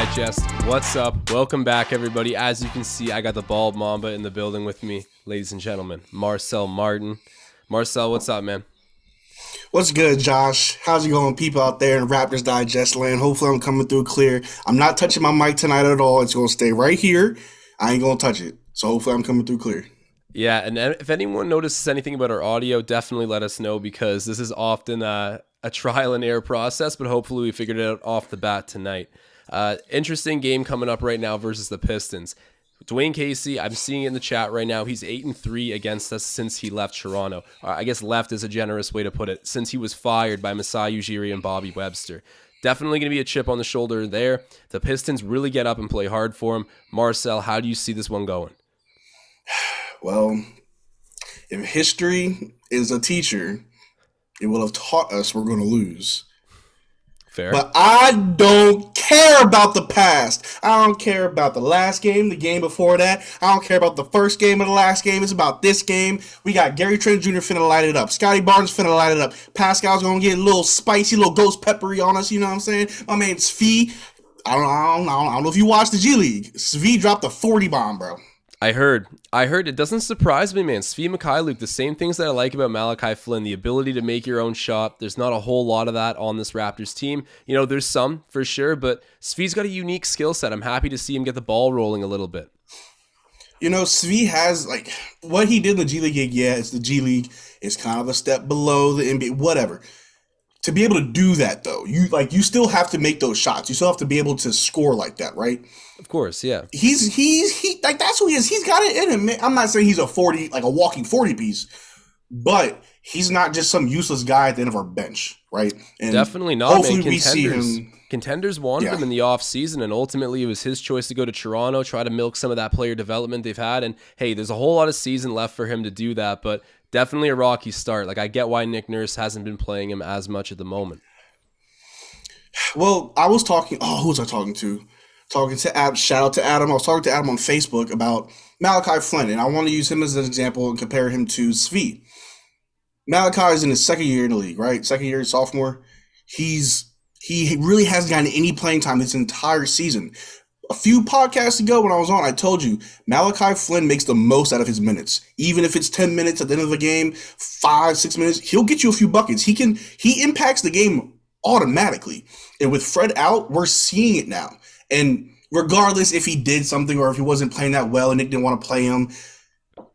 Digest. What's up? Welcome back, everybody. As you can see, I got the bald mamba in the building with me, ladies and gentlemen. Marcel Martin. Marcel, what's up, man? What's good, Josh? How's it going, people out there in Raptors Digest land? Hopefully I'm coming through clear. I'm not touching my mic tonight at all. It's going to stay right here. I ain't going to touch it. So hopefully I'm coming through clear. Yeah, and if anyone notices anything about our audio, definitely let us know, because this is often a trial and error process, but hopefully we figured it out off the bat tonight. Interesting game coming up right now versus the Pistons. Dwayne Casey, I'm seeing it in the chat right now. He's 8-3 against us since he left Toronto. I guess left is a generous way to put it, since he was fired by Masai Ujiri and Bobby Webster. Definitely going to be a chip on the shoulder there. The Pistons really get up and play hard for him. Marcel, how do you see this one going? Well, if history is a teacher, it will have taught us we're going to lose. Fair. But I don't care about the past. I don't care about the last game, the game before that. I don't care about the first game of the last game. It's about this game. We got Gary Trent Jr. finna light it up. Scotty Barnes finna light it up. Pascal's gonna get a little spicy, little ghost peppery on us. You know what I'm saying? My man Svi. I don't know if you watched the G League. Svi dropped a 40 bomb, bro. I heard. It doesn't surprise me, man. Svi Mykhailiuk, the same things that I like about Malachi Flynn, the ability to make your own shot. There's not a whole lot of that on this Raptors team. You know, there's some for sure, but Svi's got a unique skill set. I'm happy to see him get the ball rolling a little bit. You know, Svi has, like, what he did in the G League, yeah, it's the G League. It's kind of a step below the NBA, whatever. To be able to do that, though, you still have to make those shots. You still have to be able to score like that, right? Of course, yeah. He's like, that's who he is. He's got it in him. I'm not saying he's a walking 40 piece, but he's not just some useless guy at the end of our bench, right? And definitely not, hopefully man. we see him. Contenders wanted him in the offseason, and ultimately it was his choice to go to Toronto, try to milk some of that player development they've had. And hey, there's a whole lot of season left for him to do that, but definitely a rocky start. Like, I get why Nick Nurse hasn't been playing him as much at the moment. Well, I was talking. Oh, who was I talking to? Talking to Adam. Shout out to Adam. I was talking to Adam on Facebook about Malachi Flynn, and I want to use him as an example and compare him to Svi. Malachi is in his second year in the league, right? Second year, sophomore. He really hasn't gotten any playing time this entire season. A few podcasts ago when I was on, I told you Malachi Flynn makes the most out of his minutes. Even if it's 10 minutes at the end of the game, 5-6 minutes, he'll get you a few buckets. He impacts the game automatically. And with Fred out, we're seeing it now. And regardless if he did something or if he wasn't playing that well and Nick didn't want to play him,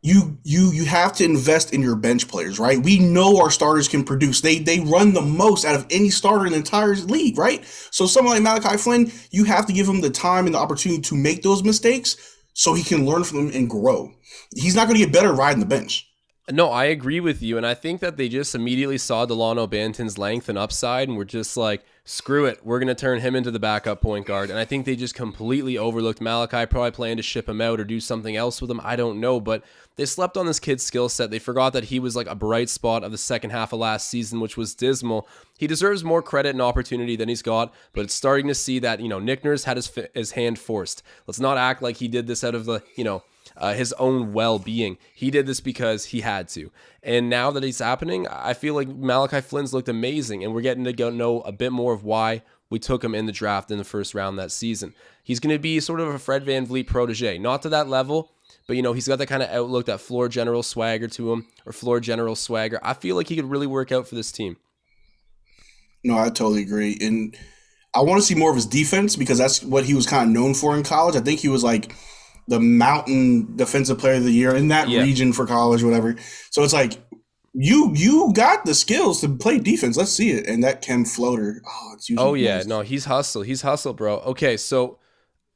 you have to invest in your bench players, right? We know our starters can produce. They run the most out of any starter in the entire league, right? So someone like Malachi Flynn, you have to give him the time and the opportunity to make those mistakes so he can learn from them and grow. He's not going to get better riding the bench. No, I agree with you, and I think that they just immediately saw Delano Banton's length and upside, and were just like, screw it, we're going to turn him into the backup point guard. And I think they just completely overlooked Malachi, probably planned to ship him out or do something else with him. I don't know, but they slept on this kid's skill set. They forgot that he was like a bright spot of the second half of last season, which was dismal. He deserves more credit and opportunity than he's got, but it's starting to see that, Nick Nurse had his hand forced. Let's not act like he did this out of the, his own well-being. He did this because he had to. And now that it's happening, I feel like Malachi Flynn's looked amazing, and we're getting to know a bit more of why we took him in the draft in the first round that season. He's going to be sort of a Fred VanVleet protege. Not to that level, but, he's got that kind of outlook, that floor general swagger to him, or floor general swagger. I feel like he could really work out for this team. No, I totally agree. And I want to see more of his defense, because that's what he was kind of known for in college. I think he was like the Mountain Defensive Player of the Year in that region for college, whatever. So it's like, you got the skills to play defense. Let's see it. And that Khem floater. He's hustle, bro. Okay, so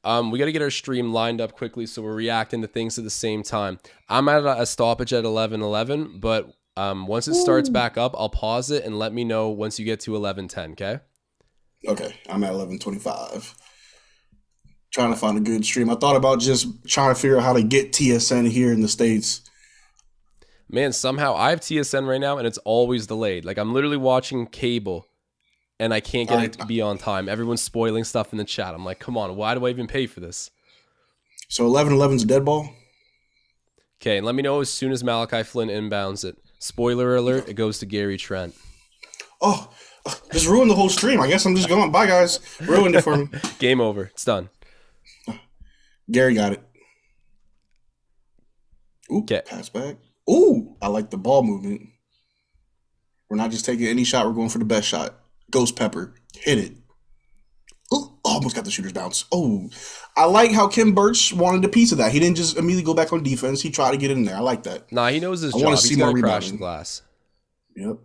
we got to get our stream lined up quickly, so we're reacting to things at the same time. I'm at a stoppage at 11:11, but once it starts back up, I'll pause it and let me know once you get to 11:10, okay? Okay, I'm at 11:25. Trying to find a good stream. I thought about just trying to figure out how to get TSN here in the States. Man, somehow I have TSN right now, and it's always delayed. Like, I'm literally watching cable, and I can't get it to be on time. Everyone's spoiling stuff in the chat. I'm like, come on, why do I even pay for this? So 11:11's a dead ball? Okay, and let me know as soon as Malachi Flynn inbounds it. Spoiler alert, it goes to Gary Trent. Oh, Just ruined the whole stream. I guess I'm just going. Bye, guys. Ruined it for me. Game over. It's done. Gary got it. Ooh, pass back. Ooh, I like the ball movement. We're not just taking any shot. We're going for the best shot. Ghost Pepper. Hit it. Ooh, almost got the shooter's bounce. Oh, I like how Khem Birch wanted a piece of that. He didn't just immediately go back on defense. He tried to get in there. I like that. Nah, he knows his job. I want to see more crash the rebounding. glass. Yep.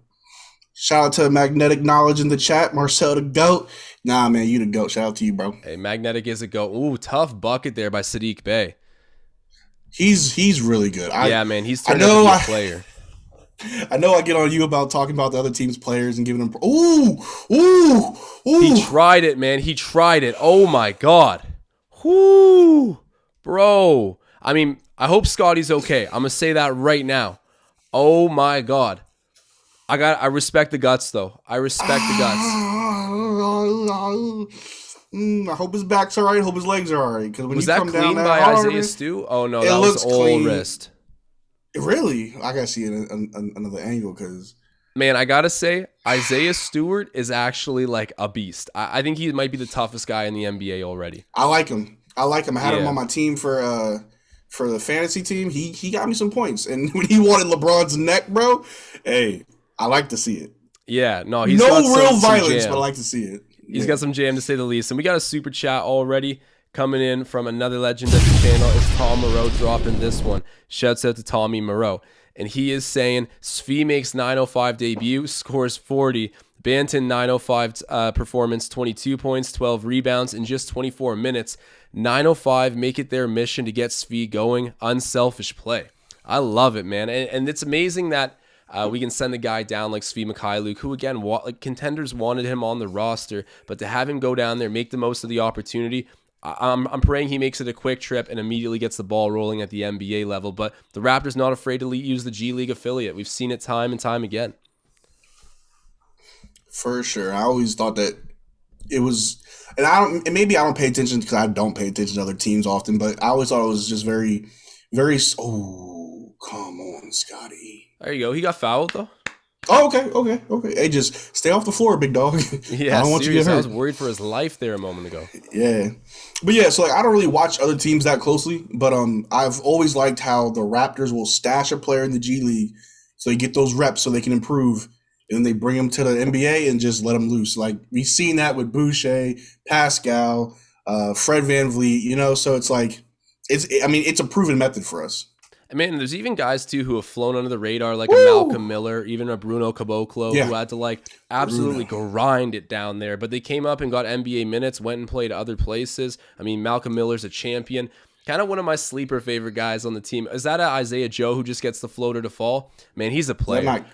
Shout out to Magnetic Knowledge in the chat. Marcel the GOAT. Nah, man, you the GOAT. Shout out to you, bro. Hey, Magnetic is a GOAT. Ooh, tough bucket there by Sadiq Bey. He's really good. Yeah, man, he's turned out to be a player. I know I get on you about talking about the other team's players and giving them. Ooh. He tried it, man. He tried it. Oh my God. Whoo, bro. I mean, I hope Scotty's okay. I'm gonna say that right now. Oh my God. I respect the guts though. I respect the guts. I hope his back's all right. Hope his legs are all right. Because when was you that come clean down by that hard, Isaiah Stu? Oh no, it that was looks all clean. wrist. Really? I gotta see it in another angle because. Man, I gotta say, Isaiah Stewart is actually like a beast. I think he might be the toughest guy in the NBA already. I like him. I had him on my team for the fantasy team. He got me some points, and when he wanted LeBron's neck, bro, hey, I like to see it. Yeah, no, he's no got real some violence, jam. but I like to see it. He's got some jam to say the least. And we got a super chat already coming in from another legend of the channel. It's Tom Moreau dropping this one. Shouts out to Tommy Moreau. And he is saying, Svi makes 905 debut, scores 40. Banton 905 performance, 22 points, 12 rebounds in just 24 minutes. 905 make it their mission to get Svi going. Unselfish play. I love it, man. And it's amazing that we can send a guy down like Svi Mykhailiuk, who again, contenders wanted him on the roster, but to have him go down there, make the most of the opportunity, I'm praying he makes it a quick trip and immediately gets the ball rolling at the NBA level. But the Raptors not afraid to use the G League affiliate. We've seen it time and time again. For sure. I always thought that it was, and maybe I don't pay attention because I don't pay attention to other teams often, but I always thought it was just very, very. Oh, come on, Scotty. There you go. He got fouled though. Oh, okay. Hey, just stay off the floor, big dog. Yeah, I don't want you to get hurt. I was worried for his life there a moment ago. Yeah, but yeah, so like I don't really watch other teams that closely, but I've always liked how the Raptors will stash a player in the G League so they get those reps so they can improve, and then they bring them to the NBA and just let them loose. Like we've seen that with Boucher, Pascal, Fred VanVleet, you know. So it's like it's a proven method for us. I mean, there's even guys, too, who have flown under the radar, like a Malcolm Miller, even a Bruno Caboclo, who had to, like, absolutely grind it down there. But they came up and got NBA minutes, went and played other places. I mean, Malcolm Miller's a champion. Kind of one of my sleeper favorite guys on the team. Is that Isaiah Joe who just gets the floater to fall? Man, he's a player.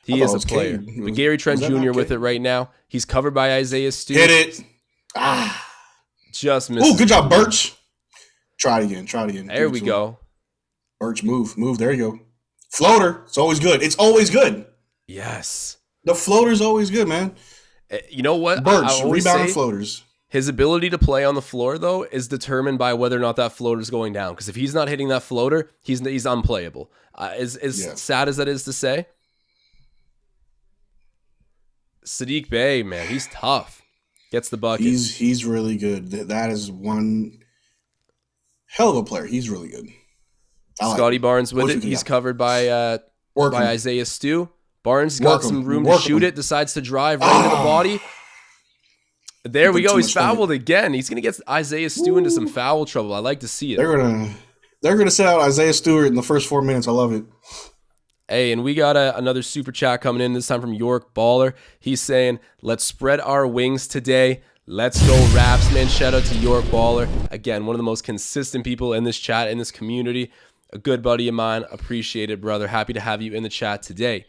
He is a player. But Gary Trent Jr. with it right now. He's covered by Isaiah Stu. Hit it. Just missed. Oh, good job, Birch. Try it again. There we go. Birch, move. There you go. Floater. It's always good. Yes. The floater's always good, man. You know what? Birch, rebounding floaters. His ability to play on the floor, though, is determined by whether or not that floater is going down. Because if he's not hitting that floater, he's unplayable. As sad as that is to say, Sadiq Bey, man, he's tough. Gets the bucket. He's really good. That is one hell of a player. He's really good. Scotty Barnes with it. He's covered by Isaiah Stu. Barnes got some room to shoot it. Decides to drive right into the body. There we go. He's fouled again. He's gonna get Isaiah Stu into some foul trouble. I like to see it. They're gonna set out Isaiah Stewart in the first 4 minutes. I love it. Hey, and we got another super chat coming in. This time from York Baller. He's saying, "Let's spread our wings today. Let's go Raps, man." Shout out to York Baller. Again, one of the most consistent people in this chat, in this community. A good buddy of mine. Appreciate it, brother. Happy to have you in the chat today.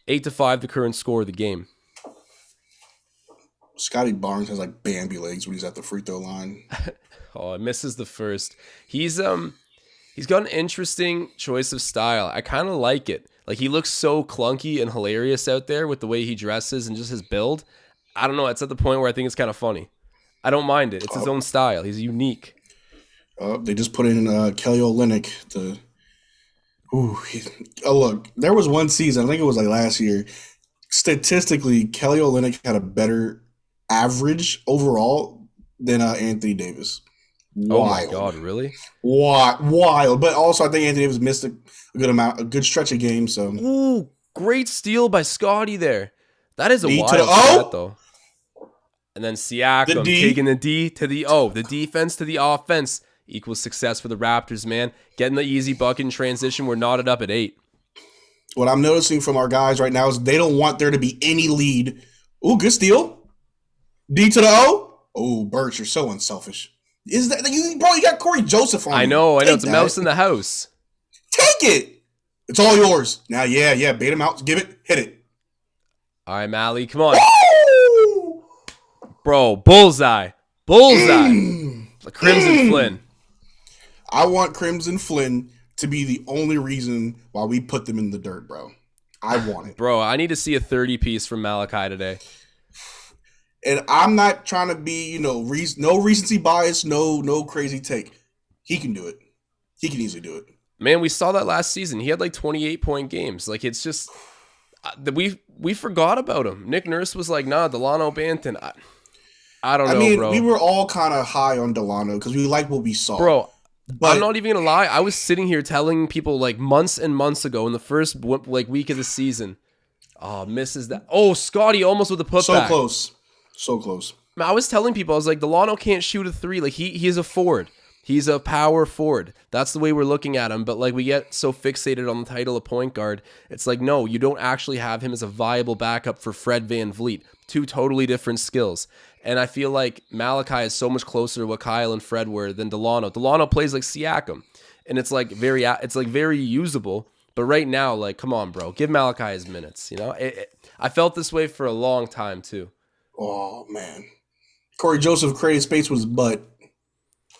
8-5, the current score of the game. Scotty Barnes has like Bambi legs when he's at the free throw line. Oh, it misses the first. He's got an interesting choice of style. I kind of like it. Like he looks so clunky and hilarious out there with the way he dresses and just his build. I don't know. It's at the point where I think it's kind of funny. I don't mind it. It's his own style. He's unique. They just put in Kelly Olynyk. Look, there was one season, I think it was like last year, Statistically, Kelly Olynyk had a better average overall than Anthony Davis. Oh my Wild. God, really? Wild. But also, I think Anthony Davis missed a good stretch of games. So, Ooh, great steal by Scotty there. That is a D to wild the O. stat, though. And then Siakam taking the D to the O. The defense to the offense equals success for the Raptors, man. Getting the easy bucket in transition. We're knotted up at 8. What I'm noticing from our guys right now is they don't want there to be any lead. Ooh, good steal. D to the O. Oh, Birch, you're so unselfish. Is that you, bro? You got Corey Joseph on. I know. It's a mouse in the house. Take it. It's all yours. Now, yeah. Bait him out. Give it. Hit it. All right, Mally, come on. Woo! Bro, bullseye. Crimson Flynn. I want Crimson Flynn to be the only reason why we put them in the dirt, bro. I want it. Bro, I need to see a 30-piece from Malachi today. And I'm not trying to be, no recency bias, no crazy take. He can do it. He can easily do it. Man, we saw that last season. He had like 28-point games. Like, it's just we forgot about him. Nick Nurse was like, nah, Delano Banton. I don't know, bro. We were all kind of high on Delano because we liked what we saw. Bro, but I'm not even going to lie. I was sitting here telling people like months and months ago in the first week of the season. Oh, misses that. Oh, Scotty almost with the putback. So close. I was telling people, I was like, Delano can't shoot a 3. Like, he is a forward. He's a power forward. That's the way we're looking at him. But, like, we get so fixated on the title of point guard. It's like, no, you don't actually have him as a viable backup for Fred VanVleet. 2 totally different skills. And I feel like Malachi is so much closer to what Kyle and Fred were than Delano. Delano plays like Siakam. And it's like very usable. But right now, like, come on, bro. Give Malachi his minutes. You know? I felt this way for a long time, too. Oh, man. Corey Joseph created space with his butt.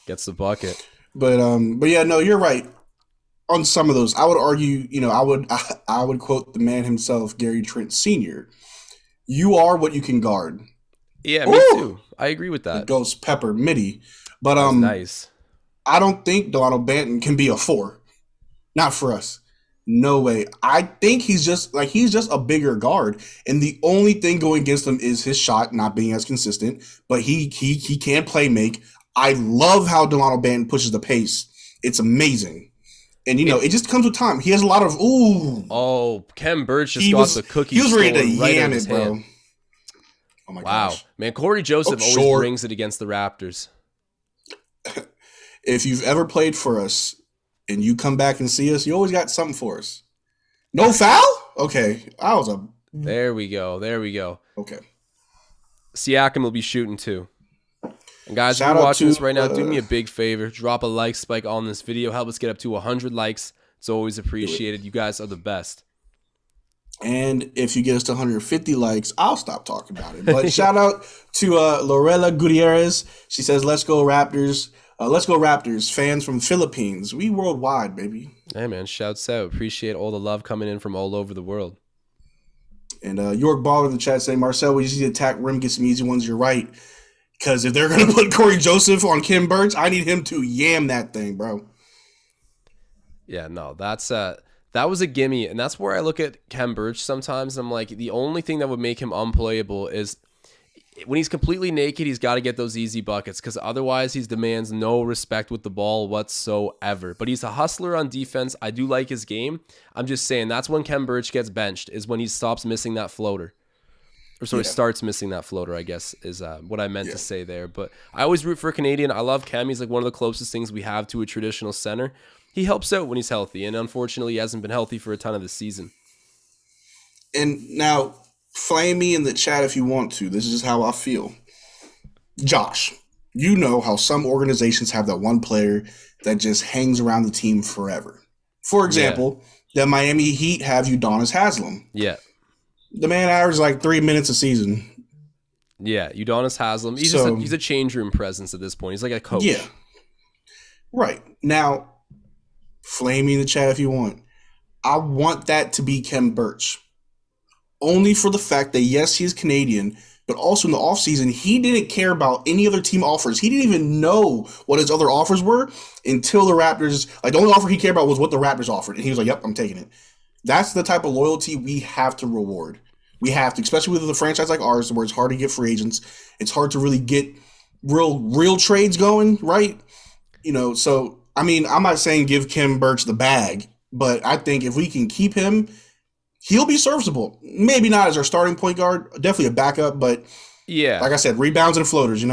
Gets the bucket. But yeah, no, you're right. On some of those, I would argue, I would quote the man himself, Gary Trent Sr. You are what you can guard. Yeah, me too. I agree with that. Ghost Pepper Midi. But that's nice. I don't think Delano Banton can be a 4. Not for us. No way. I think he's just a bigger guard, and the only thing going against him is his shot not being as consistent. But he can play make. I love how Delano Banton pushes the pace. It's amazing, and it just comes with time. He has a lot of Khem Birch just got the cookie. He was ready to right yam in it, bro. Hand. Oh my gosh, man! Corey Joseph always brings it against the Raptors. If you've ever played for us and you come back and see us, you always got something for us. No foul? Okay. There we go. Okay. Siakam will be shooting too. And guys, if Shout you're out watching to, this right now, do me a big favor. Drop a like spike on this video. Help us get up to 100 likes. It's always appreciated. You guys are the best. And if you get us to 150 likes, I'll stop talking about it. But shout out to Lorela Gutierrez. She says, let's go Raptors. Let's go Raptors. Fans from Philippines. We worldwide, baby. Hey, man. Shouts out. Appreciate all the love coming in from all over the world. And York Baller in the chat saying, Marcel, we just need to attack rim, get some easy ones. You're right. Because if they're going to put Corey Joseph on Khem Birch, I need him to yam that thing, bro. Yeah, no, that was a gimme. And that's where I look at Khem Birch sometimes. I'm like, the only thing that would make him unplayable is when he's completely naked, he's got to get those easy buckets because otherwise he demands no respect with the ball whatsoever. But he's a hustler on defense. I do like his game. I'm just saying that's when Khem Birch gets benched is when he stops missing that floater. Starts missing that floater, I guess, is what I meant to say there. But I always root for a Canadian. I love Khem. He's like one of the closest things we have to a traditional center. He helps out when he's healthy, and unfortunately he hasn't been healthy for a ton of the season. And now, flame me in the chat if you want to. This is just how I feel. Josh, you know how some organizations have that one player that just hangs around the team forever. For example, the Miami Heat have Udonis Haslem. Yeah. The man averages like 3 minutes a season. Yeah, Udonis Haslem. He's a change room presence at this point. He's like a coach. Yeah. Right. Now, flame me in the chat if you want. I want that to be Khem Birch. Only for the fact that, yes, he's Canadian, but also in the offseason, he didn't care about any other team offers. He didn't even know what his other offers were until the Raptors, the only offer he cared about was what the Raptors offered. And he was like, yep, I'm taking it. That's the type of loyalty we have to reward. We have to, especially with a franchise like ours, where it's hard to get free agents. It's hard to really get real trades going, right? So I mean, I'm not saying give Khem Birch the bag, but I think if we can keep him, he'll be serviceable. Maybe not as our starting point guard, definitely a backup, but yeah, like I said, rebounds and floaters,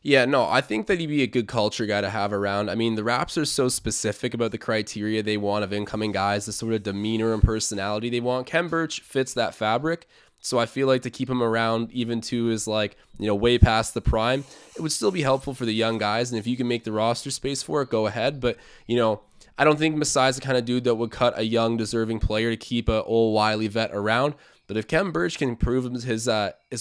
Yeah, no, I think that he'd be a good culture guy to have around. I mean, the Raps are so specific about the criteria they want of incoming guys, the sort of demeanor and personality they want. Khem Birch fits that fabric, so I feel like to keep him around even to his way past the prime, it would still be helpful for the young guys. And if you can make the roster space for it, go ahead. But I don't think Masai's the kind of dude that would cut a young, deserving player to keep a old wily vet around. But if Khem Birch can prove his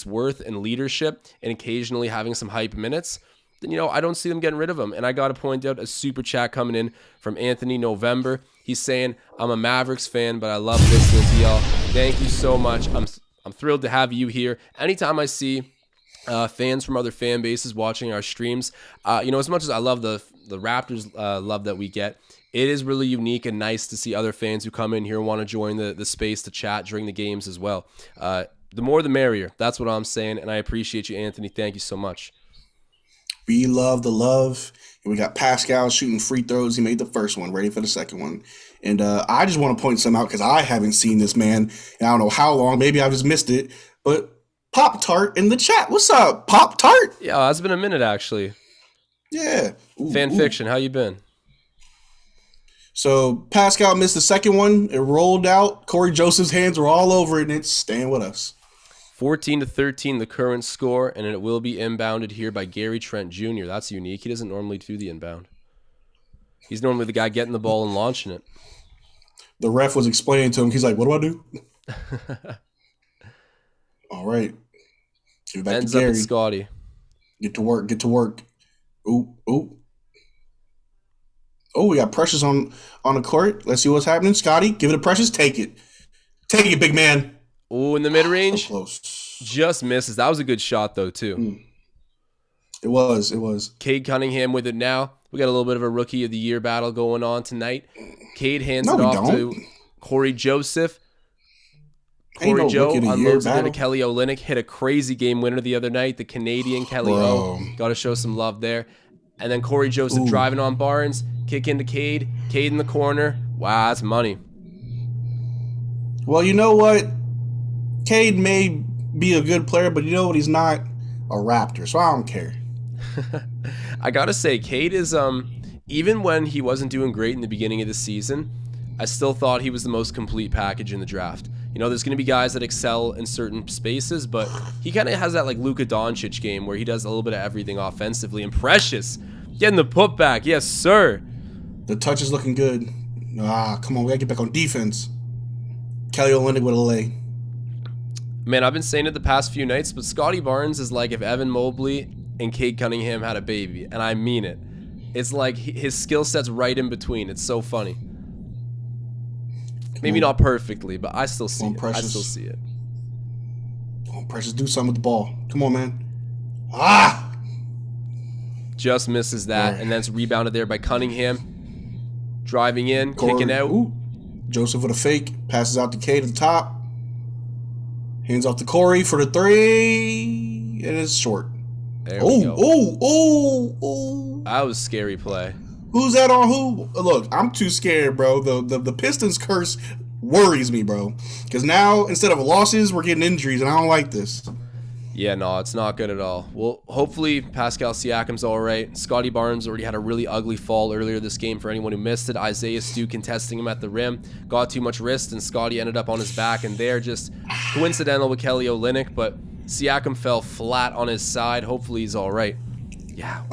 worth and leadership and occasionally having some hype minutes, then, I don't see them getting rid of him. And I got to point out a super chat coming in from Anthony November. He's saying, I'm a Mavericks fan, but I love listening to y'all. Thank you so much. I'm thrilled to have you here. Anytime I see fans from other fan bases watching our streams, as much as I love the Raptors love that we get, it is really unique and nice to see other fans who come in here and want to join the space to chat during the games as well. The more the merrier. That's what I'm saying, and I appreciate you, Anthony. Thank you so much. We love the love. And we got Pascal shooting free throws. He made the first one, ready for the second one. And I just want to point some out because I haven't seen this man in I don't know how long. Maybe I just missed it. But Pop-Tart in the chat. What's up, Pop-Tart? Yeah, it's been a minute, actually. Yeah. Fan fiction, how you been? So Pascal missed the second one. It rolled out. Corey Joseph's hands were all over it, and it's staying with us. 14-13, the current score, and it will be inbounded here by Gary Trent Jr. That's unique. He doesn't normally do the inbound. He's normally the guy getting the ball and launching it. The ref was explaining to him. He's like, what do I do? All right. Give it back Ends to Gary. up at Scotty. Get to work. Ooh. Oh, we got Precious on the court. Let's see what's happening. Scotty, give it to Precious. Take it, big man. Oh, in the mid-range. So close. Just misses. That was a good shot, though, too. It was. Cade Cunningham with it now. We got a little bit of a Rookie of the Year battle going on tonight. Cade hands it off to Corey Joseph. Corey Joe unloads it into Kelly Olynyk. Hit a crazy game winner the other night. The Canadian Kelly O. Got to show some love there. And then Corey Joseph driving on Barnes. Kick into Cade. Cade in the corner. Wow, that's money. Well, you know what? Cade may be a good player, but you know what? He's not a Raptor, so I don't care. I got to say, Cade is, even when he wasn't doing great in the beginning of the season, I still thought he was the most complete package in the draft. There's going to be guys that excel in certain spaces, but he kind of has that like Luka Doncic game where he does a little bit of everything offensively. And Precious getting the putback. Yes, sir. The touch is looking good. Come on. We got to get back on defense. Kelly Olynyk with a lay. Man, I've been saying it the past few nights, but Scotty Barnes is like if Evan Mobley and Cade Cunningham had a baby, and I mean it. It's like his skill set's right in between. It's so funny. Maybe not perfectly, but I still see it. I still see it. Come on, Precious, do something with the ball. Come on, man. Just misses that, and then it's rebounded there by Cunningham. Driving in, kicking out. Joseph with a fake. Passes out to Cade at the top. Hands off to Corey for the three. And it's short. There we go. Oh. That was a scary play. Who's that on who? Look, I'm too scared, bro. The Pistons curse worries me, bro. Because now, instead of losses, we're getting injuries, and I don't like this. Yeah, no, it's not good at all. Well, hopefully Pascal Siakam's all right. Scotty Barnes already had a really ugly fall earlier this game for anyone who missed it. Isaiah Stu contesting him at the rim. Got too much wrist, and Scotty ended up on his back, and they're just coincidental with Kelly Olynyk, but Siakam fell flat on his side. Hopefully he's all right. Yeah.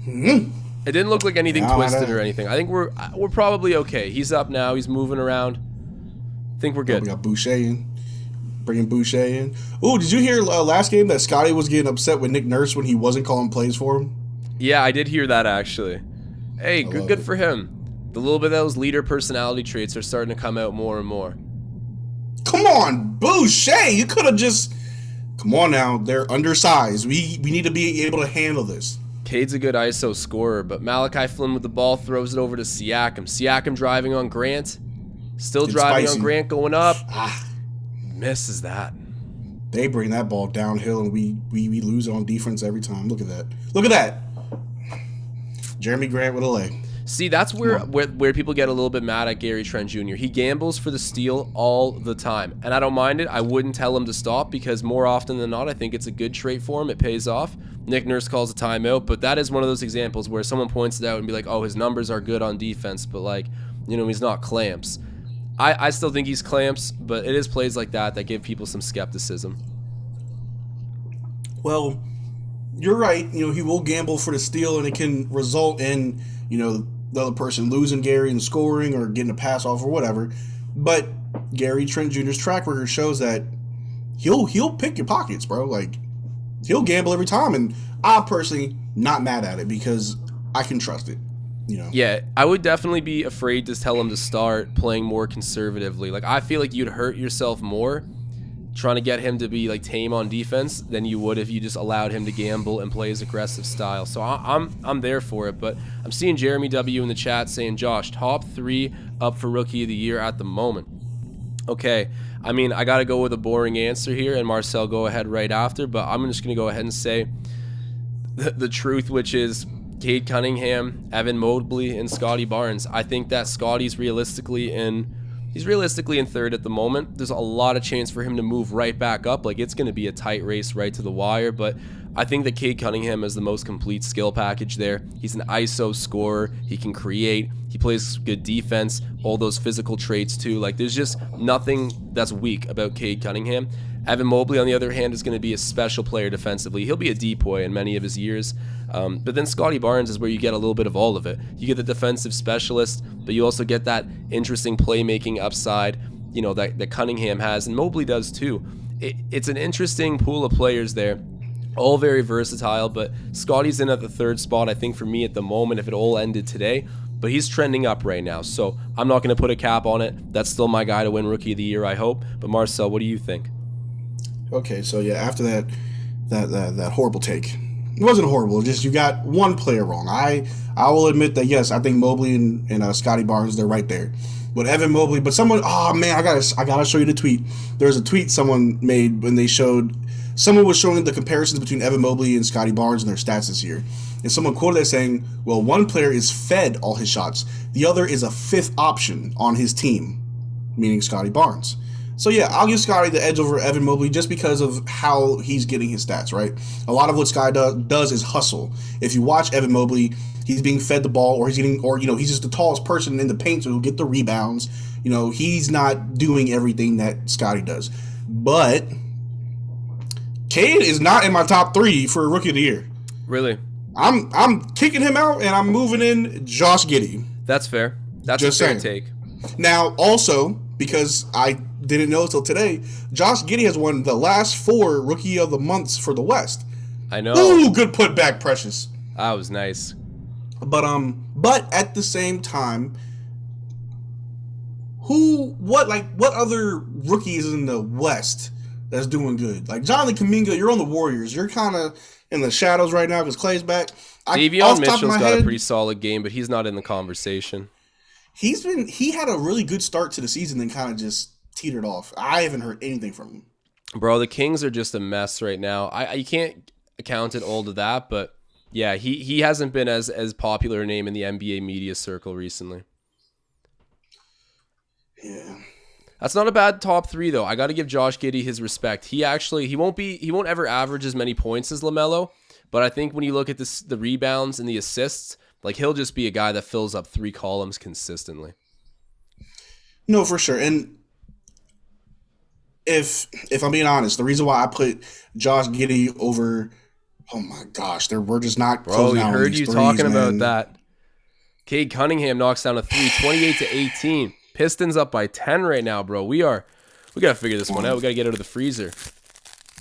It didn't look like anything twisted or anything. I think we're probably okay. He's up now. He's moving around. I think we're good. We got Boucher in. Bringing Boucher in. Oh, did you hear last game that Scotty was getting upset with Nick Nurse when he wasn't calling plays for him? Yeah, I did hear that actually. Hey, good for him. The little bit of those leader personality traits are starting to come out more and more. Come on, Boucher. You could have just... Come on now. They're undersized. We need to be able to handle this. Cade's a good ISO scorer, but Malachi Flynn with the ball throws it over to Siakam. Siakam driving on Grant. Still It's driving spicy. on Grant, going up. Misses that. They bring that ball downhill, and we lose it on defense every time. Look at that. Look at that. Jeremy Grant with a leg. See, that's where people get a little bit mad at Gary Trent Jr. He gambles for the steal all the time, and I don't mind it. I wouldn't tell him to stop because more often than not, I think it's a good trait for him. It pays off. Nick Nurse calls a timeout, but that is one of those examples where someone points it out and be like, oh, his numbers are good on defense, but like, you know, he's not clamps. I still think he's clamps, but it is plays like that give people some skepticism. Well, you're right. You know, he will gamble for the steal, and it can result in, you know, the other person losing Gary and scoring or getting a pass off or whatever. But Gary Trent Jr.'s track record shows that he'll pick your pockets, bro. Like, he'll gamble every time, and I'm personally not mad at it because I can trust it. You know? Yeah, I would definitely be afraid to tell him to start playing more conservatively. Like, I feel like you'd hurt yourself more trying to get him to be like tame on defense than you would if you just allowed him to gamble and play his aggressive style. So I'm there for it. But I'm seeing Jeremy W in the chat saying, Josh, top 3 up for Rookie of the Year at the moment. Okay, I mean, I got to go with a boring answer here, and Marcel, go ahead right after. But I'm just going to go ahead and say the truth, which is Cade Cunningham, Evan Mobley, and Scotty Barnes. I think that Scotty's realistically in third at the moment. There's a lot of chance for him to move right back up. Like, it's going to be a tight race right to the wire, but I think that Cade Cunningham has the most complete skill package there. He's an ISO scorer. He can create. He plays good defense, all those physical traits too. Like, there's just nothing that's weak about Cade Cunningham. Evan Mobley, on the other hand, is going to be a special player defensively. He'll be a depoy in many of his years. But then Scotty Barnes is where you get a little bit of all of it. You get the defensive specialist, but you also get that interesting playmaking upside, you know, that Cunningham has, and Mobley does too. It's an interesting pool of players there, all very versatile, but Scotty's in at the third spot, I think, for me at the moment, if it all ended today. But he's trending up right now, so I'm not going to put a cap on it. That's still my guy to win Rookie of the Year, I hope. But Marcel, what do you think? Okay, so yeah, after that horrible take, it wasn't horrible. Just you got one player wrong. I will admit that yes, I think Mobley and Scotty Barnes, they're right there. But Evan Mobley, but someone, oh man, I gotta show you the tweet. There's a tweet someone made when someone was showing the comparisons between Evan Mobley and Scotty Barnes and their stats this year, and someone quoted it saying, "Well, one player is fed all his shots, the other is a fifth option on his team," meaning Scotty Barnes. So yeah, I'll give Scotty the edge over Evan Mobley just because of how he's getting his stats, right? A lot of what Scotty does is hustle. If you watch Evan Mobley, he's being fed the ball, or he's just the tallest person in the paint, so he'll get the rebounds. You know, he's not doing everything that Scotty does. But Cade is not in my top 3 for Rookie of the Year. Really? I'm kicking him out, and I'm moving in Josh Giddey. That's fair. That's Just a fair saying. take. Now, also, because I didn't know until today, Josh Giddey has won the last 4 Rookie of the Months for the West. I know. Ooh, good putback, Precious. That was nice. But at the same time, what other rookies in the West that's doing good? Like Jonathan Kuminga, you're on the Warriors. You're kind of in the shadows right now because Clay's back. Davion Mitchell's got a pretty solid game, but he's not in the conversation. He had a really good start to the season, then kind of just teetered off. I haven't heard anything from him. Bro, the Kings are just a mess right now. You can't account it all to that, but yeah, he hasn't been as popular a name in the NBA media circle recently. Yeah. That's not a bad top 3 though. I got to give Josh Giddey his respect. He won't ever average as many points as LaMelo, but I think when you look at the rebounds and the assists, like he'll just be a guy that fills up 3 columns consistently. No, for sure. And if I'm being honest, the reason why I put Josh Giddey over, oh my gosh, we're just not closing out. Bro, we heard you threes, talking man. about that. Cade Cunningham knocks down a 3, 28-18. Pistons up by 10 right now, bro. We got to figure this one out. We got to get out of the freezer.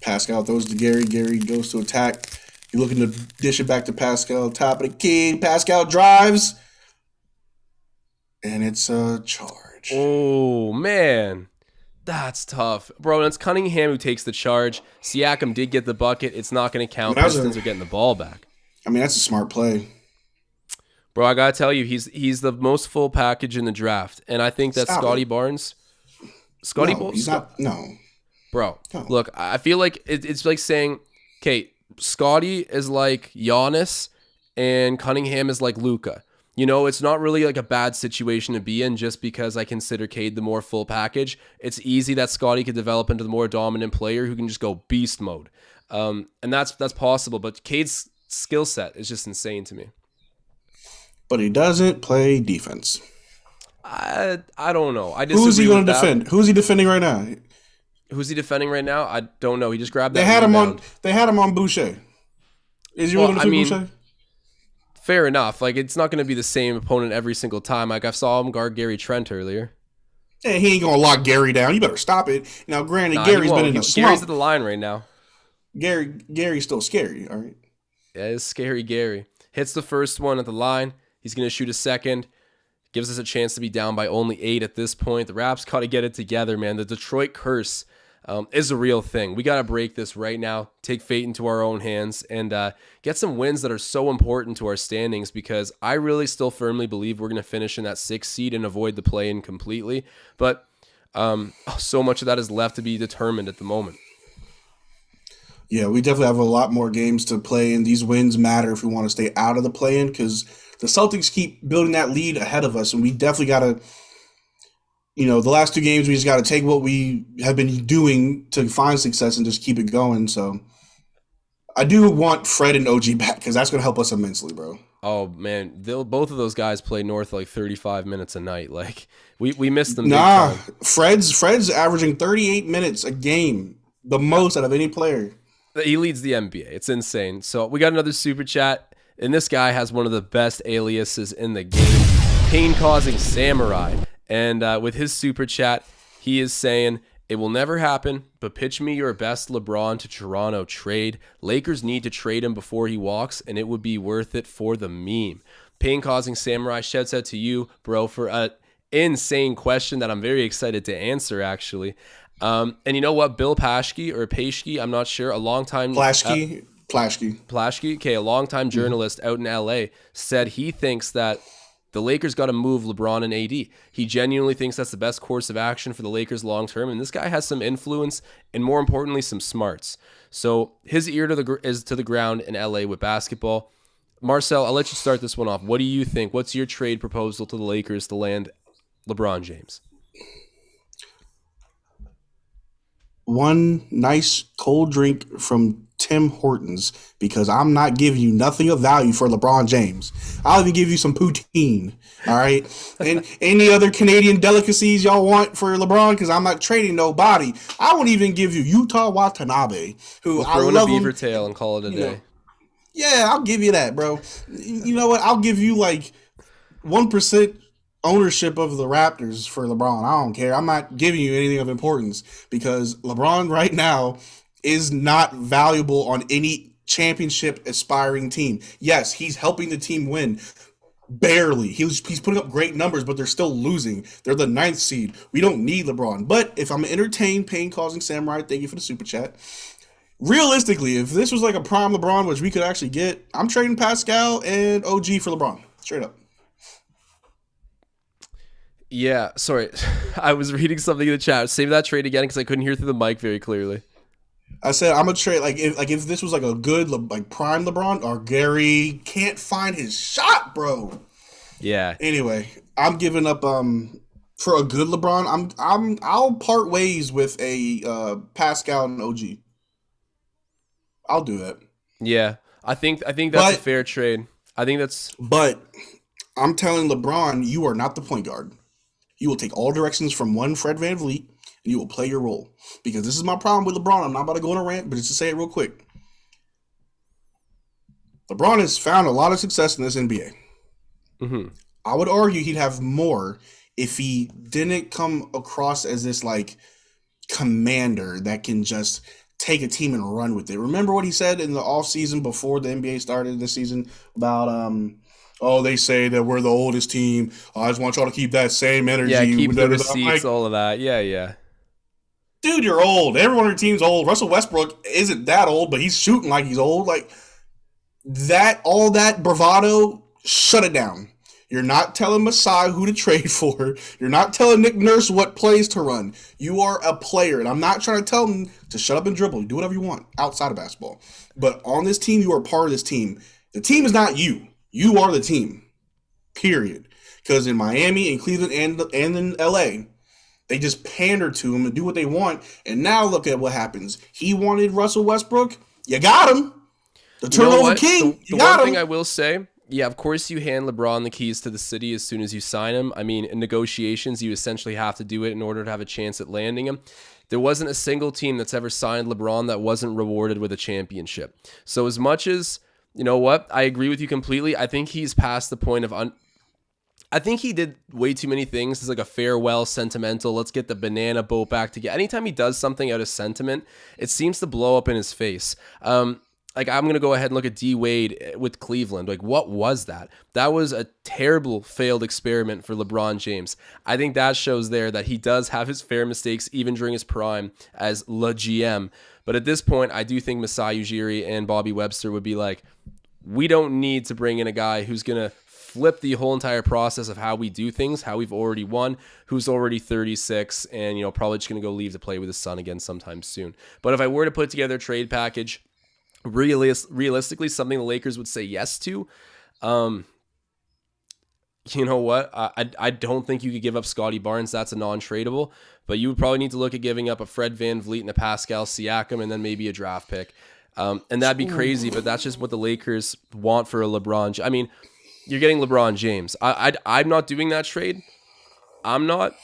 Pascal throws to Gary. Gary goes to attack. You're looking to dish it back to Pascal. Top of the key. Pascal drives. And it's a charge. Oh, man. That's tough. Bro, and it's Cunningham who takes the charge. Siakam did get the bucket. It's not going to count. Pistons are getting the ball back. I mean, that's a smart play. Bro, I gotta tell you, he's the most full package in the draft, and I think that Stop Scotty it. Barnes, He's not. No. bro. No. Look, I feel like it's like saying, okay, Scotty is like Giannis, and Cunningham is like Luka. You know, it's not really like a bad situation to be in just because I consider Cade the more full package. It's easy that Scotty could develop into the more dominant player who can just go beast mode, and that's possible. But Cade's skill set is just insane to me. But he doesn't play defense. I don't know. I Who's he disagree going with to that. defend? Who's he defending right now? Who's he defending right now? I don't know. He just grabbed that They had rebound. him on Boucher. Is he really going to defend Boucher? Fair enough. Like, it's not going to be the same opponent every single time. Like, I saw him guard Gary Trent earlier. Hey, he ain't going to lock Gary down. You better stop it. Now, granted, Nah, Gary's been in a slump. Gary's at the line right now. Gary's still scary, all right? Yeah, it's scary Gary. Hits the first one at the line. He's going to shoot a second. Gives us a chance to be down by only 8 at this point. The Raps got to get it together, man. The Detroit curse is a real thing. We got to break this right now, take fate into our own hands, and get some wins that are so important to our standings, because I really still firmly believe we're going to finish in that 6th seed and avoid the play-in completely. But so much of that is left to be determined at the moment. Yeah, we definitely have a lot more games to play, and these wins matter if we want to stay out of the play-in, because the Celtics keep building that lead ahead of us, and we definitely got to, the last 2 games, we just got to take what we have been doing to find success and just keep it going. So I do want Fred and OG back, because that's going to help us immensely, bro. Oh, man. Both of those guys play north like 35 minutes a night. Like, we missed them. Nah, big time. Fred's averaging 38 minutes a game, the most out of any player. He leads the NBA. It's insane. So we got another super chat, and this guy has one of the best aliases in the game, Pain-Causing Samurai. And with his super chat, he is saying, "It will never happen, but pitch me your best LeBron to Toronto trade. Lakers need to trade him before he walks, and it would be worth it for the meme." Pain-Causing Samurai, shouts out to you, bro, for an insane question that I'm very excited to answer, actually. And you know what? Bill Paschke, or Paschke, I'm not sure, a longtime... Plaschke. Okay, a longtime journalist out in LA said he thinks that the Lakers got to move LeBron and AD. He genuinely thinks that's the best course of action for the Lakers long term, and this guy has some influence and, more importantly, some smarts. So his ear is to the ground in LA with basketball. Marcel, I'll let you start this one off. What do you think? What's your trade proposal to the Lakers to land LeBron James? One nice cold drink from Tim Hortons, because I'm not giving you nothing of value for LeBron James. I'll even give you some poutine, all right? And any other Canadian delicacies y'all want for LeBron, because I'm not trading nobody. I won't even give you Utah Watanabe, who We'll I throw in love a beaver him. tail and call it a day. Yeah, I'll give you that, bro. You know what? I'll give you like 1% ownership of the Raptors for LeBron. I don't care. I'm not giving you anything of importance, because LeBron right now is not valuable on any championship aspiring team. Yes, he's helping the team win. Barely. He's putting up great numbers, but they're still losing. They're the 9th seed. We don't need LeBron. But if I'm entertained, Pain-Causing Samurai, thank you for the super chat. Realistically, if this was like a prime LeBron, which we could actually get, I'm trading Pascal and OG for LeBron. Straight up. Yeah, sorry. I was reading something in the chat. Save that trade again, because I couldn't hear through the mic very clearly. I said I'm gonna trade if this was like a good prime LeBron, or Gary can't find his shot, bro. Yeah. Anyway, I'm giving up for a good LeBron. I'll part ways with a Pascal and OG. I'll do that. Yeah. I think that's a fair trade. I think that's... But I'm telling LeBron, you are not the point guard. You will take all directions from one Fred VanVleet, and you will play your role. Because this is my problem with LeBron. I'm not about to go on a rant, but just to say it real quick. LeBron has found a lot of success in this NBA. Mm-hmm. I would argue he'd have more if he didn't come across as this like commander that can just take a team and run with it. Remember what he said in the offseason before the NBA started this season about they say that we're the oldest team. I just want y'all to keep that same energy. Yeah, keep the receipts, all of that. Yeah. Dude, you're old. Everyone on your team's old. Russell Westbrook isn't that old, but he's shooting like he's old. Like that, all that bravado Shut it down. You're not telling Masai who to trade for. You're not telling Nick Nurse what plays to run. You are a player, and I'm not trying to tell him to shut up and dribble. Do whatever you want outside of basketball. But on this team, you are part of this team. The team is not you. You are the team. Period. Because in Miami and Cleveland and in LA, they just pander to him and do what they want. And now look at what happens. He wanted Russell Westbrook. You got him. The turnover king. The one thing I will say, yeah, of course you hand LeBron the keys to the city as soon as you sign him. I mean, in negotiations, you essentially have to do it in order to have a chance at landing him. There wasn't a single team that's ever signed LeBron that wasn't rewarded with a championship. So as much as, you know what, I agree with you completely. I think he's past the point of I think he did way too many things. It's like a farewell sentimental. Let's get the banana boat back together. Anytime he does something out of sentiment, it seems to blow up in his face. Like, I'm going to go ahead and look at D Wade with Cleveland. Like, what was that? That was a terrible failed experiment for LeBron James. I think that shows there that he does have his fair mistakes even during his prime as le GM. But at this point, I do think Masai Ujiri and Bobby Webster would be like, we don't need to bring in a guy who's going to flip the whole entire process of how we do things, how we've already won, who's already 36, and, you know, probably just going to go leave to play with his son again sometime soon. But if I were to put together a trade package, realistically, something the Lakers would say yes to, you know what? I don't think you could give up Scotty Barnes. That's a non-tradable. But you would probably need to look at giving up a Fred VanVleet and a Pascal Siakam and then maybe a draft pick. And that'd be crazy, but that's just what the Lakers want for a LeBron. I mean, you're getting LeBron James. I'm not doing that trade. I'm not.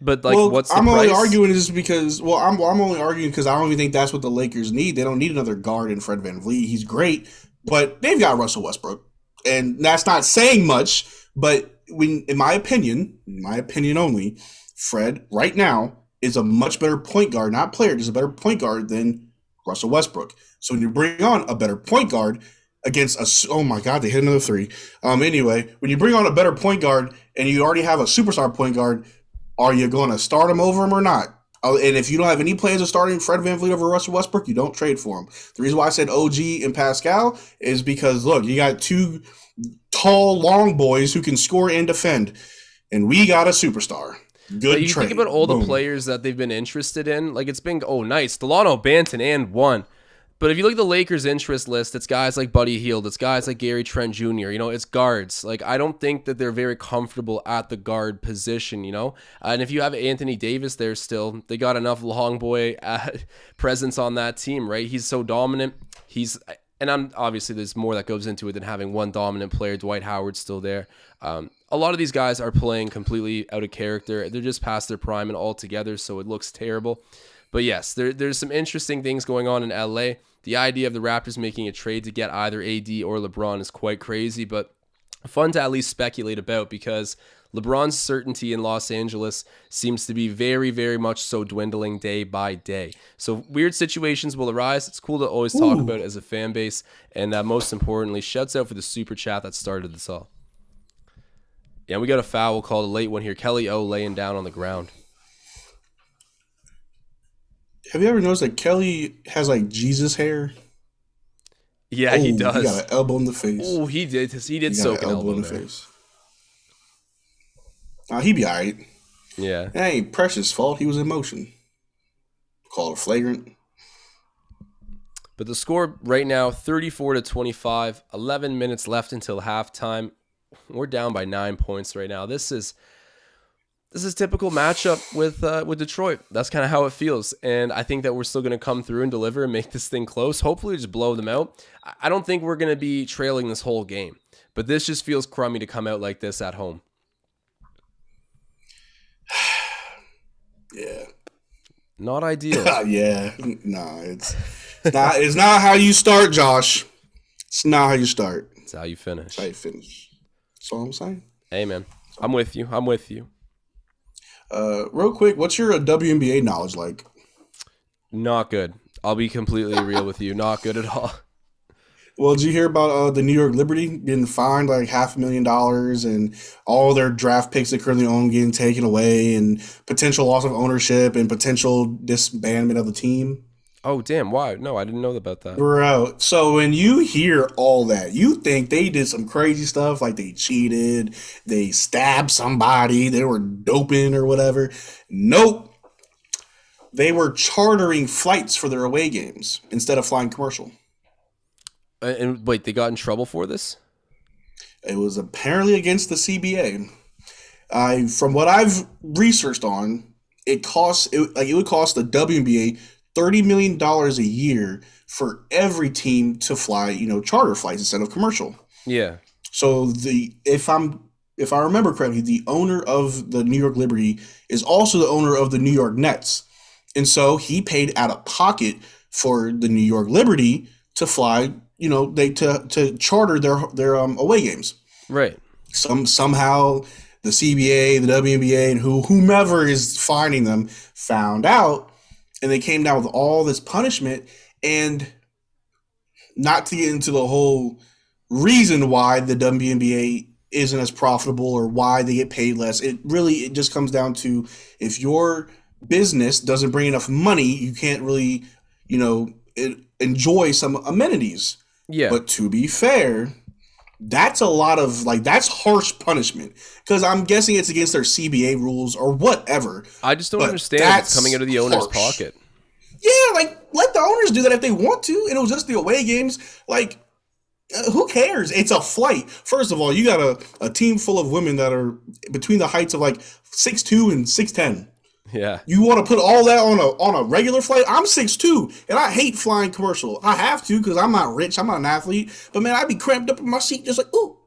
But like, well, what's the I'm price? only arguing is because, well, I'm only arguing because I don't even think that's what the Lakers need. They don't need another guard in Fred VanVleet. He's great, but they've got Russell Westbrook, and that's not saying much. But in my opinion only, Fred right now is a much better point guard, not player, just a better point guard than Russell Westbrook. So when you bring on a better point guard against oh my God, they hit another three. Anyway, when you bring on a better point guard and you already have a superstar point guard, are you going to start him over him or not? And if you don't have any players of starting Fred VanVleet over Russell Westbrook, you don't trade for him. The reason why I said OG and Pascal is because, look, you got two tall, long boys who can score and defend, and we got a superstar. Good you trade. Think about all Boom. the players that they've been interested in. Like, it's been, nice. Delano Banton and one. But if you look at the Lakers' interest list, it's guys like Buddy Hield, it's guys like Gary Trent Jr., you know, it's guards. Like, I don't think that they're very comfortable at the guard position, you know? And if you have Anthony Davis there still, they got enough long boy presence on that team, right? He's so dominant. Obviously there's more that goes into it than having one dominant player. Dwight Howard's still there. A lot of these guys are playing completely out of character. They're just past their prime and all together, so it looks terrible. But yes, there's some interesting things going on in LA. The idea of the Raptors making a trade to get either AD or LeBron is quite crazy, but fun to at least speculate about because LeBron's certainty in Los Angeles seems to be very, very much so dwindling day by day. So weird situations will arise. It's cool to always talk about it as a fan base. And most importantly, shouts out for the super chat that started this all. Yeah, we got a foul called, a late one here. Kelly O laying down on the ground. Have you ever noticed that Kelly has like Jesus hair? Yeah, he does. He got an elbow in the face. Oh, he did. He did soak an elbow in the face. He be all right. Yeah. That ain't Precious' fault. He was in motion. Call it flagrant. But the score right now, 34-25, 11 minutes left until halftime. We're down by 9 points right now. This is typical matchup with Detroit. That's kind of how it feels. And I think that we're still going to come through and deliver and make this thing close. Hopefully just blow them out. I don't think we're going to be trailing this whole game. But this just feels crummy to come out like this at home. Yeah. Not ideal. Yeah. No, it's not how you start, Josh. It's not how you start. It's how you finish. It's how you finish. That's all I'm saying. Hey, man. I'm with you. Real quick, what's your WNBA knowledge like? Not good. I'll be completely real with you. Not good at all. Well, did you hear about the New York Liberty getting fined like $500,000 and all their draft picks they currently own getting taken away and potential loss of ownership and potential disbandment of the team? Oh, damn. Why? No, I didn't know about that. Bro, so when you hear all that, you think they did some crazy stuff like they cheated, they stabbed somebody, they were doping or whatever. Nope. They were chartering flights for their away games instead of flying commercial. And wait, they got in trouble for this? It was apparently against the CBA. From what I've researched on, it would cost the WNBA $30 million a year for every team to fly, charter flights instead of commercial. Yeah. So if I remember correctly, the owner of the New York Liberty is also the owner of the New York Nets, and so he paid out of pocket for the New York Liberty to fly. To charter their away games. Right. Somehow the CBA, the WNBA, and whomever is finding them found out, and they came down with all this punishment. And not to get into the whole reason why the WNBA isn't as profitable or why they get paid less, it just comes down to if your business doesn't bring enough money, you can't really, enjoy some amenities. Yeah. But to be fair, that's a lot of that's harsh punishment because I'm guessing it's against their CBA rules or whatever. I just don't understand it's coming out of the owner's pocket. Yeah, let the owners do that if they want to. And it was just the away games. Who cares? It's a flight. First of all, you got a team full of women that are between the heights of 6'2" and 6'10". Yeah. You want to put all that on a regular flight? I'm 6'2", and I hate flying commercial. I have to because I'm not rich. I'm not an athlete. But, man, I'd be cramped up in my seat just ooh.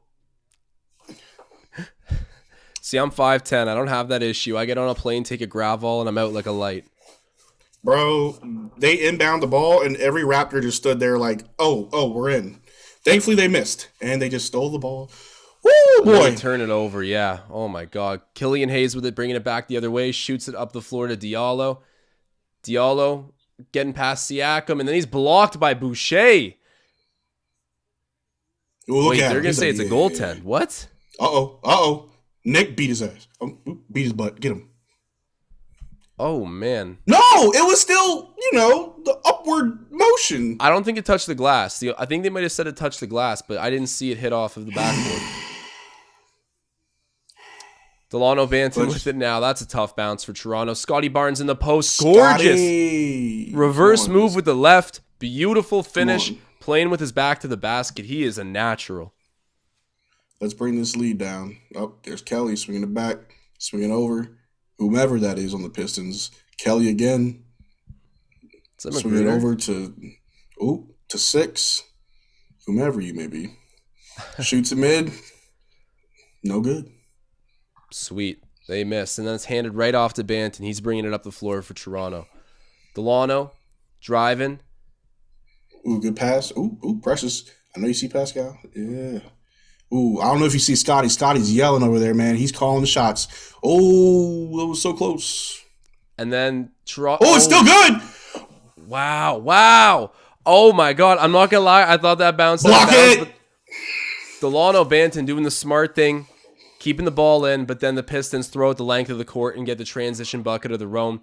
See, I'm 5'10". I don't have that issue. I get on a plane, take a Gravol, and I'm out like a light. Bro, they inbound the ball, and every Raptor just stood there oh, we're in. Thankfully, they missed, and they just stole the ball. Woo, boy. Turn it over, yeah. Oh, my God. Killian Hayes with it, bringing it back the other way, shoots it up the floor to Diallo. Diallo getting past Siakam, and then he's blocked by Boucher. Ooh, wait, they're going to say it's a goaltend. Yeah. What? Uh-oh. Nick beat his ass. Beat his butt. Get him. Oh, man. No, it was still, the upward motion. I don't think it touched the glass. I think they might have said it touched the glass, but I didn't see it hit off of the backboard. Delano Banton with it now. That's a tough bounce for Toronto. Scotty Barnes in the post. Gorgeous. Reverse move with the left. Beautiful finish. Playing with his back to the basket. He is a natural. Let's bring this lead down. Oh, there's Kelly swinging it back. Swinging over. Whomever that is on the Pistons. Kelly again. Swinging over to 6. Whomever you may be. Shoots it mid. No good. Sweet. They miss. And then it's handed right off to Banton. He's bringing it up the floor for Toronto. Delano driving. Ooh, good pass. Ooh, Precious. I know you see Pascal. Yeah. Ooh, I don't know if you see Scotty. Scotty's yelling over there, man. He's calling the shots. Oh, that was so close. And then Toronto. Oh, it's still good. Wow. Oh, my God. I'm not going to lie. I thought that bounced. Block it. Delano Banton doing the smart thing, keeping the ball in, but then the Pistons throw it the length of the court and get the transition bucket of their own.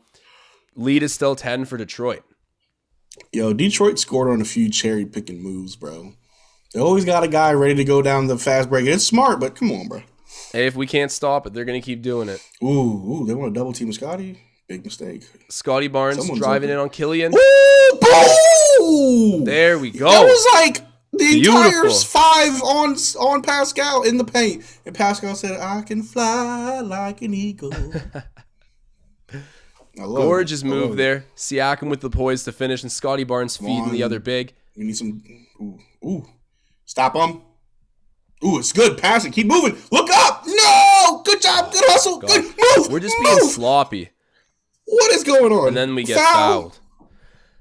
Lead is still 10 for Detroit. Yo, Detroit scored on a few cherry-picking moves, bro. They always got a guy ready to go down the fast break. It's smart, but come on, bro. Hey, if we can't stop it, they're going to keep doing it. Ooh, they want to double team Scotty? Big mistake. Scotty Barnes driving in on Killian. Ooh, boom! There we go. That was the entire 5 on Pascal in the paint. And Pascal said, I can fly like an eagle. Gorgeous move there. Siakam with the poise to finish, and Scotty Barnes feeding the other big. We need some. Ooh. Stop him. Ooh, it's good. Pass it. Keep moving. Look up. No. Good job. Good hustle. Good move. We're just being sloppy. What is going on? And then we get fouled.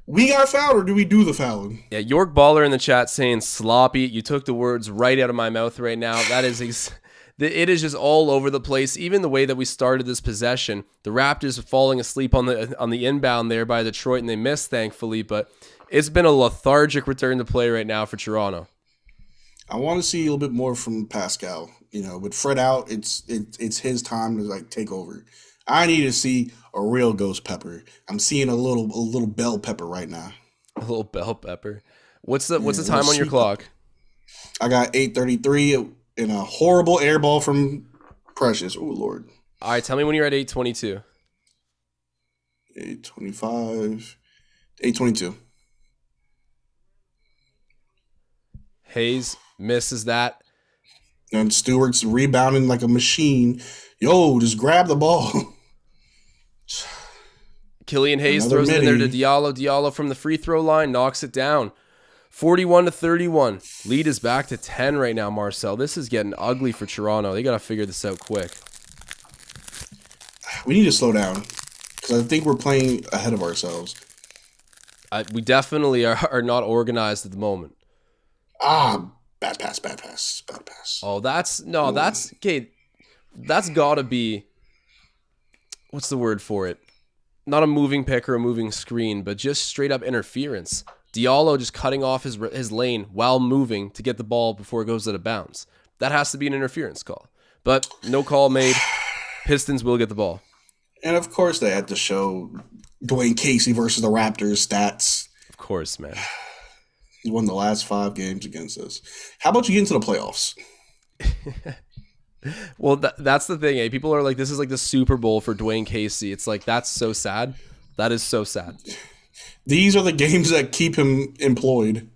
We got fouled, or do we do the fouling? Yeah, York Baller in the chat saying sloppy. You took the words right out of my mouth right now. That is it is just all over the place. Even the way that we started this possession, the Raptors falling asleep on the inbound there by Detroit, and they missed, thankfully. But it's been a lethargic return to play right now for Toronto. I want to see a little bit more from Pascal. With Fred out, it's his time to take over. I need to see a real ghost pepper. I'm seeing a little bell pepper right now. A little bell pepper. What's the Yeah, time on your clock? I got 8:33 in a horrible air ball from Precious. Oh Lord. All right, tell me when you're at 8:22. 8:25. 8:22. Hayes misses that. And Stewart's rebounding like a machine. Yo, just grab the ball. Killian Hayes Another throws it in there to midi. Diallo. Diallo from the free throw line knocks it down. 41-31. Lead is back to 10 right now, Marcel. This is getting ugly for Toronto. They got to figure this out quick. We need to slow down because I think we're playing ahead of ourselves. We definitely are not organized at the moment. Bad pass. Oh, that's okay. That's got to be, what's the word for it? Not a moving pick or a moving screen, but just straight up interference. Diallo just cutting off his lane while moving to get the ball before it goes out of bounds. That has to be an interference call. But no call made. Pistons will get the ball. And of course they had to show Dwayne Casey versus the Raptors stats. Of course, man. He won the last 5 games against us. How about you get into the playoffs? Well, that's the thing. Eh? People are like, this is like the Super Bowl for Dwayne Casey. It's like, that's so sad. That is so sad. These are the games that keep him employed.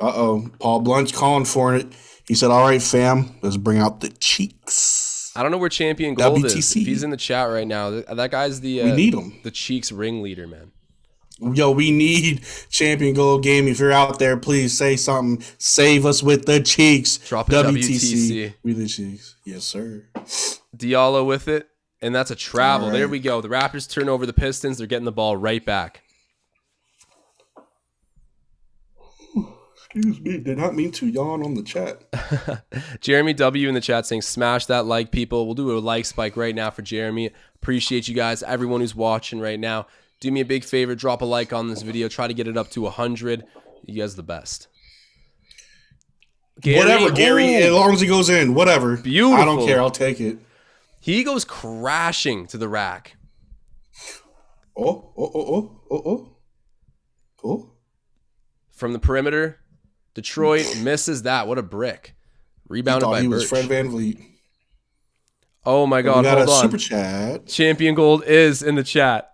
Uh-oh. Paul Blunt's calling for it. He said, all right, fam, let's bring out the cheeks. I don't know where Champion Gold is. WTC. If he's in the chat right now, that guy's the We need him. the Cheeks ringleader, man. Yo, we need Champion Gold Game. If you're out there, please say something. Save us with the cheeks. Drop a WTC. We the cheeks. Yes, sir. Diallo with it, and that's a travel. All right. There we go. The Raptors turn over the Pistons. They're getting the ball right back. Excuse me. Did not mean to yawn on the chat. Jeremy W in the chat saying, smash that like, people. We'll do a like spike right now for Jeremy. Appreciate you guys, everyone who's watching right now. Do me a big favor, drop a like on this video. Try to get it up to 100. You guys are the best. Whatever, Gary. As long as he goes in. Whatever. Beautiful. I don't care. I'll take it. He goes crashing to the rack. Oh. From the perimeter, Detroit misses that. What a brick. Rebounded by He Birch. was Fred VanVleet. Oh my God, We got hold a on. super chat. Champion Gold is in the chat.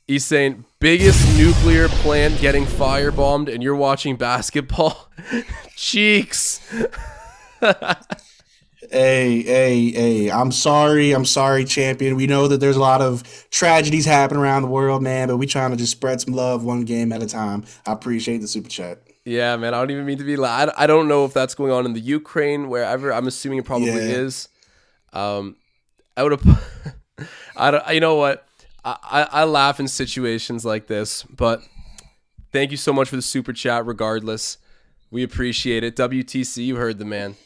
He's saying, biggest nuclear plant getting firebombed and you're watching basketball? Cheeks. Hey. I'm sorry, champion. We know that there's a lot of tragedies happening around the world, man, but we trying to just spread some love one game at a time. I appreciate the super chat. Yeah, man, I don't even mean to be loud. I don't know if that's going on in the Ukraine, wherever. I'm assuming it probably is. I would have... you know what? I laugh in situations like this, but thank you so much for the super chat regardless. We appreciate it. WTC, you heard the man.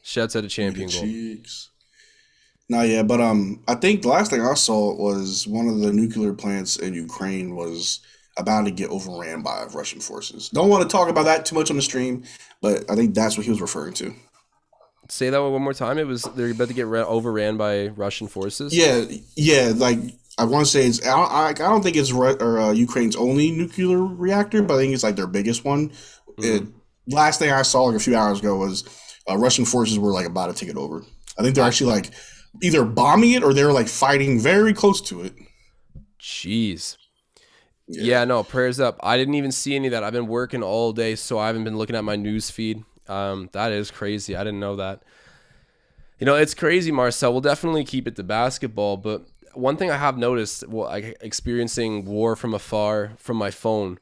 Shouts out to Champion Gold. Cheeks. No, yeah, but I think the last thing I saw was one of the nuclear plants in Ukraine was about to get overran by Russian forces. Don't want to talk about that too much on the stream, but I think that's what he was referring to. Say that one more time. They're about to get overran by Russian forces. Yeah. Like I want to say it's. I don't think it's Ukraine's only nuclear reactor, but I think it's like their biggest one. Last thing I saw like a few hours ago was Russian forces were like about to take it over. I think they're actually like either bombing it or they're like fighting very close to it. Jeez. Yeah, no, prayers up. I didn't even see any of that. I've been working all day, so I haven't been looking at my news feed. That is crazy. I didn't know that. You know, it's crazy, Marcel. We'll definitely keep it to basketball, but one thing I have noticed, experiencing war from afar from my phone,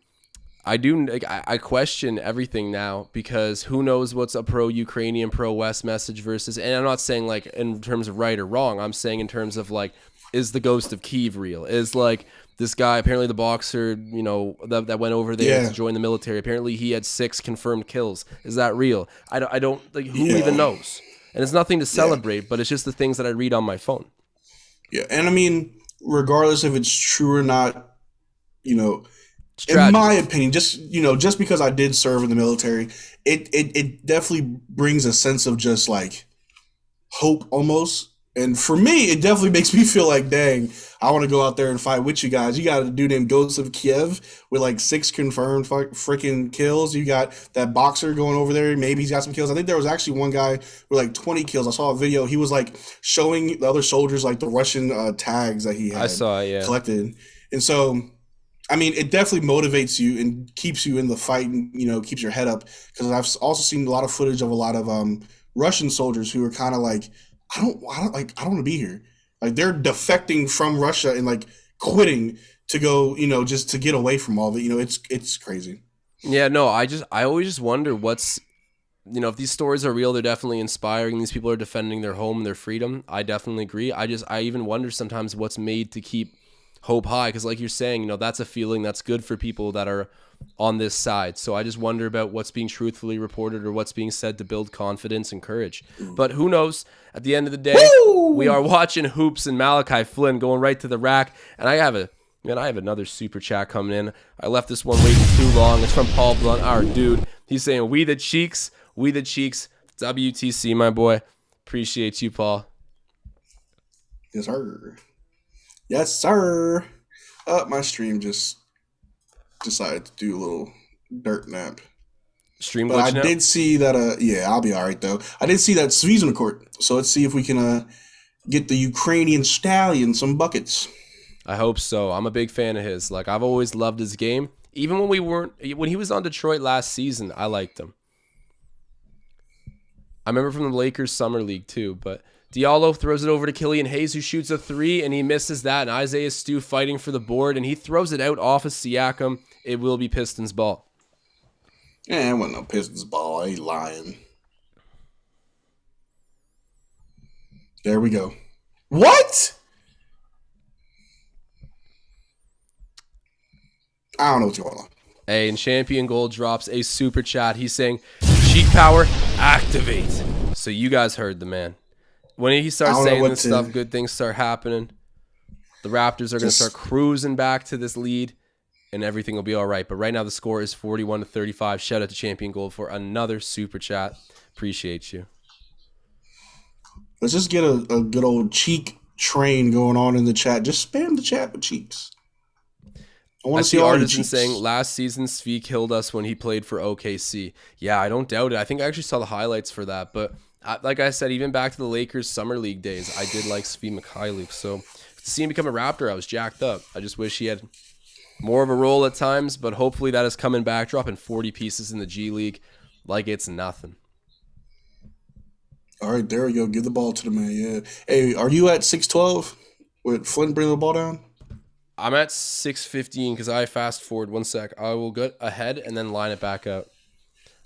I question everything now because who knows what's a pro-Ukrainian, pro-West message versus, and I'm not saying like in terms of right or wrong. I'm saying in terms of like, is the ghost of Kyiv real? Is like this guy, apparently the boxer, you know, that went over there to join the military. Apparently he had 6 confirmed kills. Is that real? I don't like who even knows. And it's nothing to celebrate, but it's just the things that I read on my phone. Yeah, and I mean, regardless if it's true or not, you know, in my opinion, just because I did serve in the military, it definitely brings a sense of just like hope almost. And for me, it definitely makes me feel like, dang, I want to go out there and fight with you guys. You got a dude named Ghost of Kiev with like 6 confirmed freaking kills. You got that boxer going over there. Maybe he's got some kills. I think there was actually one guy with like 20 kills. I saw a video. He was like showing the other soldiers like the Russian tags that he had I saw it, yeah. collected. And so, I mean, it definitely motivates you and keeps you in the fight and, keeps your head up. Because I've also seen a lot of footage of a lot of Russian soldiers who are kind of like, I don't want to be here. Like they're defecting from Russia and like quitting to go, just to get away from all of it. It's crazy. Yeah, no, I always just wonder what's, if these stories are real, they're definitely inspiring. These people are defending their home and their freedom. I definitely agree. I even wonder sometimes what's made to keep hope high. Because like you're saying, that's a feeling that's good for people that are on this side. So I just wonder about what's being truthfully reported or what's being said to build confidence and courage. But who knows? At the end of the day, we are watching hoops and Malachi Flynn going right to the rack. And I have another super chat coming in. I left this one waiting too long. It's from Paul Blunt, our dude. He's saying, we the cheeks, WTC, my boy. Appreciate you, Paul. Yes, sir. Yes, sir. My stream just decided to do a little dirt nap. Stream but I now? did see that, I'll be all right, though. I did see that Svi's on the court. So let's see if we can get the Ukrainian stallion some buckets. I hope so. I'm a big fan of his. Like, I've always loved his game. Even when he was on Detroit last season, I liked him. I remember from the Lakers Summer League, too, but Diallo throws it over to Killian Hayes, who shoots a 3, and he misses that. And Isaiah Stu fighting for the board, and he throws it out off of Siakam. It will be Pistons ball. Yeah, it wasn't no Pistons ball. I ain't lying. There we go. What? I don't know what's going on. Hey, and Champion Gold drops a super chat. He's saying, cheek power, activate. So you guys heard the man. When he starts saying this stuff, good things start happening. The Raptors are going to start cruising back to this lead, and everything will be all right. But right now the score is 41-35. Shout out to Champion Gold for another super chat. Appreciate you. Let's just get a good old cheek train going on in the chat. Just spam the chat with cheeks. I want to see Artisan saying last season Svi killed us when he played for OKC. Yeah, I don't doubt it. I think I actually saw the highlights for that, but like I said, even back to the Lakers Summer League days, I did like Svi Mykhailiuk. So to see him become a Raptor, I was jacked up. I just wish he had more of a role at times, but hopefully that is coming back, dropping 40 pieces in the G League like it's nothing. All right, there we go. Give the ball to the man. Yeah. Hey, are you at 6'12"? With Flynn bring the ball down? I'm at 6:15 because I fast forward 1 sec. I will get ahead and then line it back out.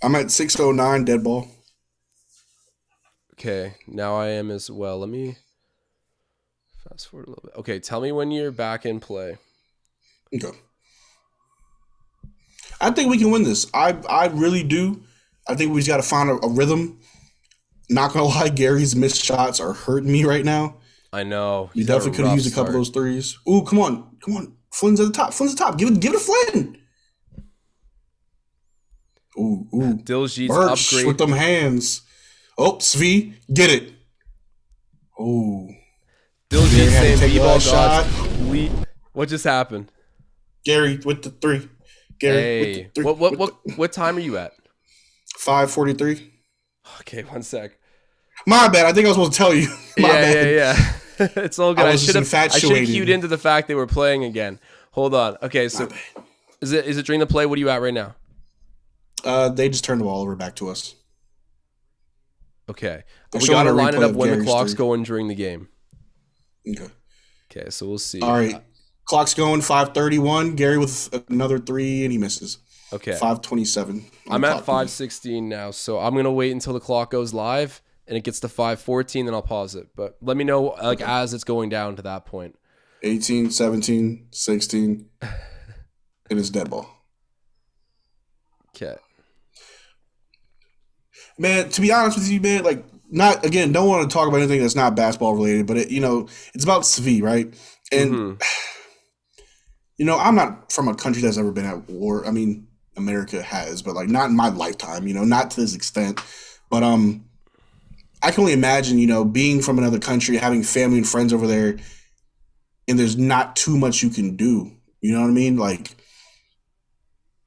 I'm at 6:09 dead ball. Okay, now I am as well. Let me fast forward a little bit. Okay, tell me when you're back in play. Okay. I think we can win this. I really do. I think we just got to find a rhythm. Not going to lie, Gary's missed shots are hurting me right now. I know. You definitely could have used a couple of those threes. Ooh, come on. Flynn's at the top. Give it to Flynn. Ooh. Diljit's Birch upgrade with them hands. Oh, Svi, get it. Ooh. Diljit saying B-ball shot. What just happened? Gary with the 3. Gary with the 3. What time are you at? 5:43. Okay, 1 sec. My bad. I think I was supposed to tell you. My bad. Yeah. It's all good. I should have infatuated. cued into the fact they were playing again. Hold on. Okay, so is it during the play? What are you at right now? They just turned the ball over back to us. Okay. We got to line it up when the clock's going during the game. Okay, so we'll see. All right. Clock's going, 5:31. Gary with another 3, and he misses. Okay. 5:27. I'm at 5:16 now, so I'm going to wait until the clock goes live. And it gets to 5:14, then I'll pause it. But let me know as it's going down to that point. 18, 17, 16. It is dead ball. Okay. Man, to be honest with you, man, don't want to talk about anything that's not basketball related, but it's about Svi, right? And I'm not from a country that's ever been at war. I mean, America has, but not in my lifetime, not to this extent. But I can only imagine, being from another country, having family and friends over there, and there's not too much you can do. You know what I mean? Like,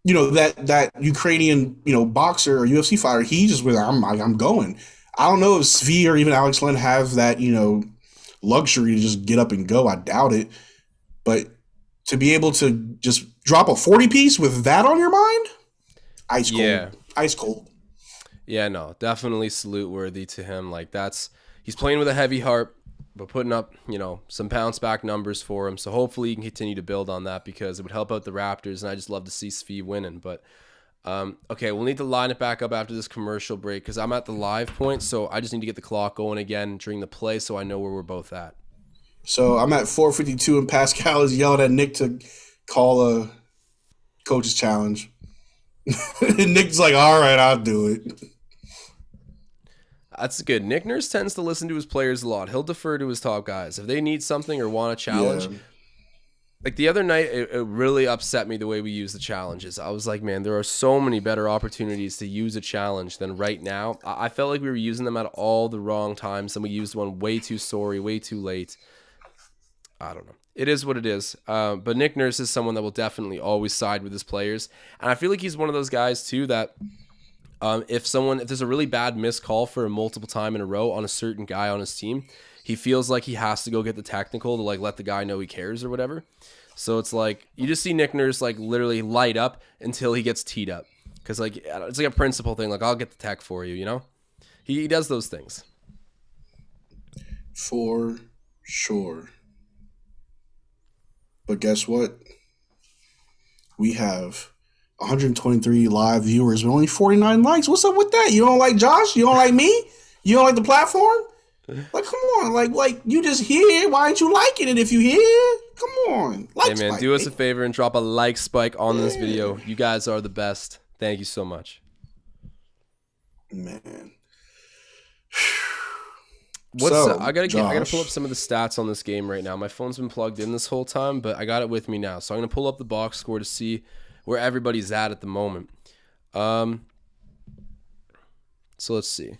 that Ukrainian, boxer or UFC fighter, he just was, I'm going. I don't know if Svi or even Alex Lynn have that, luxury to just get up and go. I doubt it. But to be able to just drop a 40 piece with that on your mind, ice cold. Yeah. Ice cold. Yeah, no, definitely salute worthy to him. Like he's playing with a heavy heart, but putting up, some bounce back numbers for him. So hopefully he can continue to build on that because it would help out the Raptors. And I just love to see Svi winning. But okay, we'll need to line it back up after this commercial break because I'm at the live point. So I just need to get the clock going again during the play so I know where we're both at. So I'm at 4:52 and Pascal is yelling at Nick to call a coach's challenge. And Nick's like, all right, I'll do it. That's good. Nick Nurse tends to listen to his players a lot. He'll defer to his top guys. If they need something or want a challenge, like the other night, it really upset me the way we use the challenges. I was like, man, there are so many better opportunities to use a challenge than right now. I felt like we were using them at all the wrong times, and we used one way too sorry, way too late. I don't know. It is what it is. But Nick Nurse is someone that will definitely always side with his players. And I feel like he's one of those guys, too, that if there's a really bad missed call for a multiple time in a row on a certain guy on his team, he feels like he has to go get the technical to like let the guy know he cares or whatever. So it's like you just see Nick Nurse like literally light up until he gets teed up. Because like it's like a principle thing. Like, I'll get the tech for you, He does those things. For sure. But guess what? We have 123 live viewers, but only 49 likes. What's up with that? You don't like Josh? You don't like me? You don't like the platform? Like, come on. Like you just here. Why aren't you liking it if you here? Come on. Hey, man, do us a favor and drop a like spike on this video. You guys are the best. Thank you so much. Man. I gotta pull up some of the stats on this game right now. My phone's been plugged in this whole time, but I got it with me now. So I'm gonna pull up the box score to see where everybody's at the moment. So let's see.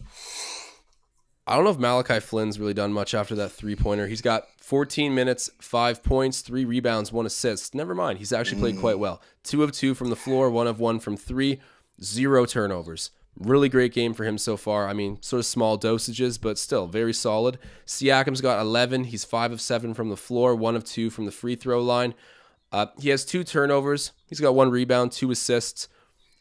I don't know if Malachi Flynn's really done much after that 3-pointer. He's got 14 minutes, 5 points, 3 rebounds, 1 assist. Never mind. He's actually played quite well. 2 of 2 from the floor, 1 of 1 from 3, 0 turnovers. Really great game for him so far. I mean, sort of small dosages, but still very solid. Siakam's got 11. He's 5 of 7 from the floor, 1 of 2 from the free throw line. He has 2 turnovers. He's got 1 rebound, 2 assists.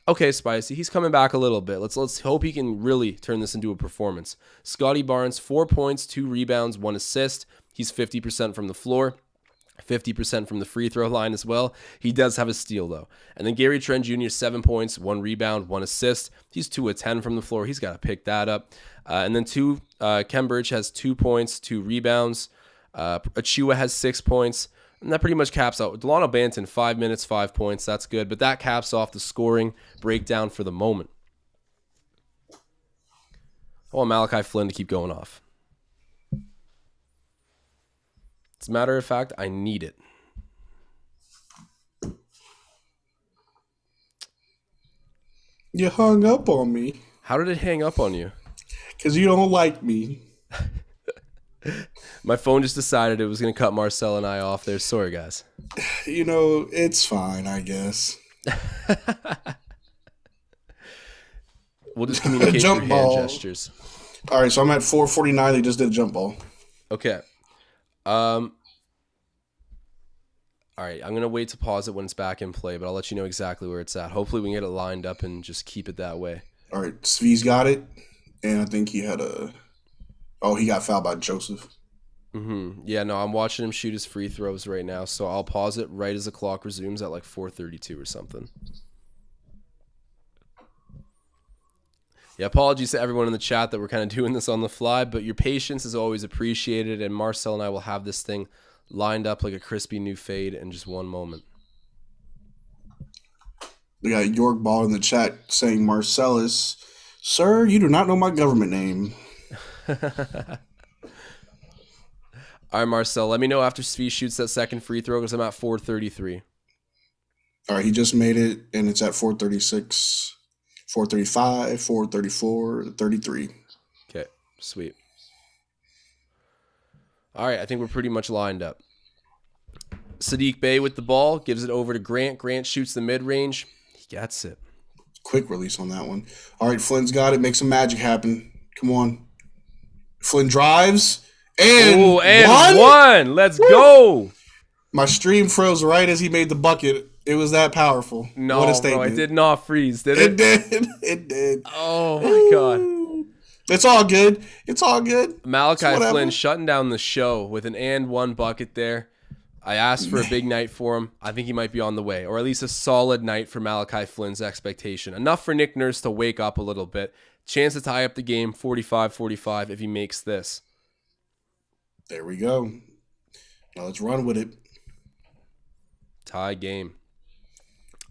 Okay, Spicy, he's coming back a little bit. Let's hope he can really turn this into a performance. Scotty Barnes, 4 points, 2 rebounds, 1 assist. He's 50% from the floor. 50% from the free throw line as well. He does have a steal, though. And then Gary Trent Jr., 7 points, 1 rebound, 1 assist. He's 2 of 10 from the floor. He's got to pick that up. And then Khem Birch has 2 points, 2 rebounds. Achua has 6 points. And that pretty much caps out. Delano Banton, 5 minutes, 5 points. That's good. But that caps off the scoring breakdown for the moment. I want Malachi Flynn to keep going off. As a matter of fact, I need it. You hung up on me. How did it hang up on you? Because you don't like me. My phone just decided it was going to cut Marcel and I off there. Sorry, guys. It's fine, I guess. We'll just communicate through hand gestures. All right, so I'm at 4:49. They just did a jump ball. Okay. All right, I'm going to wait to pause it when it's back in play, but I'll let you know exactly where it's at. Hopefully we can get it lined up and just keep it that way. All right, Svi's got it, and I think he had he got fouled by Joseph. Yeah, no, I'm watching him shoot his free throws right now, so I'll pause it right as the clock resumes at like 4:32 or something. Yeah, apologies to everyone in the chat that we're kind of doing this on the fly, but your patience is always appreciated, and Marcel and I will have this thing lined up like a crispy new fade in just one moment. We got York Ball in the chat saying, Marcellus, sir, you do not know my government name. All right, Marcel, let me know after Svi shoots that second free throw because I'm at 4:33. All right, he just made it, and it's at 4:36, 4:35, 4:34, 33. Okay. Sweet. All right, I think we're pretty much lined up. Saddiq Bey with the ball, gives it over to Grant. Grant shoots the mid-range. He gets it. Quick release on that one. All right, Flynn's got it. Make some magic happen. Come on. Flynn drives. And, one. Let's go. My stream froze right as he made the bucket. It was that powerful. No, what a statement. bro, it did not freeze, did it? It did. It did. Oh, my God. It's all good. It's all good. Malachi Flynn shutting down the show with an and one bucket there. I asked for a big night for him. I think he might be on the way, or at least a solid night for Malachi Flynn's expectation. Enough for Nick Nurse to wake up a little bit. Chance to tie up the game, 45-45 if he makes this. There we go. Now let's run with it. Tie game.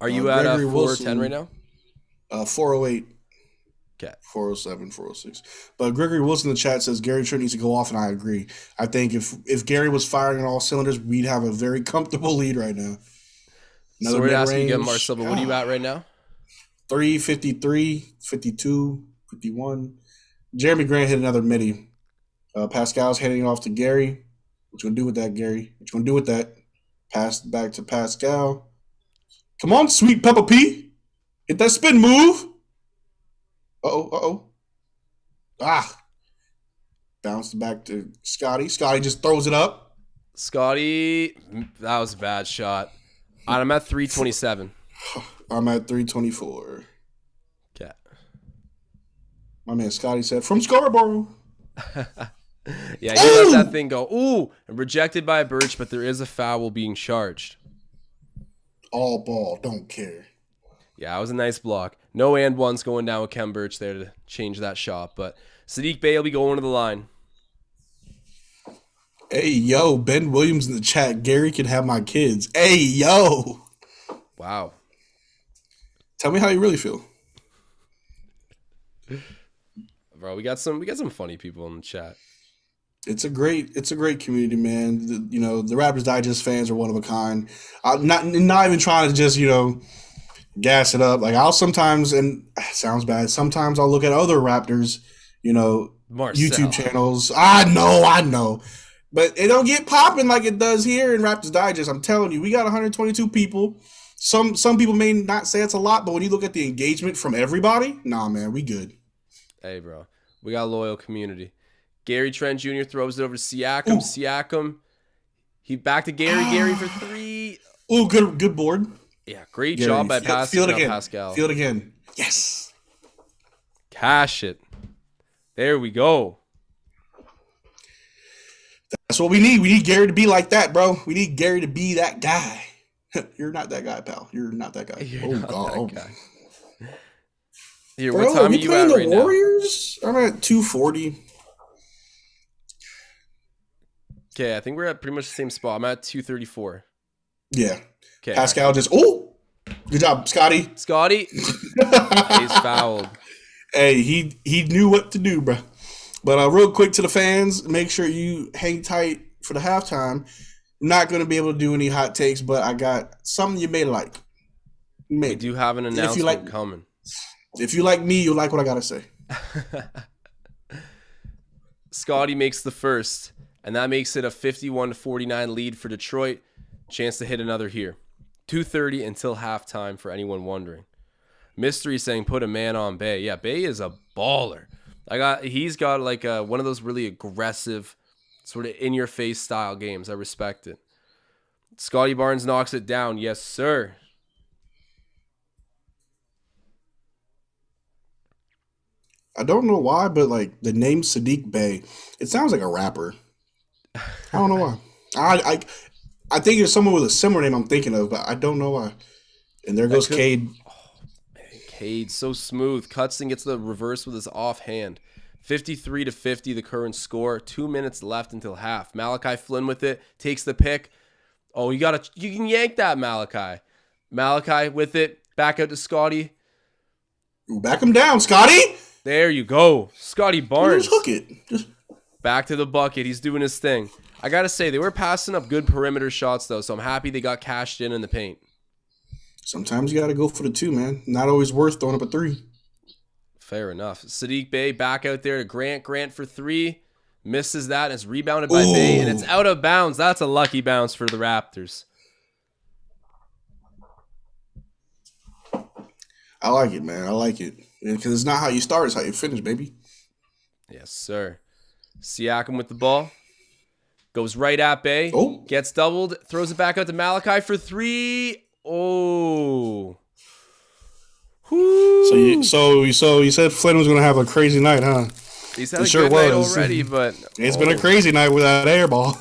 Are you at 410 right now? 408. Okay. 407, 406. But Gregory Wilson in the chat says Gary Trent needs to go off, and I agree. I think if Gary was firing on all cylinders, we'd have a very comfortable lead right now. So we're asking again, Marcel, but what are you at right now? 353, 52, 51. Jeremy Grant hit another midi. Pascal's heading it off to Gary. What you gonna do with that, Gary? What you gonna do with that? Pass back to Pascal. Come on, sweet Peppa P. Hit that spin move. Uh-oh. Bounced back to Scotty. Scotty just throws it up. Scotty, that was a bad shot. I'm at 327. I'm at 324. Okay. My man Scotty said, from Scarborough. Yeah, he let that thing go. Ooh, rejected by Birch, but there is a foul being charged. All ball, don't care. Yeah, that was a nice block. No and ones going down with Khem Birch there to change that shot. But Saddiq Bey will be going to the line. Hey, yo, Ben Williams in the chat. Gary can have my kids. Hey, yo. Wow. Tell me how you really feel. Bro, we got some funny people in the chat. It's a great community, man. The Raptors Digest fans are one of a kind. I'm not even trying to just, gas it up. Like I'll sometimes, and it sounds bad, sometimes I'll look at other Raptors, YouTube channels. I know. But it don't get popping like it does here in Raptors Digest. I'm telling you, we got 122 people. Some people may not say it's a lot, but when you look at the engagement from everybody, nah, man, we good. Hey, bro. We got a loyal community. Gary Trent Jr. throws it over to Siakam. Ooh. Siakam. He back to Gary. Gary for three. Ooh, good board. Yeah, great job by Pascal. Feel it again. Yes. Cash it. There we go. That's what we need. We need Gary to be like that, bro. We need Gary to be that guy. You're not that guy, pal. You're not that guy. Here, bro, what time are you at right now? Warriors? I'm at 240. Okay, I think we're at pretty much the same spot. I'm at 234. Yeah. Okay. Pascal just, good job, Scotty. He's fouled. Hey, he knew what to do, bro. But real quick to the fans, make sure you hang tight for the halftime. I'm not going to be able to do any hot takes, but I got something you may like. We do have an announcement coming. If you like me, you'll like what I got to say. Scotty makes the first, and that makes it a 51-49 lead for Detroit. Chance to hit another here. 2:30 until halftime for anyone wondering. Mystery saying put a man on Bey. Yeah, Bey is a baller. He's got like one of those really aggressive, sort of in-your-face style games. I respect it. Scotty Barnes knocks it down. Yes, sir. I don't know why, but like the name Saddiq Bey, it sounds like a rapper. I don't know why. I think it's someone with a similar name I'm thinking of, but I don't know why. And there goes Cade. Oh, man, Cade, so smooth. Cuts and gets the reverse with his offhand. 53-50, the current score. 2 minutes left until half. Malachi Flynn with it. Takes the pick. Oh, you can yank that, Malachi. Malachi with it. Back out to Scotty. Back him down, Scotty. There you go. Scotty Barnes. Just hook it. Back to the bucket. He's doing his thing. I got to say, they were passing up good perimeter shots, though, so I'm happy they got cashed in the paint. Sometimes you got to go for the two, man. Not always worth throwing up a three. Fair enough. Sadiq Bey back out there to Grant. Grant for 3. Misses that, and it's rebounded by Bey, and it's out of bounds. That's a lucky bounce for the Raptors. I like it, man. I like it. Because it's not how you start, it's how you finish, baby. Yes, sir. Siakam with the ball. Goes right at Bey. Oh. Gets doubled. Throws it back out to Malachi for 3. Oh. Whoo. So you said Flynn was going to have a crazy night, huh? He's had a good night already, but it's been a crazy night with that air ball.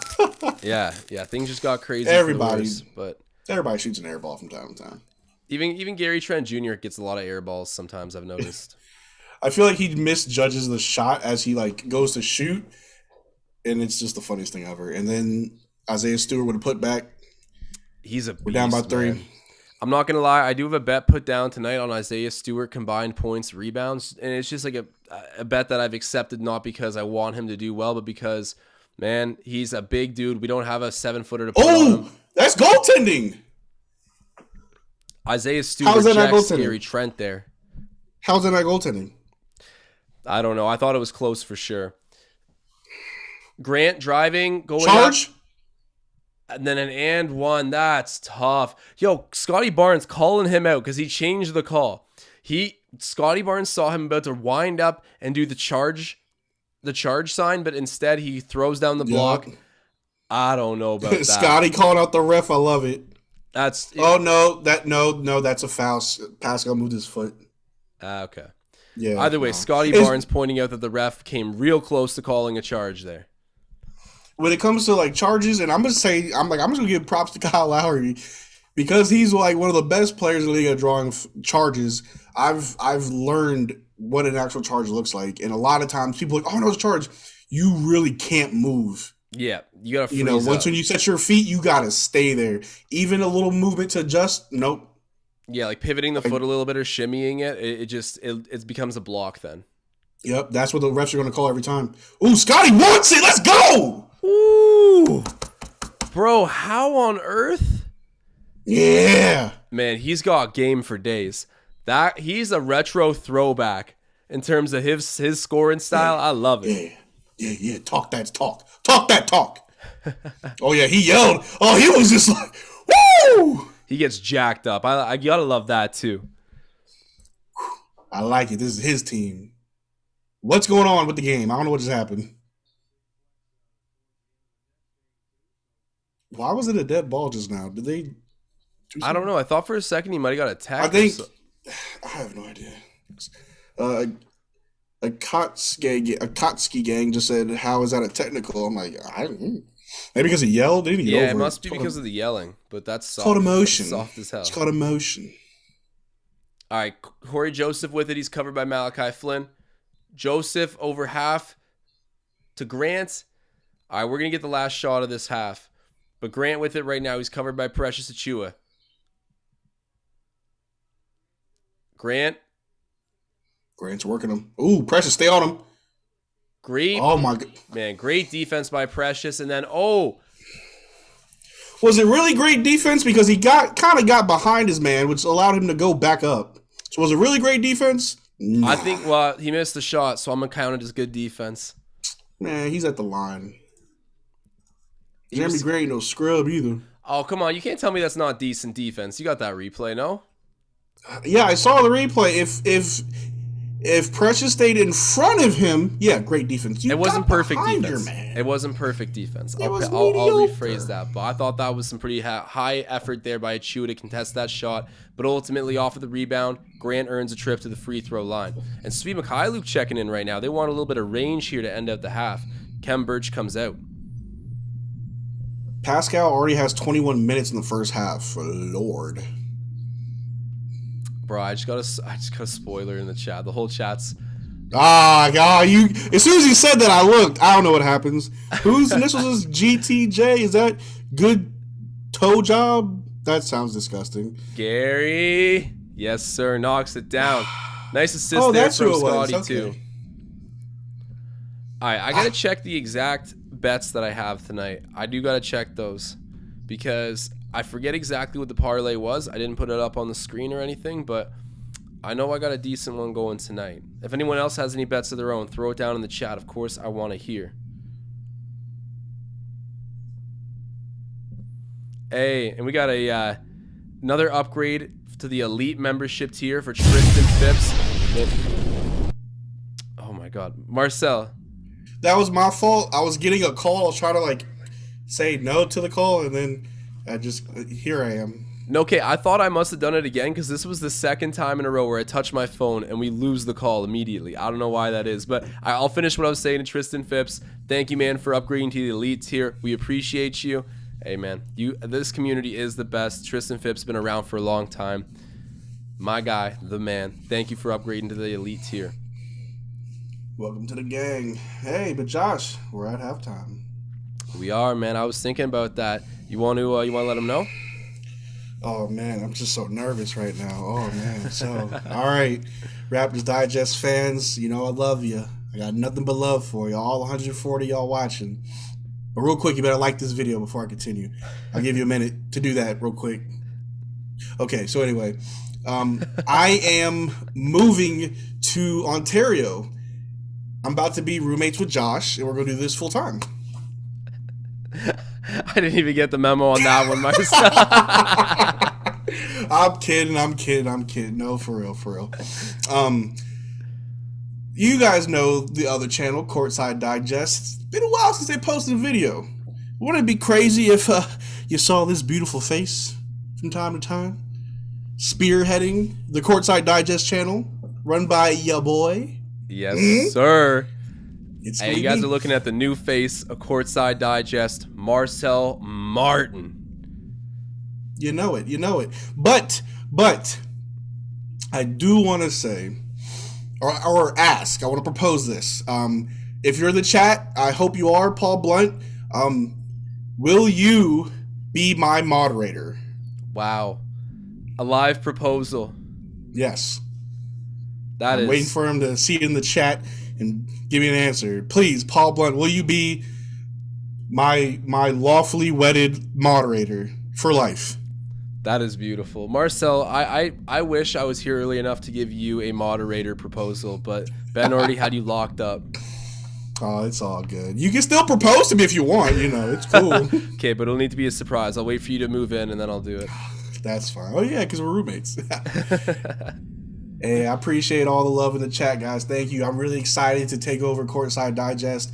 yeah, things just got crazy. Everybody shoots an air ball from time to time. Even Gary Trent Jr. gets a lot of air balls sometimes, I've noticed. I feel like he misjudges the shot as he goes to shoot, and it's just the funniest thing ever. And then Isaiah Stewart would have put back. He's a beast, we're down by 3. Man. I'm not going to lie. I do have a bet put down tonight on Isaiah Stewart combined points, rebounds. And it's just like a bet that I've accepted, not because I want him to do well, but because, man, he's a big dude. We don't have a 7-footer to put on him. That's goaltending. Isaiah Stewart rejects Gary Trent there. How's that not goaltending? I don't know. I thought it was close for sure. Grant driving, going charge. Up. And then an and one. That's tough. Yo, Scotty Barnes calling him out because he changed the call. Scotty Barnes saw him about to wind up and do the charge sign, but instead he throws down the block. Yep. I don't know about that. Scotty called out the ref. I love it. That's no, that's a foul. Pascal moved his foot. Okay. Yeah. Either way, Scotty Barnes pointing out that the ref came real close to calling a charge there. When it comes to charges, and I'm just gonna give props to Kyle Lowry because he's one of the best players in the league at drawing charges. I've learned what an actual charge looks like, and a lot of times people are like, oh no, it's a charge. You really can't move. Yeah, you gotta freeze up. Once when you set your feet, you gotta stay there. Even a little movement to adjust, nope. Yeah, pivoting the foot a little bit or shimmying it, it becomes a block then. Yep, that's what the refs are gonna call every time. Ooh, Scotty wants it. Let's go. Ooh, bro, how on earth? Yeah, man, he's got game for days. He's a retro throwback in terms of his scoring style. I love it. Yeah. Talk that talk. Oh yeah, he yelled. Oh, he was just like, woo! He gets jacked up. I gotta love that too. I like it. This is his team. What's going on with the game? I don't know what just happened. Why was it a dead ball just now? Did they? I don't know. I thought for a second he might have got attacked. I have no idea. A Kotsky gang just said, "How is that a technical?" I'm like, I don't know. Maybe because he yelled. Didn't he get over it must be because of the yelling. But that's soft. It's called emotion. That's soft as hell. It's called emotion. All right, Corey Joseph with it. He's covered by Malachi Flynn. Joseph over half to Grant. All right, we're gonna get the last shot of this half. But Grant with it right now. He's covered by Precious Achiuwa. Grant's working him. Ooh, Precious, stay on him. Great. Oh, my God. Man, great defense by Precious. And then, was it really great defense? Because he kind of got behind his man, which allowed him to go back up. So was it really great defense? Nah. I think, he missed the shot, so I'm going to count it as good defense. Man, he's at the line. Jeremy Grant ain't no scrub either. Oh, come on. You can't tell me that's not decent defense. You got that replay, no? Yeah, I saw the replay. If Precious stayed in front of him, yeah, great defense. It wasn't perfect defense. It wasn't perfect defense. I'll rephrase that. But I thought that was some pretty high effort there by Achiuwa to contest that shot. But ultimately, off of the rebound, Grant earns a trip to the free throw line. And Svi Mykhailiuk checking in right now. They want a little bit of range here to end out the half. Khem Birch comes out. Pascal already has 21 minutes in the first half. Lord. Bro, I just got a spoiler in the chat. The whole chat's you as soon as you said that I looked. I don't know what happens. Whose initials is GTJ? Is that good toe job? That sounds disgusting. Gary. Yes, sir. Knocks it down. Nice assist there from Scotty too. Alright, I gotta check the exact bets that I have tonight. I do gotta check those because I forget exactly what the parlay was. I didn't put it up on the screen or anything, but I know I got a decent one going tonight. If anyone else has any bets of their own, throw it down in the chat. Of course, I want to hear. Hey, and we got a another upgrade to the elite membership tier for Tristan Phipps. Oh my God, Marcel. That was my fault. I was getting a call. I was trying to like say no to the call, and then here I am. Okay, I thought I must have done it again because this was the second time in a row where I touched my phone and we lose the call immediately. I don't know why that is, but I'll finish what I was saying to Tristan Phipps. Thank you, man, for upgrading to the elite tier. We appreciate you. Hey, man, this community is the best. Tristan Phipps has been around for a long time. My guy, the man. Thank you for upgrading to the elite tier. Welcome to the gang. Hey, but Josh, we're at halftime. We are, man. I was thinking about that. You want to let him know? Oh, man, I'm just so nervous right now. Oh, man. So, all right, Raptors Digest fans, you know I love you. I got nothing but love for you, all 140 y'all watching. But real quick, you better like this video before I continue. I'll give you a minute to do that real quick. Okay, so anyway, I am moving to Ontario. I'm about to be roommates with Josh, and we're going to do this full time. I didn't even get the memo on that one myself. I'm kidding. No, for real. You guys know the other channel, Courtside Digest. It's been a while since they posted a video. Wouldn't it be crazy if you saw this beautiful face from time to time? Spearheading the Courtside Digest channel, run by ya boy. Yes, sir. Hey, you guys are looking at the new face of Courtside Digest, Marcel Martin. You know it. But I do want to say, or ask, I want to propose this. If you're in the chat, I hope you are, Paul Blunt. Will you be my moderator? Wow. A live proposal. Yes. I'm waiting for him to see it in the chat and give me an answer. Please, Paul Blunt, will you be my lawfully wedded moderator for life? That is beautiful. Marcel, I wish I was here early enough to give you a moderator proposal, but Ben already had you locked up. Oh, it's all good. You can still propose to me if you want, it's cool. Okay, but it'll need to be a surprise. I'll wait for you to move in and then I'll do it. That's fine. Oh, yeah, because we're roommates. Hey, I appreciate all the love in the chat, guys. Thank you. I'm really excited to take over Courtside Digest.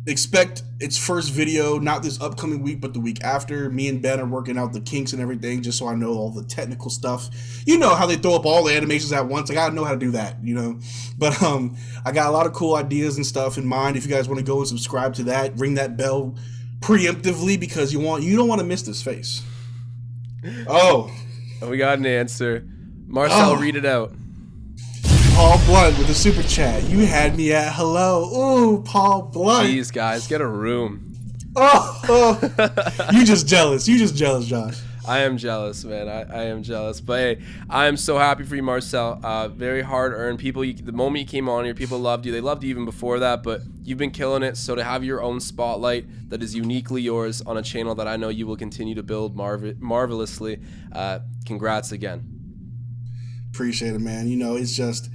Expect its first video, not this upcoming week, but the week after. Me and Ben are working out the kinks and everything, just so I know all the technical stuff. You know how they throw up all the animations at once. I gotta know how to do that, But I got a lot of cool ideas and stuff in mind. If you guys want to go and subscribe to that, ring that bell preemptively because you don't want to miss this face. Oh, we got an answer. Marcel, read it out. Paul Blunt with a super chat. You had me at hello. Ooh, Paul Blunt. Jeez, guys, get a room. Oh. You just jealous, Josh. I am jealous, man. I am jealous. But hey, I am so happy for you, Marcel. Very hard earned. People, the moment you came on here, people loved you. They loved you even before that, but you've been killing it. So to have your own spotlight that is uniquely yours on a channel that I know you will continue to build marvelously, congrats again. Appreciate it, man. It's just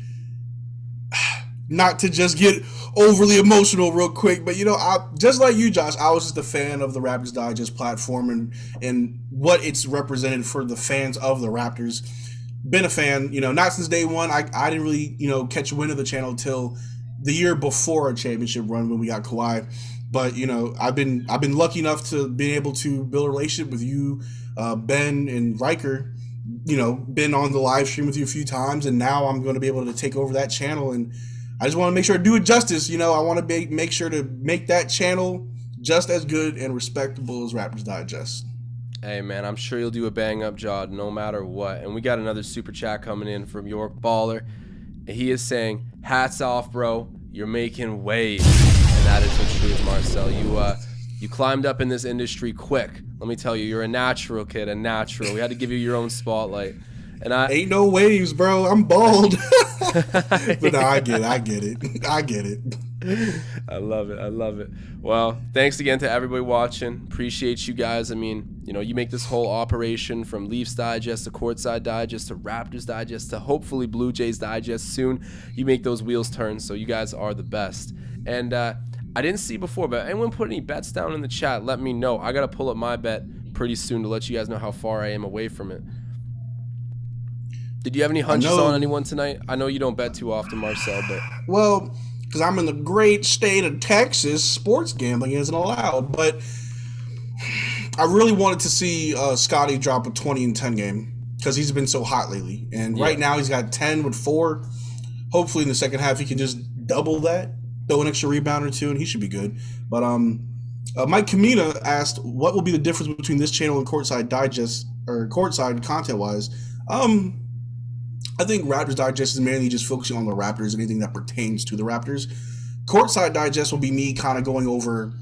not to just get overly emotional real quick, but I just like you, Josh, I was just a fan of the Raptors Digest platform and what it's represented for the fans of the Raptors. Been a fan, not since day one. I didn't really, catch wind of the channel till the year before a championship run when we got Kawhi. But I've been lucky enough to be able to build a relationship with you, Ben and Riker. Been on the live stream with you a few times, and now I'm going to be able to take over that channel, and I just want to make sure to do it justice. I want to make sure to make that channel just as good and respectable as Raptors Digest. Hey, man, I'm sure you'll do a bang-up job no matter what. And we got another super chat coming in from York Baller. He is saying, hats off, bro. You're making waves. And that is the truth, Marcel. You climbed up in this industry quick. Let me tell you, you're a natural kid, a natural. We had to give you your own spotlight. And ain't no waves, bro. I'm bald. But no, I get it. I love it. I love it. Well, thanks again to everybody watching. Appreciate you guys. I mean, you make this whole operation from Leafs Digest to Courtside Digest to Raptors Digest to hopefully Blue Jays Digest soon. You make those wheels turn, so you guys are the best. And I didn't see before, but anyone put any bets down in the chat, let me know. I got to pull up my bet pretty soon to let you guys know how far I am away from it. Did you have any hunches on anyone tonight? I know you don't bet too often, Marcel, but... Well, because I'm in the great state of Texas, sports gambling isn't allowed, but I really wanted to see Scotty drop a 20-10 game because he's been so hot lately. And right now he's got 10 with 4. Hopefully in the second half he can just double that, throw an extra rebound or 2, and he should be good. But Mike Kamina asked, what will be the difference between this channel and Courtside Digest, or Courtside content-wise? I think Raptors Digest is mainly just focusing on the Raptors, anything that pertains to the Raptors. Courtside Digest will be me kind of going over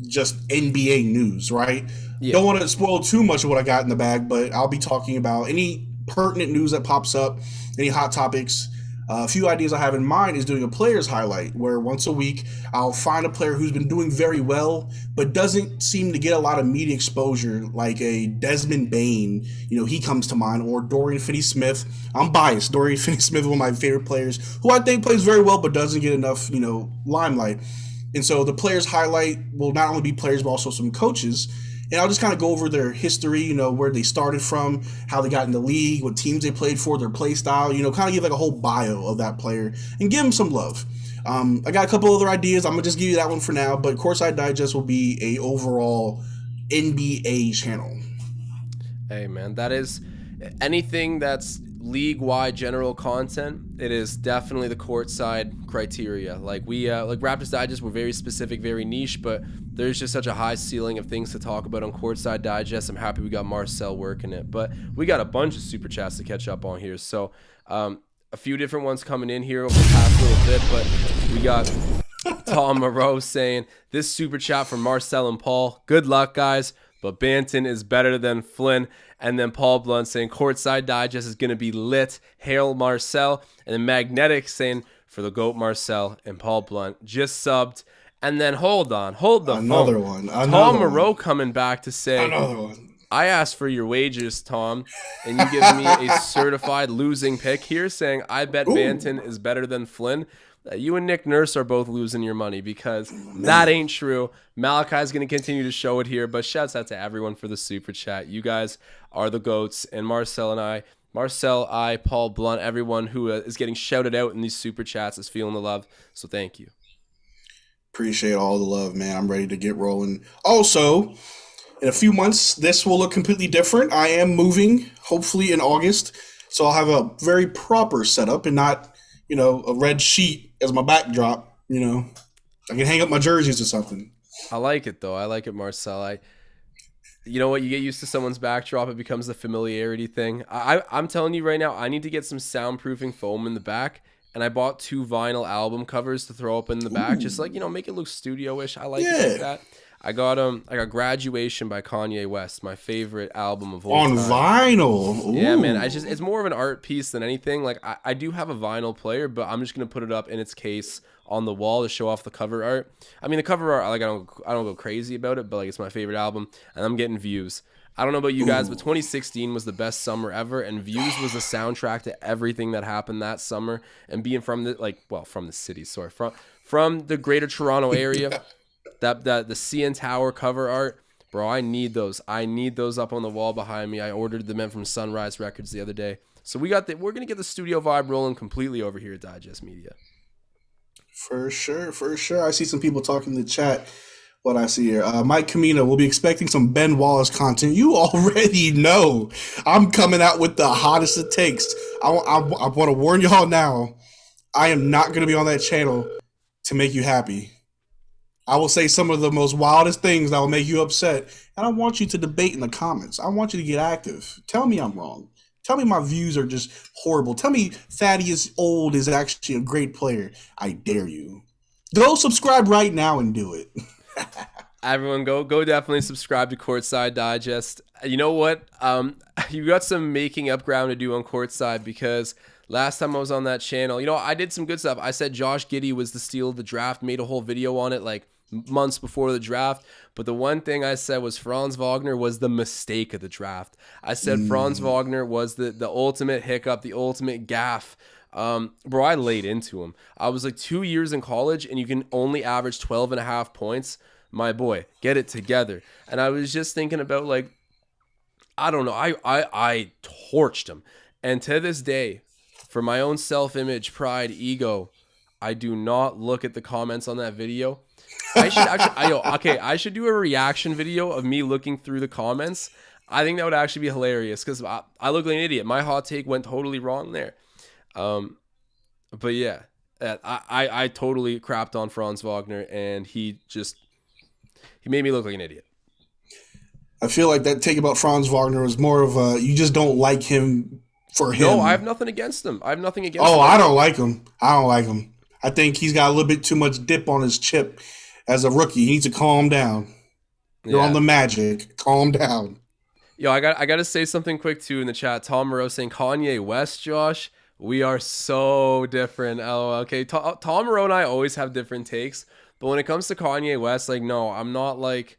just NBA news, right? Yeah. Don't want to spoil too much of what I got in the bag, but I'll be talking about any pertinent news that pops up, any hot topics. A few ideas I have in mind is doing a player's highlight where once a week I'll find a player who's been doing very well but doesn't seem to get a lot of media exposure, like a Desmond Bane, he comes to mind, or Dorian Finney-Smith. I'm biased. Dorian Finney-Smith is one of my favorite players who I think plays very well but doesn't get enough, limelight. And so the player's highlight will not only be players but also some coaches. And I'll just kind of go over their history, where they started from, how they got in the league, what teams they played for, their play style, kind of give like a whole bio of that player and give them some love. I got a couple other ideas. I'm going to just give you that one for now, but Courtside Digest will be a overall NBA channel. Hey, man, that is anything that's league-wide general content. It is definitely the Courtside criteria. Like Raptors Digest, we're very specific, very niche, but there's just such a high ceiling of things to talk about on Courtside Digest. I'm happy we got Marcel working it, but we got a bunch of super chats to catch up on here. So a few different ones coming in here over the past little bit, but we got Tom Moreau saying, this super chat from Marcel and Paul. Good luck, guys, but Banton is better than Flynn. And then Paul Blunt saying, Courtside Digest is going to be lit. Hail Marcel. And then Magnetic saying, for the GOAT Marcel. And Paul Blunt just subbed. And then hold the another phone. One. Tom Moreau coming back to say, another one. I asked for your wages, Tom, and you giving me a certified losing pick here, saying I bet Banton is better than Flynn. You and Nick Nurse are both losing your money because that ain't true. Malachi's going to continue to show it here, but shouts out to everyone for the super chat. You guys are the GOATs, and Marcel, Paul Blunt, everyone who is getting shouted out in these super chats is feeling the love, so thank you. Appreciate all the love, man. I'm ready to get rolling. Also, in a few months, this will look completely different. I am moving, hopefully in August, so I'll have a very proper setup and not, a red sheet as my backdrop. I can hang up my jerseys or something. I like it, though. I like it, Marcel. You know what? You get used to someone's backdrop, it becomes the familiarity thing. I'm telling you right now, I need to get some soundproofing foam in the back. And I bought 2 vinyl album covers to throw up in the back, just like, make it look studio-ish. I like it like that. I got Graduation by Kanye West, my favorite album of all time. On vinyl. Ooh. Yeah, man. It's more of an art piece than anything. Like I do have a vinyl player, but I'm just gonna put it up in its case on the wall to show off the cover art. I mean, the cover art, I don't go crazy about it, but it's my favorite album, and I'm getting views. I don't know about you guys, but 2016 was the best summer ever, and Views was the soundtrack to everything that happened that summer. And being from the city, from the Greater Toronto area, that the CN Tower cover art, bro, I need those. I need those up on the wall behind me. I ordered them in from Sunrise Records the other day. So we're gonna get the studio vibe rolling completely over here at Digest Media. For sure. I see some people talking in the chat. What I see here, Mike Kamina will be expecting some Ben Wallace content. You already know I'm coming out with the hottest it takes. I want to warn y'all now. I am not going to be on that channel to make you happy. I will say some of the most wildest things that will make you upset, and I want you to debate in the comments. I want you to get active. Tell me I'm wrong. Tell me my views are just horrible. Tell me Thaddeus Old is actually a great player. I dare you. Go subscribe right now and do it. Everyone go definitely subscribe to Courtside Digest. You know what? You got some making up ground to do on Courtside because Last time I was on that channel, I did some good stuff. I said Josh Giddey was the steal of the draft, made a whole video on it like months before the draft. But the one thing I said was Franz Wagner was the mistake of the draft. I said Franz Wagner was the ultimate hiccup, the ultimate gaffe. Bro, I laid into him. I was like 2 years in college and you can only average 12 and a half points. My boy, get it together. And I was just thinking about like, I don't know. I torched him. And to this day, for my own self-image, pride, ego, I do not look at the comments on that video. I should actually, I should do a reaction video of me looking through the comments. I think that would actually be hilarious because I look like an idiot. My hot take went totally wrong there. But yeah, I totally crapped on Franz Wagner and he made me look like an idiot. I feel like that take about Franz Wagner was more of a, you just don't like him for him. No, I have nothing against him. I have nothing against him. Oh, I don't like him. I think he's got a little bit too much dip on his chip as a rookie. He needs to calm down. You're on the Magic. Calm down. Yo, I got to say something quick too in the chat. Tom Moreau saying Kanye West, Josh. We are so different. Oh, okay. Tom Moreau and I always have different takes, but when it comes to Kanye West, like, no, I'm not like.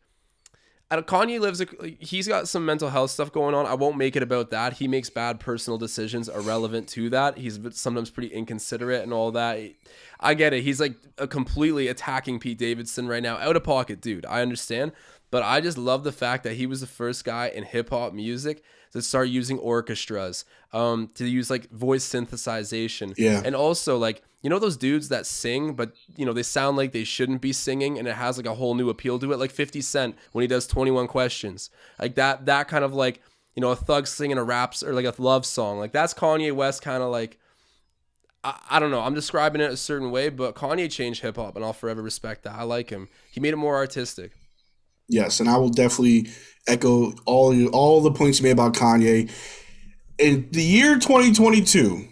Kanye he's got some mental health stuff going on. I won't make it about that. He makes bad personal decisions irrelevant to that. He's sometimes pretty inconsiderate and all that. I get it. He's like completely attacking Pete Davidson right now. Out of pocket, dude. I understand. But I just love the fact that he was the first guy in hip hop music to start using orchestras, to use like voice synthesization. Yeah. And also like, those dudes that sing, but they sound like they shouldn't be singing and it has like a whole new appeal to it. Like 50 Cent when he does 21 Questions, like that kind of like, a thug singing a rap or like a love song. Like that's Kanye West kind of like, I don't know. I'm describing it a certain way, but Kanye changed hip hop and I'll forever respect that. I like him. He made it more artistic. Yes, and I will definitely echo all the points you made about Kanye. In the year 2022,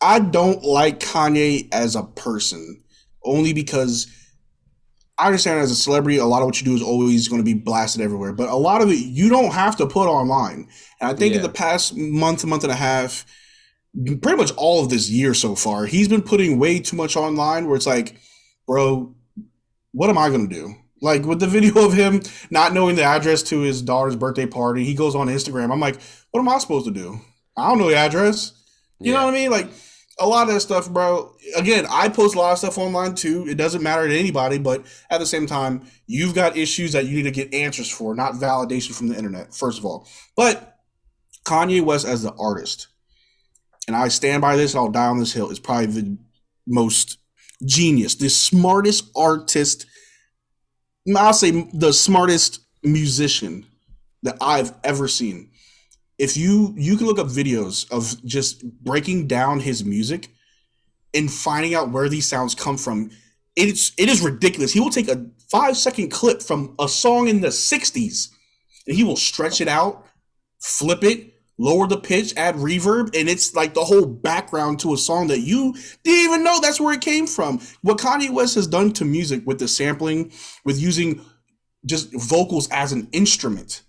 I don't like Kanye as a person, only because I understand as a celebrity, a lot of what you do is always going to be blasted everywhere. But a lot of it, you don't have to put online. And I think in the past month and a half, pretty much all of this year so far, he's been putting way too much online where it's like, bro, what am I going to do? Like with the video of him not knowing the address to his daughter's birthday party, he goes on Instagram. I'm like, what am I supposed to do? I don't know the address. You know what I mean? Like a lot of that stuff, bro. Again, I post a lot of stuff online too. It doesn't matter to anybody, but at the same time, you've got issues that you need to get answers for, not validation from the internet, first of all. But Kanye West as the artist, and I stand by this and I'll die on this hill, is probably the most genius, the smartest artist, I'll say the smartest musician that I've ever seen. If you can look up videos of just breaking down his music and finding out where these sounds come from, it is ridiculous. He will take a 5-second clip from a song in the 60s and he will stretch it out, flip it, lower the pitch, add reverb, and it's like the whole background to a song that you didn't even know that's where it came from. What Kanye West has done to music with the sampling, with using just vocals as an instrument,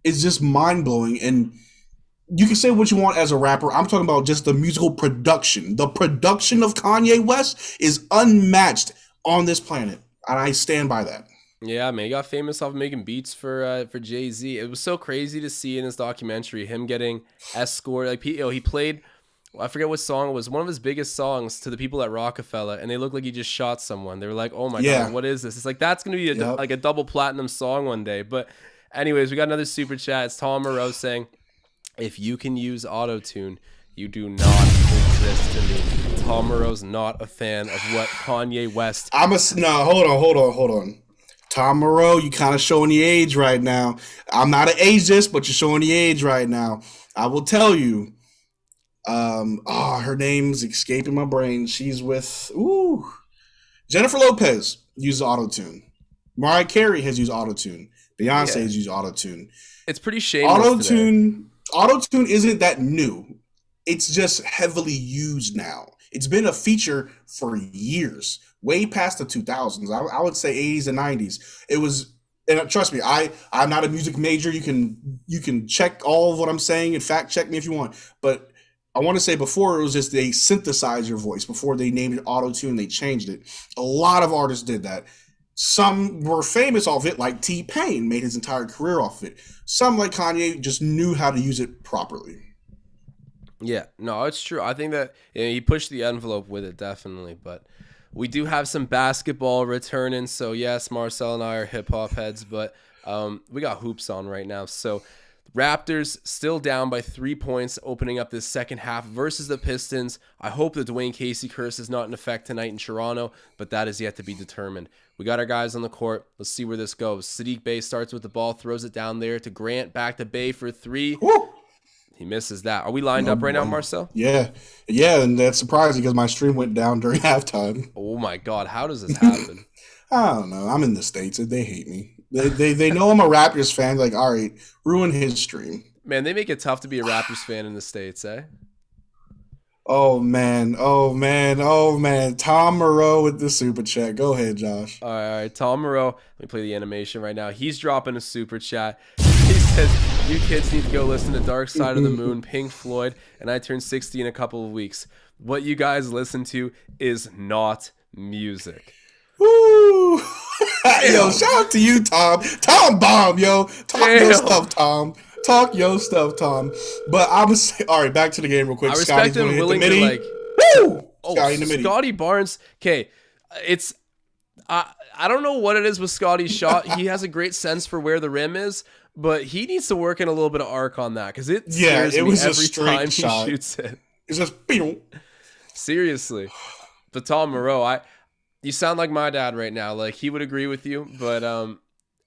is just mind-blowing. And you can say what you want as a rapper. I'm talking about just the musical production. The production of Kanye West is unmatched on this planet, and I stand by that. Yeah, man, he got famous off making beats for Jay-Z. It was so crazy to see in this documentary him getting escorted. Like, he played, I forget what song it was, one of his biggest songs to the people at Rockefeller, and they looked like he just shot someone. They were like, "Oh my God, what is this?" It's like that's gonna be like a double platinum song one day. But, anyways, we got another super chat. It's Tom Moreau saying, "If you can use auto-tune, you do not exist to me." Tom Moreau's not a fan of what Kanye West. Hold on. Tom Moreau, you kind of showing the age right now. I'm not an ageist, but you're showing the age right now. I will tell you. Her name's escaping my brain. She's with Jennifer Lopez uses autotune. Mariah Carey has used autotune. Beyonce has used autotune. It's pretty shameless. Autotune isn't that new. It's just heavily used now. It's been a feature for years. Way past the 2000s. I would say 80s and 90s. It was, and trust me, I'm not a music major. You can check all of what I'm saying and fact check me if you want. But I want to say before it was just they synthesize your voice. Before they named it auto-tune, they changed it. A lot of artists did that. Some were famous off it, like T-Pain made his entire career off it. Some, like Kanye, just knew how to use it properly. Yeah, no, it's true. I think that he pushed the envelope with it, definitely. But we do have some basketball returning. So, yes, Marcel and I are hip-hop heads, but we got hoops on right now. So, Raptors still down by 3 points opening up this second half versus the Pistons. I hope the Dwayne Casey curse is not in effect tonight in Toronto, but that is yet to be determined. We got our guys on the court. Let's see where this goes. Sadiq Bey starts with the ball, throws it down there to Grant, back to Bey for three. Woo! He misses that. Are we lined up right now, Marcel? Yeah, and that's surprising because my stream went down during halftime. Oh my God, how does this happen? I don't know. I'm in the States. They hate me. They know I'm a Raptors fan. Like, all right, ruin his stream. Man, they make it tough to be a Raptors fan in the States, eh? Oh man. Tom Moreau with the super chat. Go ahead, Josh. All right. Tom Moreau. Let me play the animation right now. He's dropping a super chat. He says, "You kids need to go listen to Dark Side of the Moon, Pink Floyd, and I turned 60 in a couple of weeks. What you guys listen to is not music." Woo! Yo, shout out to you, Tom. Tom bomb, yo. Talk your stuff, Tom. Talk your stuff, Tom. But I was all right. Back to the game real quick. I respect him willing to like. Woo! Oh, Scotty Barnes. Okay, it's I don't know what it is with Scotty's shot. He has a great sense for where the rim is, but he needs to work in a little bit of arc on that because it scares me was every a time shot. he shoots it. It's just seriously. But Tom Moreau, you sound like my dad right now. Like he would agree with you, but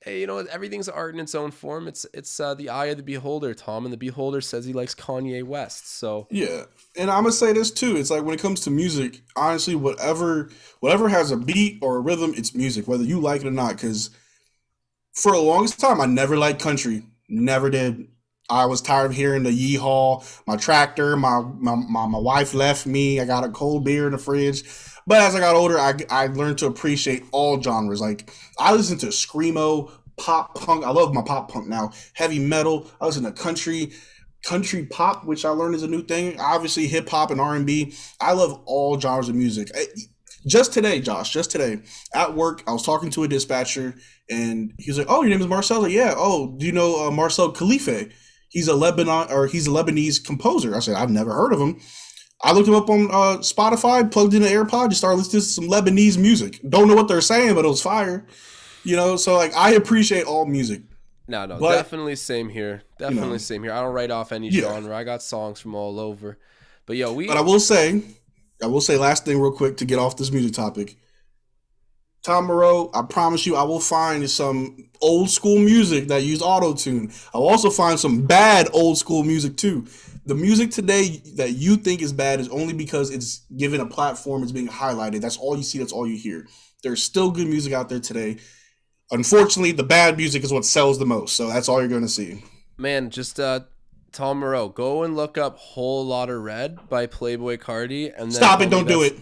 hey, you know, everything's art in its own form. It's the eye of the beholder, Tom, and the beholder says he likes Kanye West. So yeah, and I'm gonna say this too. It's like when it comes to music, honestly, whatever has a beat or a rhythm, it's music, whether you like it or not. Because for the longest time, I never liked country. Never did. I was tired of hearing the yeehaw, my tractor, my wife left me. I got a cold beer in the fridge. But as I got older, I learned to appreciate all genres. Like I listen to screamo, pop punk. I love my pop punk now. Heavy metal. I listen to country pop, which I learned is a new thing. Obviously, hip hop and R&B. I love all genres of music. Just today, Josh, at work, I was talking to a dispatcher, and he was like, "Oh, your name is Marcel?" Like, yeah. "Oh, do you know Marcel Khalife? He's a Lebanese composer." I said, "I've never heard of him." I looked him up on Spotify, plugged in the AirPod, just started listening to some Lebanese music. Don't know what they're saying, but it was fire. You know, so like I appreciate all music. No, but, definitely same here. Same here. I don't write off any genre. I got songs from all over. But But I will say last thing real quick to get off this music topic. Tom Moreau, I promise you I will find some old school music that used auto-tune. I'll also find some bad old school music too. The music today that you think is bad is only because it's given a platform, it's being highlighted. That's all you see, that's all you hear. There's still good music out there today. Unfortunately, the bad music is what sells the most, so that's all you're going to see. Man, just Tom Moreau, go and look up Whole Lotta Red by Playboi Carti. And then stop it, don't do it.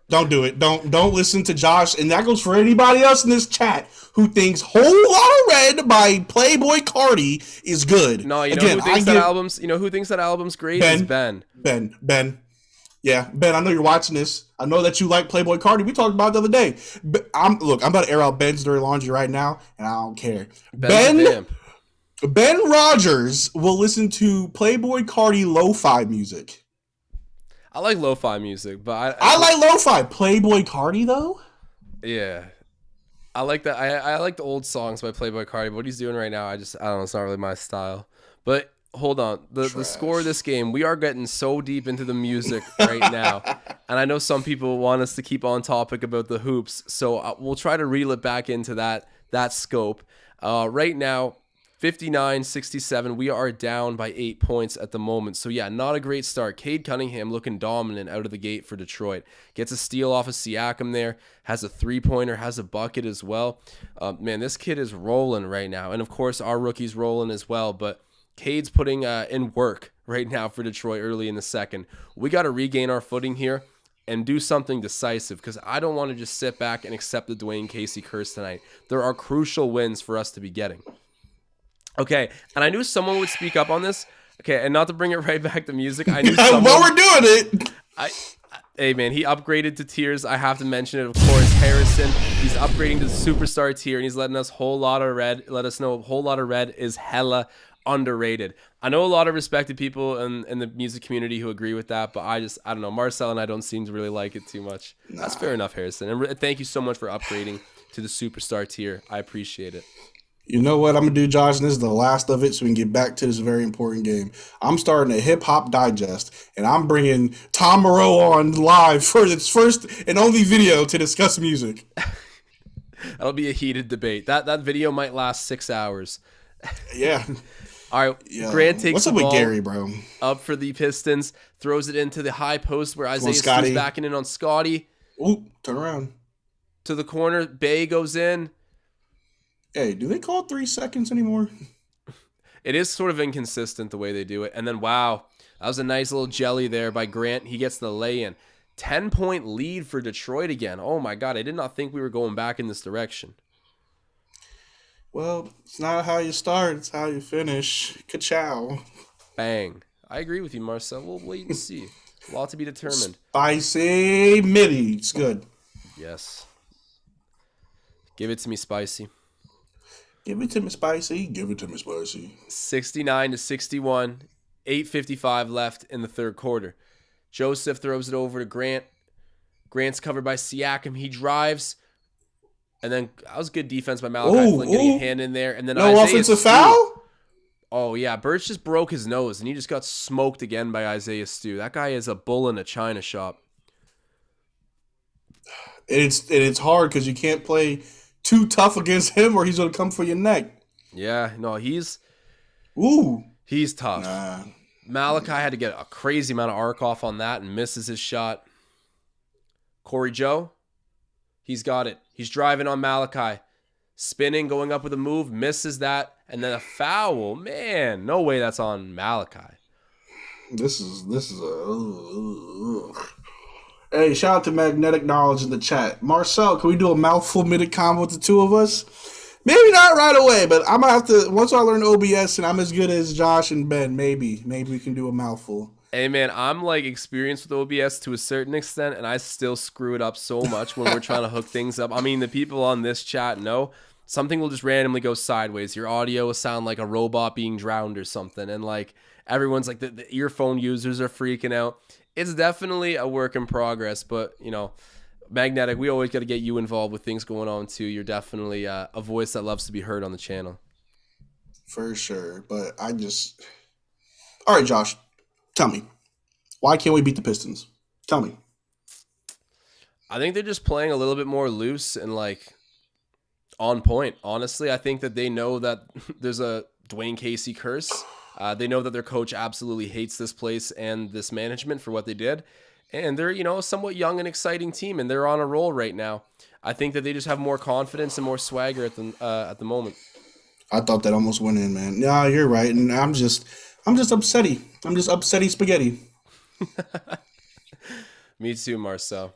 Don't do it. Don't listen to Josh, and that goes for anybody else in this chat who thinks Whole Lotta Red by Playboi Carti is good. No, who thinks that album's great is Ben. Ben. Yeah, Ben, I know you're watching this. I know that you like Playboi Carti. We talked about it the other day. I'm about to air out Ben's dirty laundry right now, and I don't care. Ben Rogers will listen to Playboi Carti lo-fi music. I like lo-fi music, but I like lo-fi. Playboi Carti, though? Yeah. I like that. I like the old songs by Playboi Carti, but what he's doing right now, I don't know. It's not really my style. But hold on. The score of this game, we are getting so deep into the music right now. And I know some people want us to keep on topic about the hoops, so we'll try to reel it back into that scope. Right now, 59-67. We are down by 8 points at the moment. So, yeah, not a great start. Cade Cunningham looking dominant out of the gate for Detroit. Gets a steal off of Siakam there. Has a three-pointer. Has a bucket as well. Man, this kid is rolling right now. And, of course, our rookie's rolling as well. But Cade's putting in work right now for Detroit early in the second. We got to regain our footing here and do something decisive because I don't want to just sit back and accept the Dwayne Casey curse tonight. There are crucial wins for us to be getting. Okay, and I knew someone would speak up on this. Okay, and not to bring it right back to music, I knew While we're doing it, hey man, he upgraded to tiers. I have to mention it, of course. Harrison, he's upgrading to the superstar tier, and he's letting us let us know Whole Lot of Red is hella underrated. I know a lot of respected people in the music community who agree with that, but I don't know. Marcel and I don't seem to really like it too much. Nah. That's fair enough, Harrison. And thank you so much for upgrading to the superstar tier. I appreciate it. You know what I'm going to do, Josh? And this is the last of it so we can get back to this very important game. I'm starting a hip-hop digest, and I'm bringing Tom Moreau on live for its first and only video to discuss music. That'll be a heated debate. That video might last 6 hours. Yeah. All right, yeah. Grant takes the ball with Gary, bro? Up for the Pistons, throws it into the high post where Isaiah Stu's backing in on Scotty. Ooh, turn around. To the corner, Bay goes in. Hey, do they call 3 seconds anymore? It is sort of inconsistent the way they do it. And then, wow, that was a nice little jelly there by Grant. He gets the lay-in. 10-point lead for Detroit again. Oh, my God. I did not think we were going back in this direction. Well, it's not how you start. It's how you finish. Ka-chow. Bang. I agree with you, Marcel. We'll wait and see. A lot to be determined. Spicy midi. It's good. Yes. Give it to me, Spicy. Give it to me, Spicy. Give it to me, Spicy. 69-61. 8:55 left in the third quarter. Joseph throws it over to Grant. Grant's covered by Siakam. He drives. And then that was good defense by Malachi Flynn getting a hand in there. And then no offensive foul? Oh, yeah. Birch just broke his nose, and he just got smoked again by Isaiah Stu. That guy is a bull in a china shop. It's hard because you can't play too tough against him or he's going to come for your neck. Yeah. No, he's tough. Nah. Malachi had to get a crazy amount of arc off on that and misses his shot. Corey Joe, he's got it. He's driving on Malachi. Spinning, going up with a move, misses that. And then a foul. Man, no way that's on Malachi. This is Hey, shout out to Magnetic Knowledge in the chat. Marcel, can we do a mouthful minute combo with the two of us? Maybe not right away, but I'm going to have to, once I learn OBS and I'm as good as Josh and Ben, maybe we can do a mouthful. Hey, man, I'm, experienced with OBS to a certain extent, and I still screw it up so much when we're trying to hook things up. I mean, the people on this chat know something will just randomly go sideways. Your audio will sound like a robot being drowned or something, and, everyone's, the earphone users are freaking out. It's definitely a work in progress, but, Magnetic, we always got to get you involved with things going on, too. You're definitely a voice that loves to be heard on the channel. For sure, but all right, Josh. Tell me, why can't we beat the Pistons? Tell me. I think they're just playing a little bit more loose and on point. Honestly, I think that they know that there's a Dwayne Casey curse. They know that their coach absolutely hates this place and this management for what they did. And they're, a somewhat young and exciting team, and they're on a roll right now. I think that they just have more confidence and more swagger at the moment. I thought that almost went in, man. Yeah, you're right, and I'm just upsetty. I'm just upsetty spaghetti. Me too, Marcel.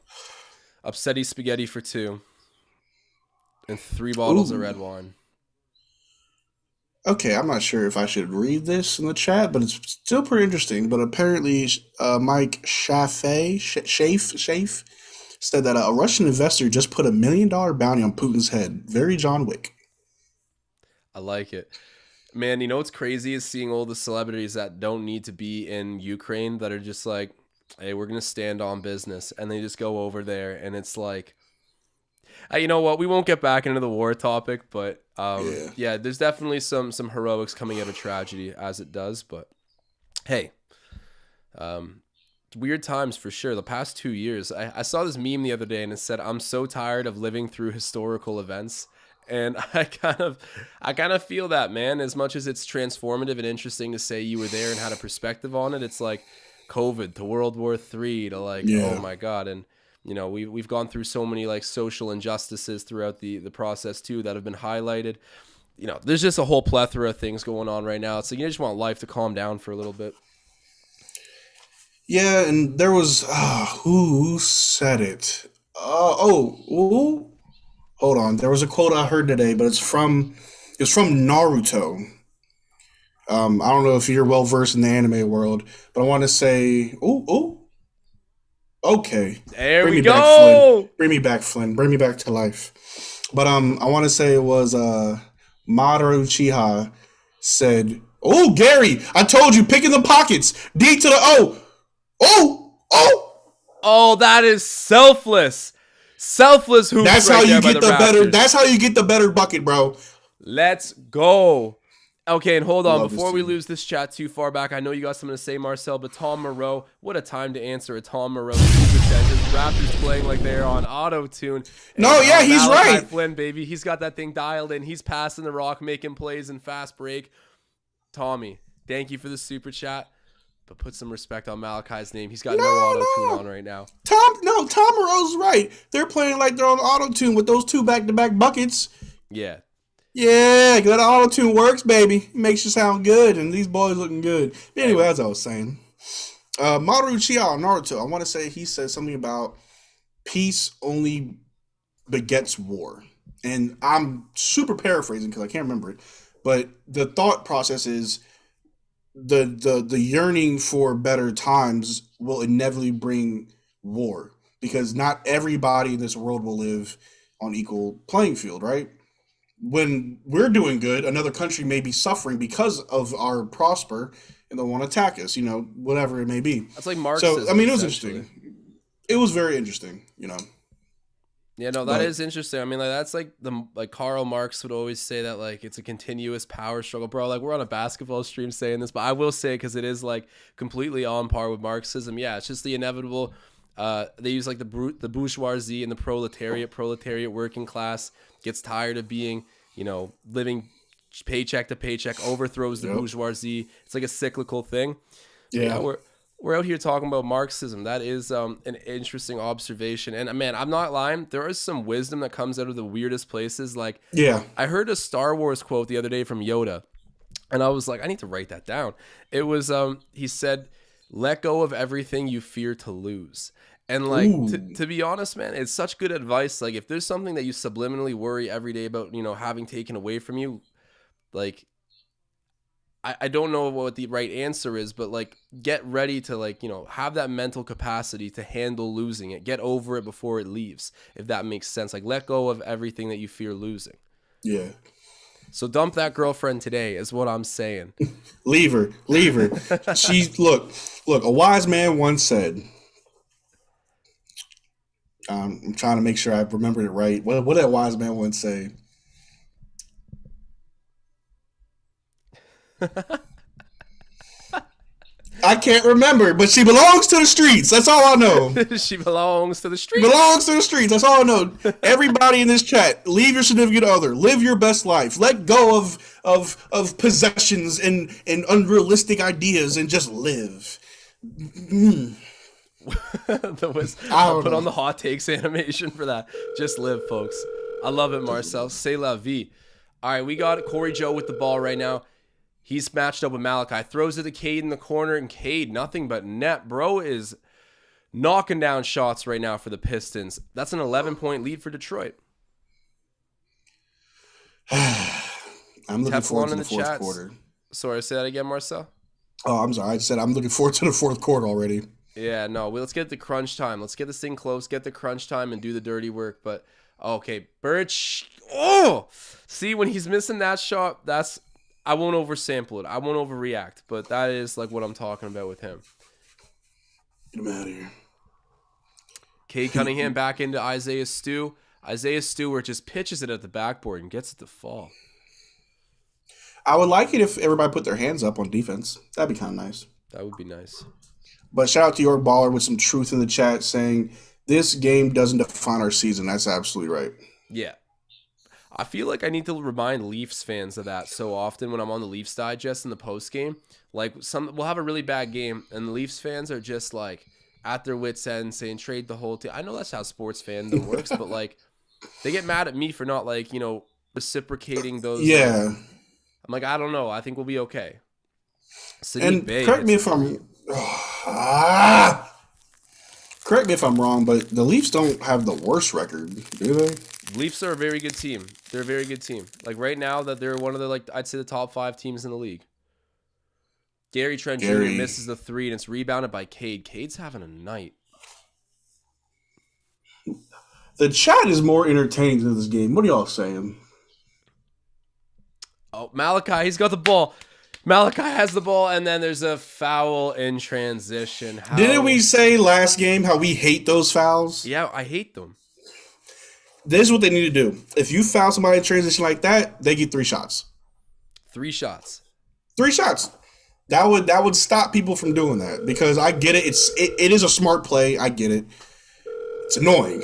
Upsetty spaghetti for 2. And 3 bottles of red wine. Okay, I'm not sure if I should read this in the chat, but it's still pretty interesting. But apparently, Mike Shafe said that a Russian investor just put $1 million bounty on Putin's head. Very John Wick. I like it. Man, what's crazy is seeing all the celebrities that don't need to be in Ukraine that are just like, hey, we're going to stand on business. And they just go over there, and it's like, you know what? We won't get back into the war topic, but yeah, there's definitely some heroics coming out of tragedy as it does. But hey, weird times for sure. The past 2 years, I saw this meme the other day, and it said, "I'm so tired of living through historical events." And I kind of feel that, man. As much as it's transformative and interesting to say you were there and had a perspective on it, it's like COVID to World War III to oh my God. And we've gone through so many social injustices throughout the process too that have been highlighted. There's just a whole plethora of things going on right now. So you just want life to calm down for a little bit. Yeah, and there was who said it? Hold on. There was a quote I heard today, but it's from Naruto. I don't know if you're well versed in the anime world, but I want to say, okay, There bring we me back, Flynn. go. Bring me back, Flynn. Bring me back to life. But I want to say it was Mamoru Uchiha said, "Oh, Gary, I told you, pick in the pockets, D to the O, oh." Oh, that is selfless. Selfless hoops That's right how there you by get the the better. Raptors. That's how you get the better bucket, bro. Let's go. Okay, and hold on. Love this Before we team. lose this chat too far back, I know you got something to say, Marcel, but Tom Moreau, what a time to answer a Tom Moreau super chat. Just Raptors playing like they're on auto-tune. No, yeah, he's Malachi right. Flynn, baby. He's got that thing dialed in. He's passing the rock, making plays in fast break. Tommy, thank you for the super chat, but put some respect on Malachi's name. He's got no auto-tune on right now. Tom Moreau's right. They're playing like they're on auto tune with those 2 back-to-back buckets. Yeah. Yeah, that auto tune works, baby. It makes you sound good, and these boys looking good. Anyway, as I was saying, Mamoru Uchiha on Naruto. I want to say he said something about peace only begets war, and I'm super paraphrasing because I can't remember it. But the thought process is the yearning for better times will inevitably bring war because not everybody in this world will live on equal playing field, right? When we're doing good, another country may be suffering because of our prosper and they'll want to attack us, whatever it may be. That's like Marxism. So, I mean, it was interesting. It was very interesting, Yeah, no, that is interesting. I mean, like that's like Karl Marx would always say that like it's a continuous power struggle, bro. Like we're on a basketball stream saying this, but I will say because it is like completely on par with Marxism. Yeah, it's just the inevitable. They use like the bourgeoisie and the proletariat working class gets tired of being, living paycheck to paycheck, overthrows the bourgeoisie. It's like a cyclical thing. Yeah, we're out here talking about Marxism. That is an interesting observation. And man, I'm not lying. There is some wisdom that comes out of the weirdest places. Like, I heard a Star Wars quote the other day from Yoda, and I was like, I need to write that down. It was, he said, "Let go of everything you fear to lose." And like, to be honest, man, it's such good advice. Like, if there's something that you subliminally worry every day about, having taken away from you, like, I don't know what the right answer is, but like get ready to like, have that mental capacity to handle losing it. Get over it before it leaves, if that makes sense. Like let go of everything that you fear losing. Yeah. So dump that girlfriend today is what I'm saying. Leave her. She's look, a wise man once said, I'm trying to make sure I remembered it right. What did that wise man once say? I can't remember, but she belongs to the streets. That's all I know. She belongs to the streets. Belongs to the streets. That's all I know. Everybody in this chat, leave your significant other. Live your best life. Let go of possessions and unrealistic ideas and just live. I'll put on the hot takes animation for that. Just live, folks. I love it, Marcel. C'est la vie. All right, we got Corey Joe with the ball right now. He's matched up with Malachi. Throws it to Cade in the corner, and Cade, nothing but net. Bro is knocking down shots right now for the Pistons. That's an 11-point lead for Detroit. I'm looking forward to the fourth quarter. Sorry, say that again, Marcel? Oh, I'm sorry. I said I'm looking forward to the fourth quarter already. Yeah, no. Let's get the crunch time. Let's get this thing close, get the crunch time, and do the dirty work. But, okay, Birch. Oh! See, when he's missing that shot, I won't oversample it. I won't overreact. But that is like what I'm talking about with him. Get him out of here. Cade Cunningham back into Isaiah Stewart. Isaiah Stewart just pitches it at the backboard and gets it to fall. I would like it if everybody put their hands up on defense. That'd be kind of nice. That would be nice. But shout out to York Baller with some truth in the chat saying this game doesn't define our season. That's absolutely right. Yeah. I feel like I need to remind Leafs fans of that so often when I'm on the Leafs Digest in the post game. Like we'll have a really bad game and the Leafs fans are just like at their wits' end saying trade the whole team. I know that's how sports fandom works, but like they get mad at me for not like, reciprocating those. Yeah. I'm like, I don't know. I think we'll be okay. And correct me if I'm wrong, but the Leafs don't have the worst record, do they? Leafs are a very good team. They're a very good team. Like right now, that they're one of the I'd say the top 5 teams in the league. Gary Trent Jr. misses the 3, and it's rebounded by Cade. Cade's having a night. The chat is more entertaining to this game. What are y'all saying? Oh, Malachi, he's got the ball. Malachi has the ball, and then there's a foul in transition. Didn't we say last game how we hate those fouls? Yeah, I hate them. This is what they need to do. If you foul somebody in transition like that, they get 3 shots. 3 shots. 3 shots. That would stop people from doing that, because I get it. It is a smart play. I get it. It's annoying.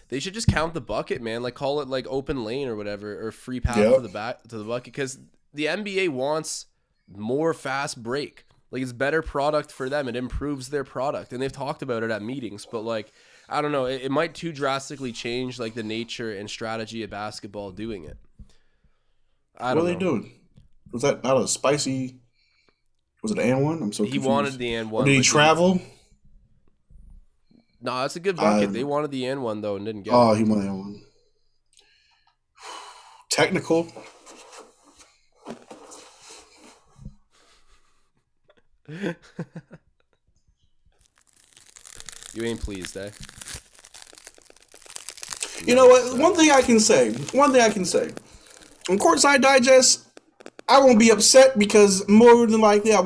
They should just count the bucket, man. Like, call it like open lane or whatever, or free pass to the bucket, because the NBA wants more fast break. Like, it's better product for them. It improves their product, and they've talked about it at meetings. But like, I don't know, it might too drastically change like the nature and strategy of basketball doing it. What are they doing? Was that not a spicy? Was it an and one? I'm so confused. He wanted the and one. Or did he travel? No, that's a good bucket. They wanted the and one though and didn't get it. Oh, he wanted the and one. Technical. You ain't pleased, eh? You know what? One thing I can say. On Courtside Digest, I won't be upset because more than likely I'll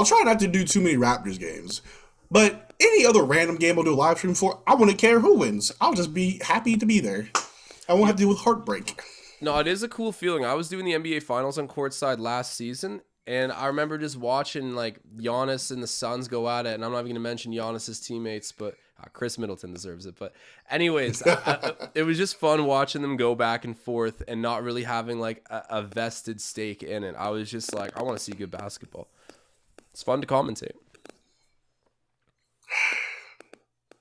try not to do too many Raptors games. But any other random game I'll do a live stream for, I wouldn't care who wins. I'll just be happy to be there. I won't have to deal with heartbreak. No, it is a cool feeling. I was doing the NBA Finals on Courtside last season, and I remember just watching like Giannis and the Suns go at it, and I'm not even going to mention Giannis's teammates, but Chris Middleton deserves it. But anyways, it was just fun watching them go back and forth and not really having like a vested stake in it. I was just like, I want to see good basketball. It's fun to commentate.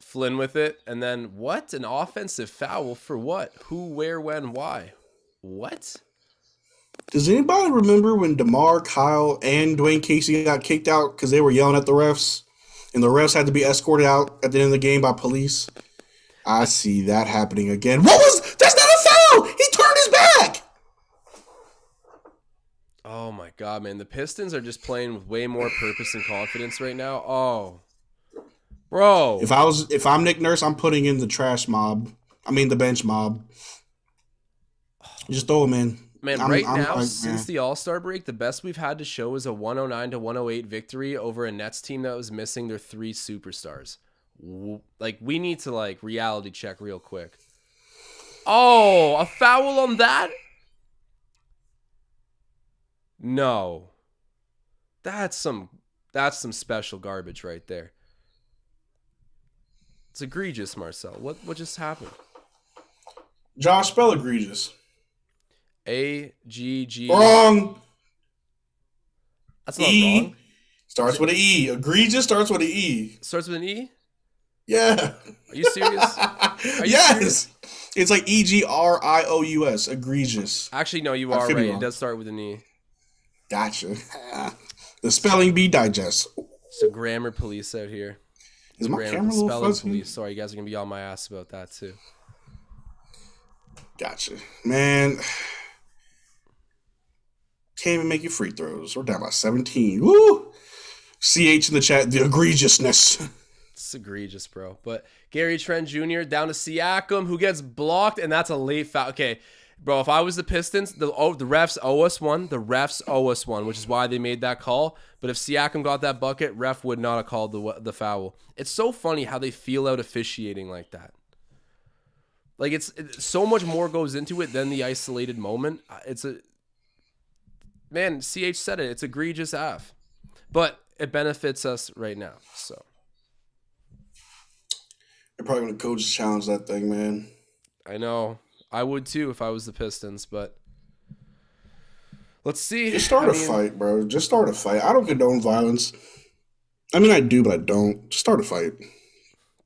Flynn with it, and then what? An offensive foul for what? Who, where, when, why? What? Does anybody remember when DeMar, Kyle, and Dwayne Casey got kicked out because they were yelling at the refs? And the refs had to be escorted out at the end of the game by police? I see that happening again. That's not a foul! He turned his back! Oh my God, man. The Pistons are just playing with way more purpose and confidence right now. Oh. Bro. If I'm Nick Nurse, I'm putting in the bench mob. Just throw him in. Man, since the All-Star break, the best we've had to show is a 109-108 victory over a Nets team that was missing their 3 superstars. Like, we need to, like, reality check real quick. Oh, a foul on that? No. That's some special garbage right there. It's egregious, Marcel. What just happened? Josh, spell egregious. A-G-G. Wrong. That's not wrong. Starts with an E. Egregious starts with an E. Starts with an E? Yeah. Are you serious? Yes. It's like E-G-R-I-O-U-S. Egregious. Actually, no, you are right. It does start with an E. Gotcha. The spelling bee digest. It's a grammar police out here. Is my camera a little spelling fuzzy? police. Sorry, you guys are going to be on my ass about that too. Gotcha. Man. Can't even make your free throws. We're down by 17. Woo! CH in the chat, the egregiousness. It's egregious, bro. But Gary Trent Jr. down to Siakam, who gets blocked, and that's a late foul. Okay, bro, if I was the Pistons, the refs owe us one. The refs owe us one, which is why they made that call. But if Siakam got that bucket, ref would not have called the foul. It's so funny how they feel out officiating like that. Like, it's so much more goes into it than the isolated moment. Man, CH said it. It's egregious AF. But it benefits us right now, so. They're probably going to coach challenge that thing, man. I know. I would too if I was the Pistons, but let's see. Just start a fight, bro. Just start a fight. I don't condone violence. I mean, I do, but I don't. Just start a fight.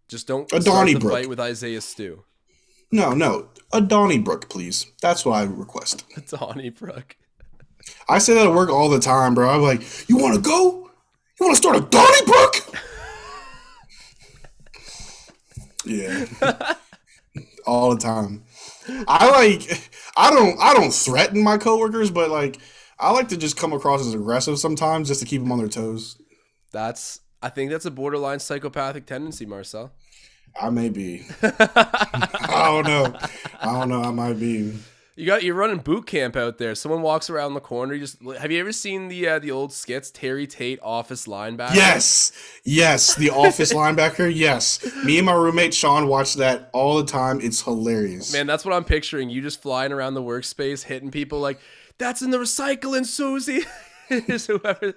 Just don't start the fight with Isaiah Stu. No. A Donnybrook, please. That's what I request. A Donnybrook. I say that at work all the time, bro. I'm like, you want to go? You want to start a Donnybrook? Yeah. All the time. I don't threaten my coworkers, but like I like to just come across as aggressive sometimes just to keep them on their toes. I think that's a borderline psychopathic tendency, Marcel. I may be. I don't know. I might be. You're running boot camp out there. Someone walks around the corner. Have you ever seen the old skits? Terry Tate, office linebacker. Yes, the office linebacker. Yes, me and my roommate Sean watch that all the time. It's hilarious. Man, that's what I'm picturing. You just flying around the workspace, hitting people like, "That's in the recycling, Susie." Is whoever.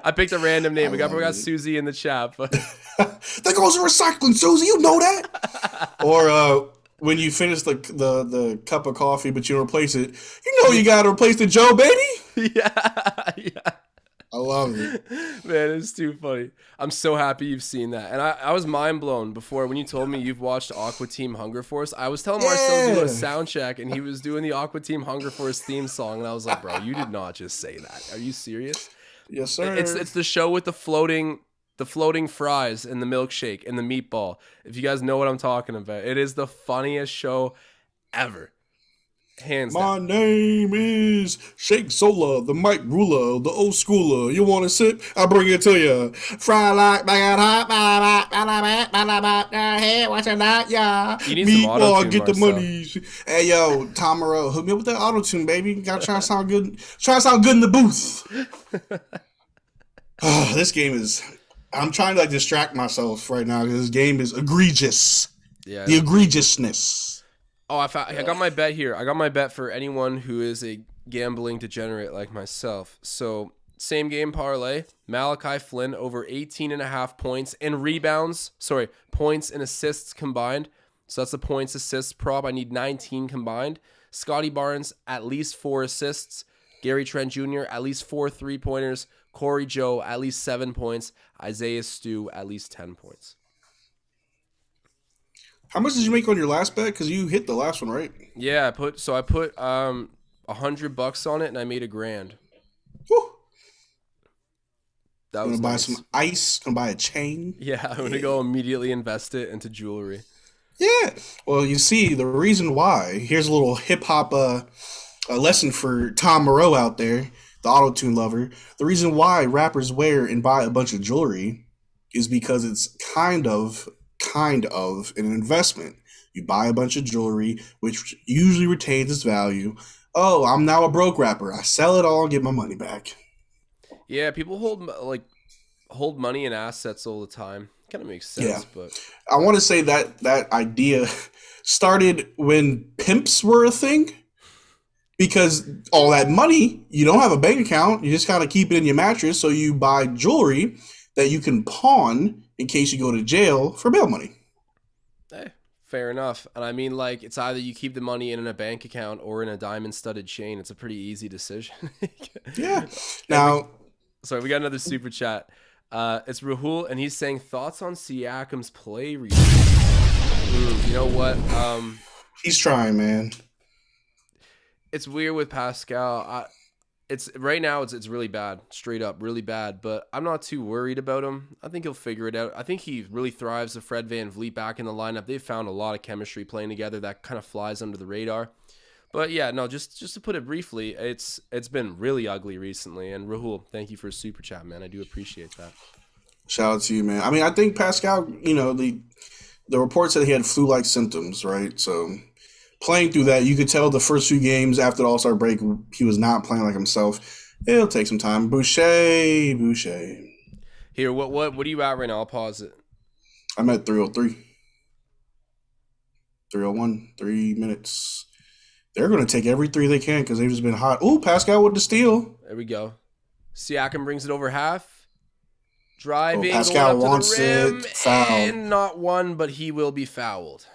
I picked a random name. We got Susie in the chat, but that goes to recycling, Susie. You know that. Or when you finish the cup of coffee, but you don't replace it, you know you got to replace the Joe, baby. Yeah. I love it. Man, it's too funny. I'm so happy you've seen that. And I was mind blown before when you told me you've watched Aqua Team Hunger Force. I was telling Marcel to do a sound check, and he was doing the Aqua Team Hunger Force theme song, and I was like, bro, you did not just say that. Are you serious? Yes, sir. It's the show with the floating fries and the milkshake and the meatball. If you guys know what I'm talking about, it is the funniest show ever. Hands down. My name is Shake Sola, the Mike Ruler, the old schooler. You want a sip? I'll bring it to you. Fry like bag hot, hey, watch it out, yeah. You need some auto-tune, get the Marcel. money. Hey, yo, Tom Moreau, hook me up with that auto-tune, baby. Gotta try to sound good. Try to sound good in the booth. This game is... I'm trying to like distract myself right now because this game is egregious. Yeah. The egregiousness. Oh, I got my bet here. I got my bet for anyone who is a gambling degenerate like myself. So, same game parlay. Malachi Flynn over 18.5 points and rebounds. Sorry, points and assists combined. So that's the points assists prop. I need 19 combined. Scotty Barnes, at least 4 assists. Gary Trent Jr., at least 4 3-pointers. Corey Joe, at least 7 points. Isaiah Stu, at least 10 points. How much did you make on your last bet? Because you hit the last one, right? Yeah, I put $100 on it and I made $1,000. Whew. That I'm was gonna buy nice. some ice. Gonna buy a chain. Yeah, I'm gonna go immediately invest it into jewelry. Yeah. Well, you see, the reason why. Here's a little hip hop a lesson for Tom Moreau out there, the auto-tune lover. The reason why rappers wear and buy a bunch of jewelry is because it's kind of an investment. You buy a bunch of jewelry, which usually retains its value. Oh, I'm now a broke rapper. I sell it all and get my money back. Yeah, people hold money and assets all the time. Kind of makes sense, Yeah. but I want to say that idea started when pimps were a thing. Because all that money, you don't have a bank account. You just kind of keep it in your mattress. So you buy jewelry that you can pawn in case you go to jail for bail money. hey, fair enough. And I mean, like, it's either you keep the money in a bank account or in a diamond-studded chain. It's a pretty easy decision. Yeah. Now, Sorry, we got another super chat. It's Rahul, and he's saying, thoughts on Siakam's play recently? You know what? he's trying, man. It's weird with Pascal. It's right now. It's really bad, straight up, really bad. But I'm not too worried about him. I think he'll figure it out. I think he really thrives with Fred VanVleet back in the lineup. They've found a lot of chemistry playing together that kind of flies under the radar. But yeah, no, just to put it briefly, it's been really ugly recently. And Rahul, thank you for a super chat, man. I do appreciate that. Shout out to you, man. I mean, I think Pascal, the report said he had flu-like symptoms, right? So playing through that, you could tell the first few games after the All-Star break, he was not playing like himself. It'll take some time. Boucher. Here, what are you at right now? I'll pause it. I'm at 303. 301, 3 minutes. They're going to take every three they can because they've just been hot. Ooh, Pascal with the steal. There we go. Siakam brings it over half. Driving, Pascal going up wants to the rim, it. Foul. and not one, but he will be fouled.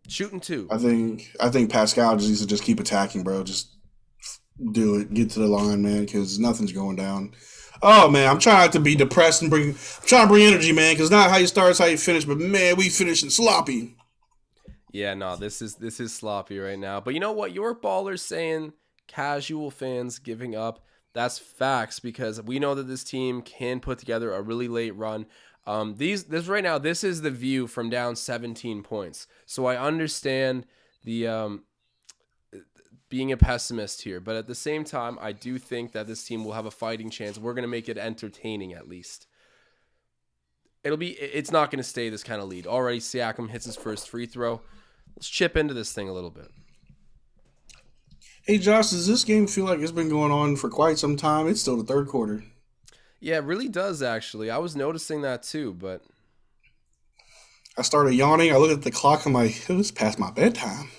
Shooting 2. I think Pascal just needs to keep attacking, bro. Just do it. Get to the line, man, because nothing's going down. Oh, man, I'm trying not to be depressed and I'm trying to bring energy, man, because not how you start is how you finish, but, man, we finishing sloppy. Yeah, no, this is sloppy right now. But you know what? Your baller's saying casual fans giving up. That's facts because we know that this team can put together a really late run. This right now, this is the view from down 17 points. So I understand the being a pessimist here, but at the same time, I do think that this team will have a fighting chance. We're going to make it entertaining at least. It's not going to stay this kind of lead. Already Siakam hits his first free throw. Let's chip into this thing a little bit. Hey, Josh, does this game feel like it's been going on for quite some time? It's still the third quarter. Yeah, it really does, actually. I was noticing that too, but... I started yawning. I looked at the clock. I'm like, it was past my bedtime.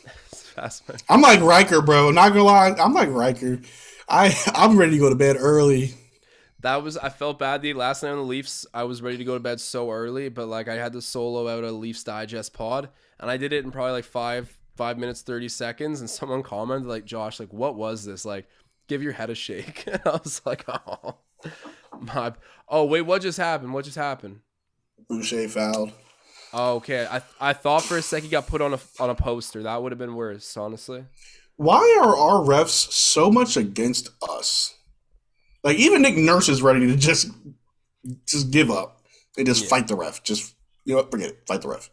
I'm like Riker, bro. Not going to lie. I'm like Riker. I'm ready to go to bed early. I felt bad last night on the Leafs. I was ready to go to bed so early, but like I had to solo out a Leafs Digest pod, and I did it in probably like 5 minutes, 30 seconds, and someone commented like, Josh, like, what was this? Like, give your head a shake. And I was like, oh, wait, what just happened? What just happened? Boucher fouled. Oh, okay. I thought for a sec he got put on a poster. That would have been worse, honestly. Why are our refs so much against us? Like, even Nick Nurse is ready to just give up and just fight the ref. Just, you know what? Forget it. Fight the ref.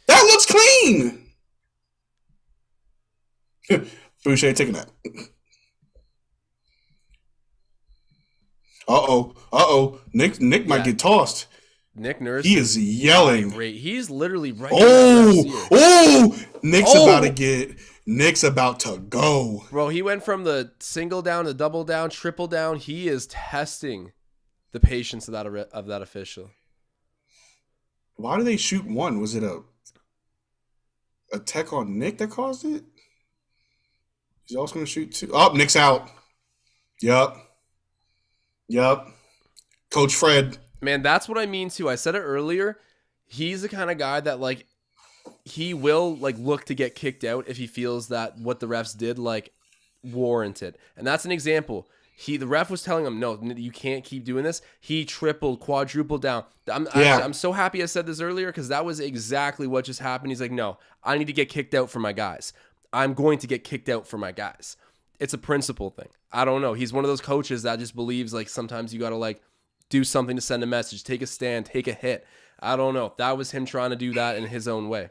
That looks clean! Boucher taking that. Uh-oh. Nick might get tossed. Nick Nurse. He is yelling. Great. He's literally right. Nick's about to go. Bro, he went from the single down to double down, triple down. He is testing the patience of that official. Why did they shoot one? Was it a tech on Nick that caused it? He's also going to shoot two. Oh, Nick's out. Yup. Coach Fred. Man, that's what I mean too. I said it earlier. He's the kind of guy that like he will like look to get kicked out if he feels that what the refs did like warranted. And that's an example. The ref was telling him, no, you can't keep doing this. He tripled, quadrupled down. I'm so happy I said this earlier because that was exactly what just happened. He's like, no, I need to get kicked out for my guys. I'm going to get kicked out for my guys. It's a principle thing. I don't know. He's one of those coaches that just believes like sometimes you got to like do something to send a message, take a stand, take a hit. I don't know. That was him trying to do that in his own way.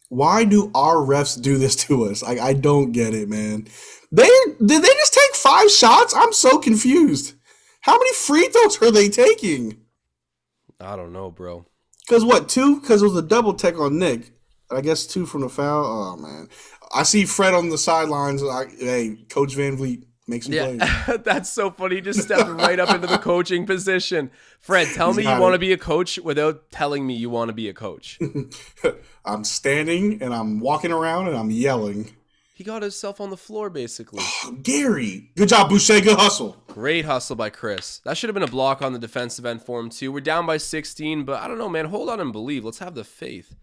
Why do our refs do this to us? I don't get it, man. Did they just take 5 shots? I'm so confused. How many free throws are they taking? I don't know, bro. Because what, 2? Because it was a double tech on Nick. I guess 2 from the foul. Oh, man. I see Fred on the sidelines. Hey, Coach VanVleet. Make some plays. That's so funny. He just stepped right up into the coaching position. Fred, tell me you want to be a coach without telling me you want to be a coach. I'm standing and I'm walking around and I'm yelling. He got himself on the floor, basically. Gary. Good job, Boucher. Good hustle. Great hustle by Chris. That should have been a block on the defensive end for him, too. We're down by 16, but I don't know, man. Hold on and believe. Let's have the faith.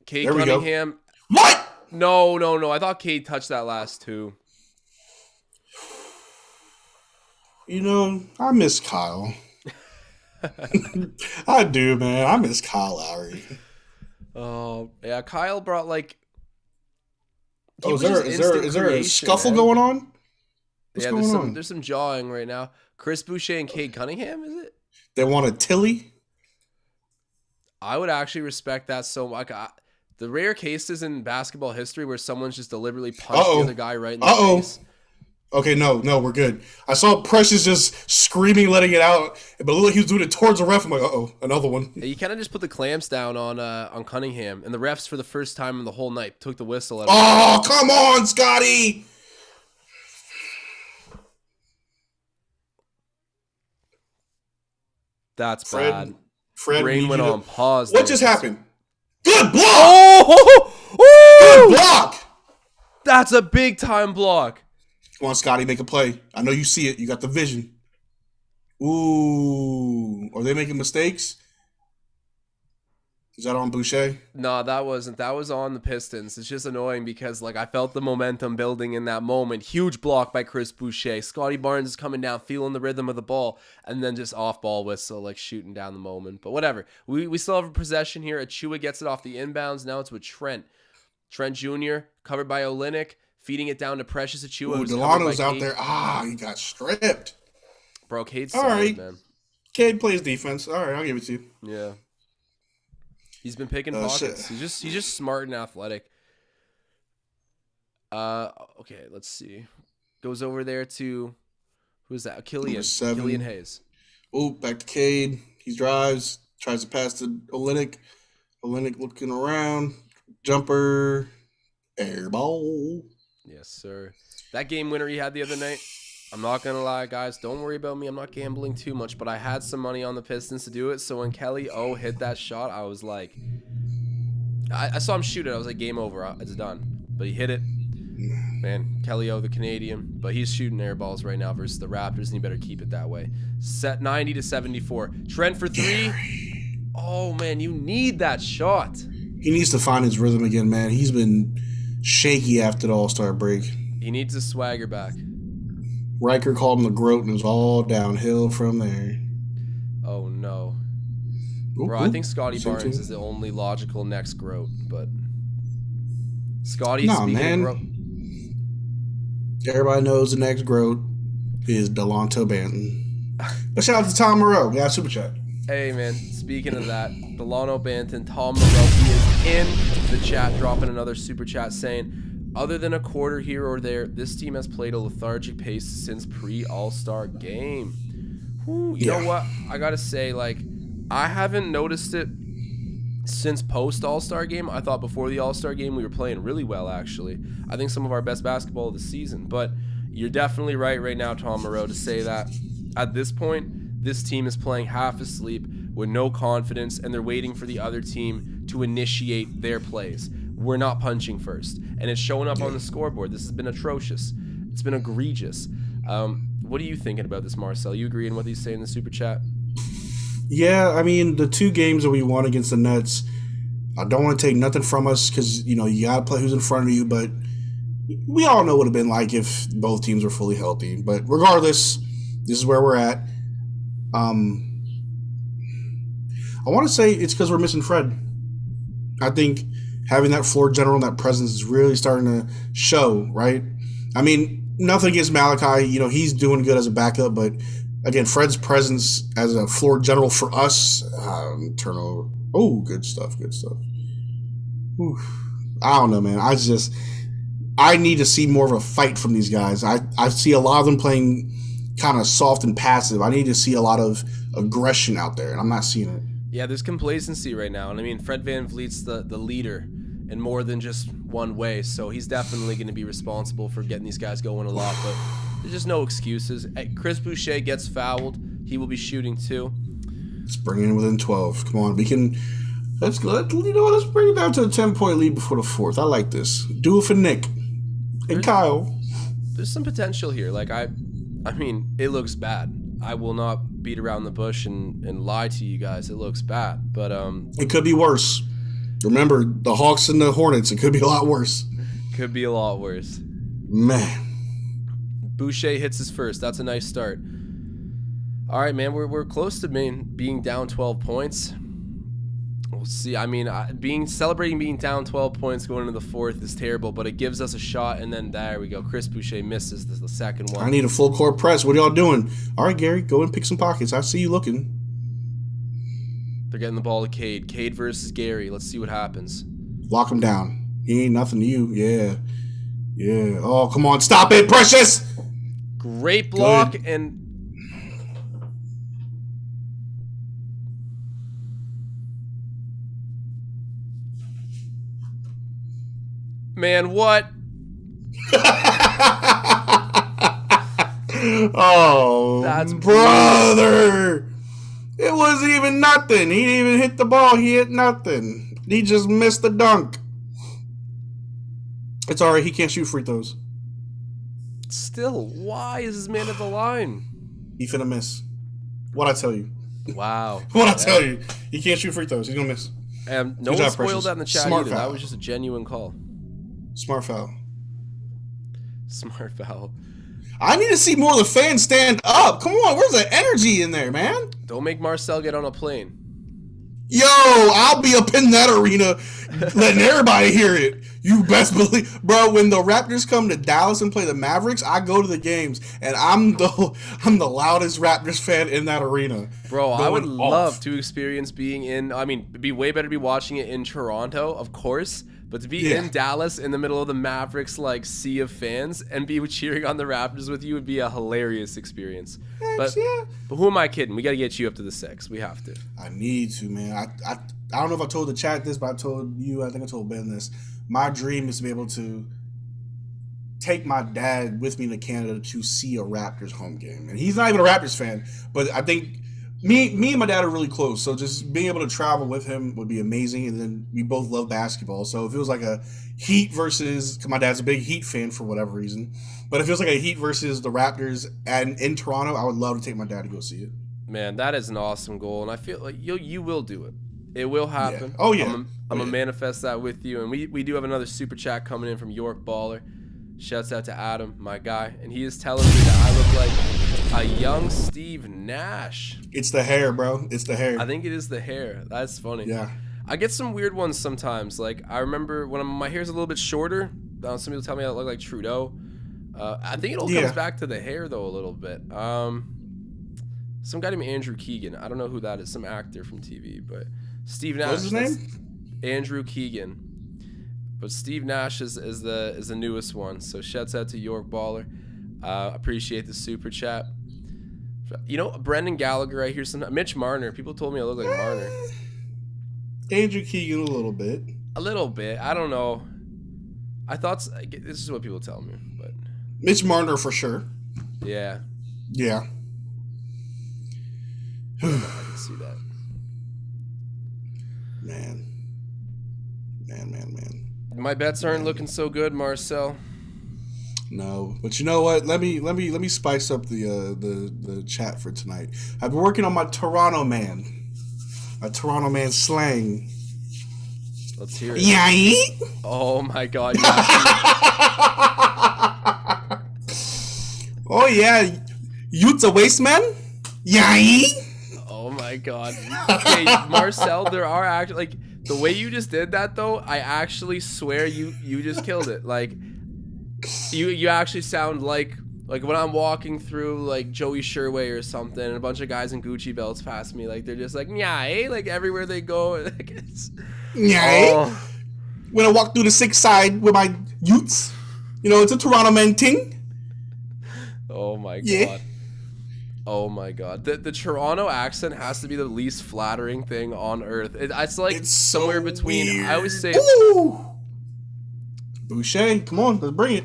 Cade Cunningham. Go. What? No. I thought Cade touched that last 2. You know, I miss Kyle. I do, man. I miss Kyle Lowry. Oh, yeah. Kyle brought like. Is there a scuffle going on? What's going on? There's some jawing right now. Chris Boucher and Cade Cunningham, is it? They want a Tilly? I would actually respect that so much. The rare cases in basketball history where someone's just deliberately punched the other guy right in the face. Okay, no, we're good. I saw Precious just screaming, letting it out, but it looked like he was doing it towards the ref. I'm like, another one. Yeah, you kind of just put the clamps down on Cunningham, and the refs for the first time in the whole night took the whistle. Come on, Scotty! That's bad. Fred, brain went on pause. What just happened? Good block! Oh! Good block! That's a big time block. Come on, Scotty, make a play. I know you see it. You got the vision. Ooh. Are they making mistakes? Is that on Boucher? No, that wasn't. That was on the Pistons. It's just annoying because like I felt the momentum building in that moment. Huge block by Chris Boucher. Scotty Barnes is coming down, feeling the rhythm of the ball, and then just off ball whistle, like shooting down the moment. But whatever. We still have a possession here. Achua gets it off the inbounds. Now it's with Trent. Trent Jr. covered by Olynyk, feeding it down to Precious Achua. Delano's out there. He got stripped. Bro, Cade's solid, solid, man. Cade plays defense. All right, I'll give it to you. Yeah. He's been picking pockets. He's just smart and athletic. Okay, let's see. Goes over there to who's that? Killian Hayes. Oh, back to Cade. He drives, tries to pass to Olynyk. Olynyk looking around. Jumper. Air ball. Yes, sir. That game winner he had the other night, I'm not going to lie, guys. Don't worry about me. I'm not gambling too much, but I had some money on the Pistons to do it. So when Kelly O hit that shot, I was like, I saw him shoot it. I was like, game over. It's done. But he hit it. Man, Kelly O, the Canadian. But he's shooting air balls right now versus the Raptors, and he better keep it that way. Set 90-74. Trent for three. Oh, man, you need that shot. He needs to find his rhythm again, man. He's been shaky after the All-Star break. He needs his swagger back. Riker called him the GOAT, and it was all downhill from there. Oh, no. Bro, I think Scotty Barnes is the only logical next GOAT, but Scotty, speaking of GOAT. Everybody knows the next GOAT is Delonte Banton. But shout out to Tom Moreau. We got Super Chat. Hey, man, speaking of that, Delano Banton, Tom Moreau, he is in the chat, dropping another Super Chat saying, other than a quarter here or there, this team has played a lethargic pace since pre-All-Star game. You know what? I got to say, like, I haven't noticed it since post-All-Star game. I thought before the All-Star game we were playing really well, actually. I think some of our best basketball of the season. But you're definitely right now, Tom Moreau, to say that at this point, this team is playing half asleep with no confidence, and they're waiting for the other team to initiate their plays. We're not punching first, and it's showing up on the scoreboard. This has been atrocious. It's been egregious. What are you thinking about this, Marcel? You agreeing with what he's saying in the Super Chat? Yeah, I mean, the two games that we won against the Nets, I don't want to take nothing from us because, you know, you got to play who's in front of you, but we all know what it would have been like if both teams were fully healthy. But regardless, this is where we're at. I want to say it's because we're missing Fred. I think having that floor general and that presence is really starting to show, right? I mean, nothing against Malachi. You know, he's doing good as a backup, but again, Fred's presence as a floor general for us, turnover. Oh, good stuff. Ooh. I don't know, man. I need to see more of a fight from these guys. I see a lot of them playing kind of soft and passive. I need to see a lot of aggression out there, and I'm not seeing it. Yeah, there's complacency right now. And I mean, Fred VanVleet's the leader in more than just one way. So he's definitely going to be responsible for getting these guys going a lot. But there's just no excuses. Chris Boucher gets fouled. He will be shooting too. Let's bring it in within 12. Come on, we can. Let's bring it down to a 10-point lead before the fourth. I like this. Do it for Nick and Kyle. There's some potential here. Like I mean, it looks bad. I will not beat around the bush and lie to you guys. It looks bad, but it could be worse. Remember, the Hawks and the Hornets. It could be a lot worse. Could be a lot worse. Man. Boucher hits his first. That's a nice start. All right, man. We're close to being down 12 points. We'll see. I mean, celebrating being down 12 points going into the fourth is terrible, but it gives us a shot, and then there we go. Chris Boucher misses the second one. I need a full court press. What are y'all doing? All right, Gary, go and pick some pockets. I see you looking. They're getting the ball to Cade. Cade versus Gary. Let's see what happens. Lock him down. He ain't nothing to you. Yeah. Oh, come on. Stop it, Precious. Great block. Good. And man, what? Oh, that's brother. It wasn't even nothing. He didn't even hit the ball. He hit nothing. He just missed the dunk. It's all right. He can't shoot free throws. Still, why is this man at the line? He finna miss. What'd I tell you? Wow. What'd I tell you? He can't shoot free throws. He's gonna miss. No one spoiled that in the chat either. Foul. That was just a genuine call. Smart foul. Smart foul. I need to see more of the fans stand up. Come on, where's the energy in there, man? Don't make Marcel get on a plane. Yo, I'll be up in that arena letting everybody hear it. You best believe, bro. When the Raptors come to Dallas and play the Mavericks, I go to the games, and I'm the loudest Raptors fan in that arena. Bro, I would Going love off. to experience being in. I mean, it'd be way better to be watching it in Toronto, of course, but to be in Dallas in the middle of the Mavericks like sea of fans and be cheering on the Raptors with you would be a hilarious experience. But who am I kidding? We got to get you up to the 6. We have to. I need to, man. I don't know if I told the chat this, but I told you. I think I told Ben this. My dream is to be able to take my dad with me to Canada to see a Raptors home game, and he's not even a Raptors fan. But I think me and my dad are really close, so just being able to travel with him would be amazing. And then we both love basketball, so if it was like a Heat versus, cause my dad's a big Heat fan for whatever reason, but if it was like a Heat versus the Raptors and in Toronto, I would love to take my dad to go see it. Man, that is an awesome goal, and I feel like you will do it. It will happen. Yeah. Oh, yeah. I'm going to manifest that with you. And we do have another super chat coming in from York Baller. Shouts out to Adam, my guy. And he is telling me that I look like a young Steve Nash. It's the hair, bro. It's the hair. I think it is the hair. That's funny. Yeah. I get some weird ones sometimes. Like, I remember when my hair's a little bit shorter, some people tell me I look like Trudeau. I think it all comes back to the hair, though, a little bit. Some guy named Andrew Keegan. I don't know who that is. Some actor from TV, but Steve Nash. What's his name? Andrew Keegan. But Steve Nash is the newest one. So shouts out to York Baller. Appreciate the super chat. You know, Brendan Gallagher, I hear some. Mitch Marner. People told me I look like Marner. Andrew Keegan a little bit. A little bit. I don't know. I thought this is what people tell me, but Mitch Marner for sure. Yeah. Yeah. I can see that. Man. My bets aren't looking so good, Marcel. No, but you know what? Let me spice up the chat for tonight. I've been working on my Toronto man slang. Let's hear it. Yeah. Oh my God. Oh yeah, you's a waste man. Yeah. Oh my God. Okay, Marcel, there are actually like the way you just did that though. I actually swear you just killed it. Like you actually sound like when I'm walking through like Joey Sherway or something, and a bunch of guys in Gucci belts pass me, like they're just like yeah, like everywhere they go. Like it's, oh. When I walk through the 6 side with my youths, you know, it's a Toronto man thing. Oh my God. Yeah. Oh my God. The Toronto accent has to be the least flattering thing on earth. It's like it's somewhere so between. Weird. I always say, ooh, Boucher, come on, let's bring it.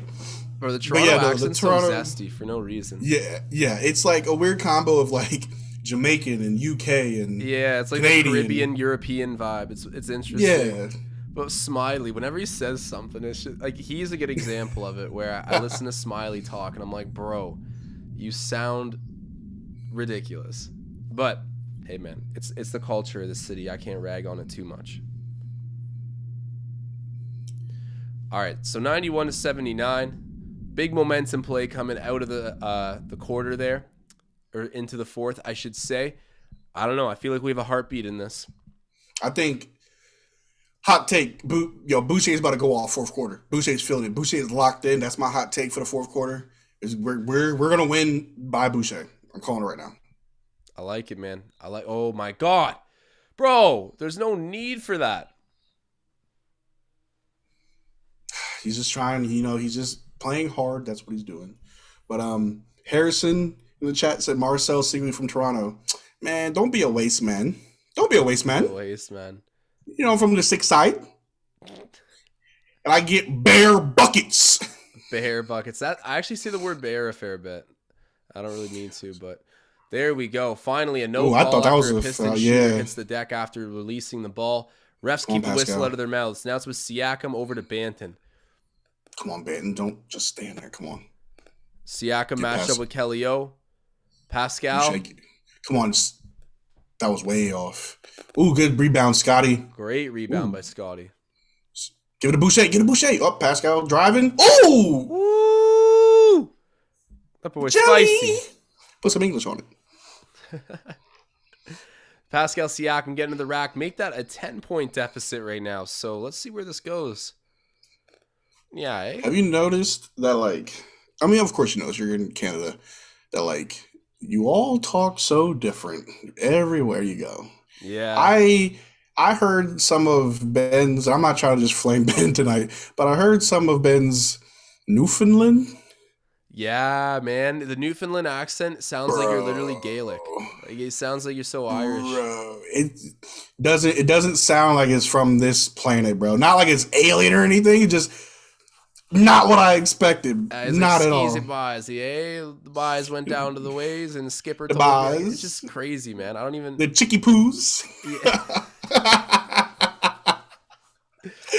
Or the Toronto accent's so zesty for no reason. Yeah. It's like a weird combo of like Jamaican and UK and it's like Canadian. The Caribbean European vibe. It's interesting. Yeah. But Smiley, whenever he says something, it's just, like he's a good example of it. Where I listen to Smiley talk and I'm like, bro, you sound ridiculous. But hey, man, it's the culture of the city. I can't rag on it too much. All right, so 91-79, big momentum play coming out of the quarter there, or into the fourth, I should say. I don't know. I feel like we have a heartbeat in this. I think. Hot take, Boucher's about to go off fourth quarter. Boucher's feeling it. Boucher is locked in. That's my hot take for the fourth quarter. We're gonna win by Boucher. I'm calling it right now. I like it, man. Oh my God, bro. There's no need for that. He's just trying. He's just playing hard. That's what he's doing. But Harrison in the chat said Marcel secretly from Toronto. Man, don't be a waste man. Don't be a waste man. From the 6 side. And I get bare buckets. Bear buckets. That I actually see the word bear a fair bit. I don't really mean to, but there we go. Finally, a no call. I thought that was a Pistons shooter hits the deck after releasing the ball. Refs keep the whistle out of their mouths. Now it's with Siakam over to Banton. Come on, Banton. Don't just stand there. Come on. Siakam matched up with Kelly O. Pascal. Come on. That was way off. Ooh, good rebound, Scotty. Great rebound by Scotty. Give it a Boucher. Get a Boucher. Oh, Pascal driving. Ooh! Woo! That boy spicy. Put some English on it. Pascal Siakam getting to the rack. Make that a 10-point deficit right now. So let's see where this goes. Yeah, eh? Have you noticed that, like, I mean, of course you notice you're in Canada, that, like, you all talk so different everywhere you go. Yeah. I I heard some of Ben's, I'm not trying to just flame Ben tonight, but I heard some of Ben's Newfoundland. Yeah, man. The Newfoundland accent sounds like you're literally Bro. Gaelic. Like it sounds like you're so Irish. Bro. It doesn't sound like it's from this planet, bro. Not like it's alien or anything. It's just not what I expected. It's like Not at skis all. and buys. The buys went down to the ways and Skipper The told me. It's buys. just crazy, man. I don't even. The chicky poos. Yeah.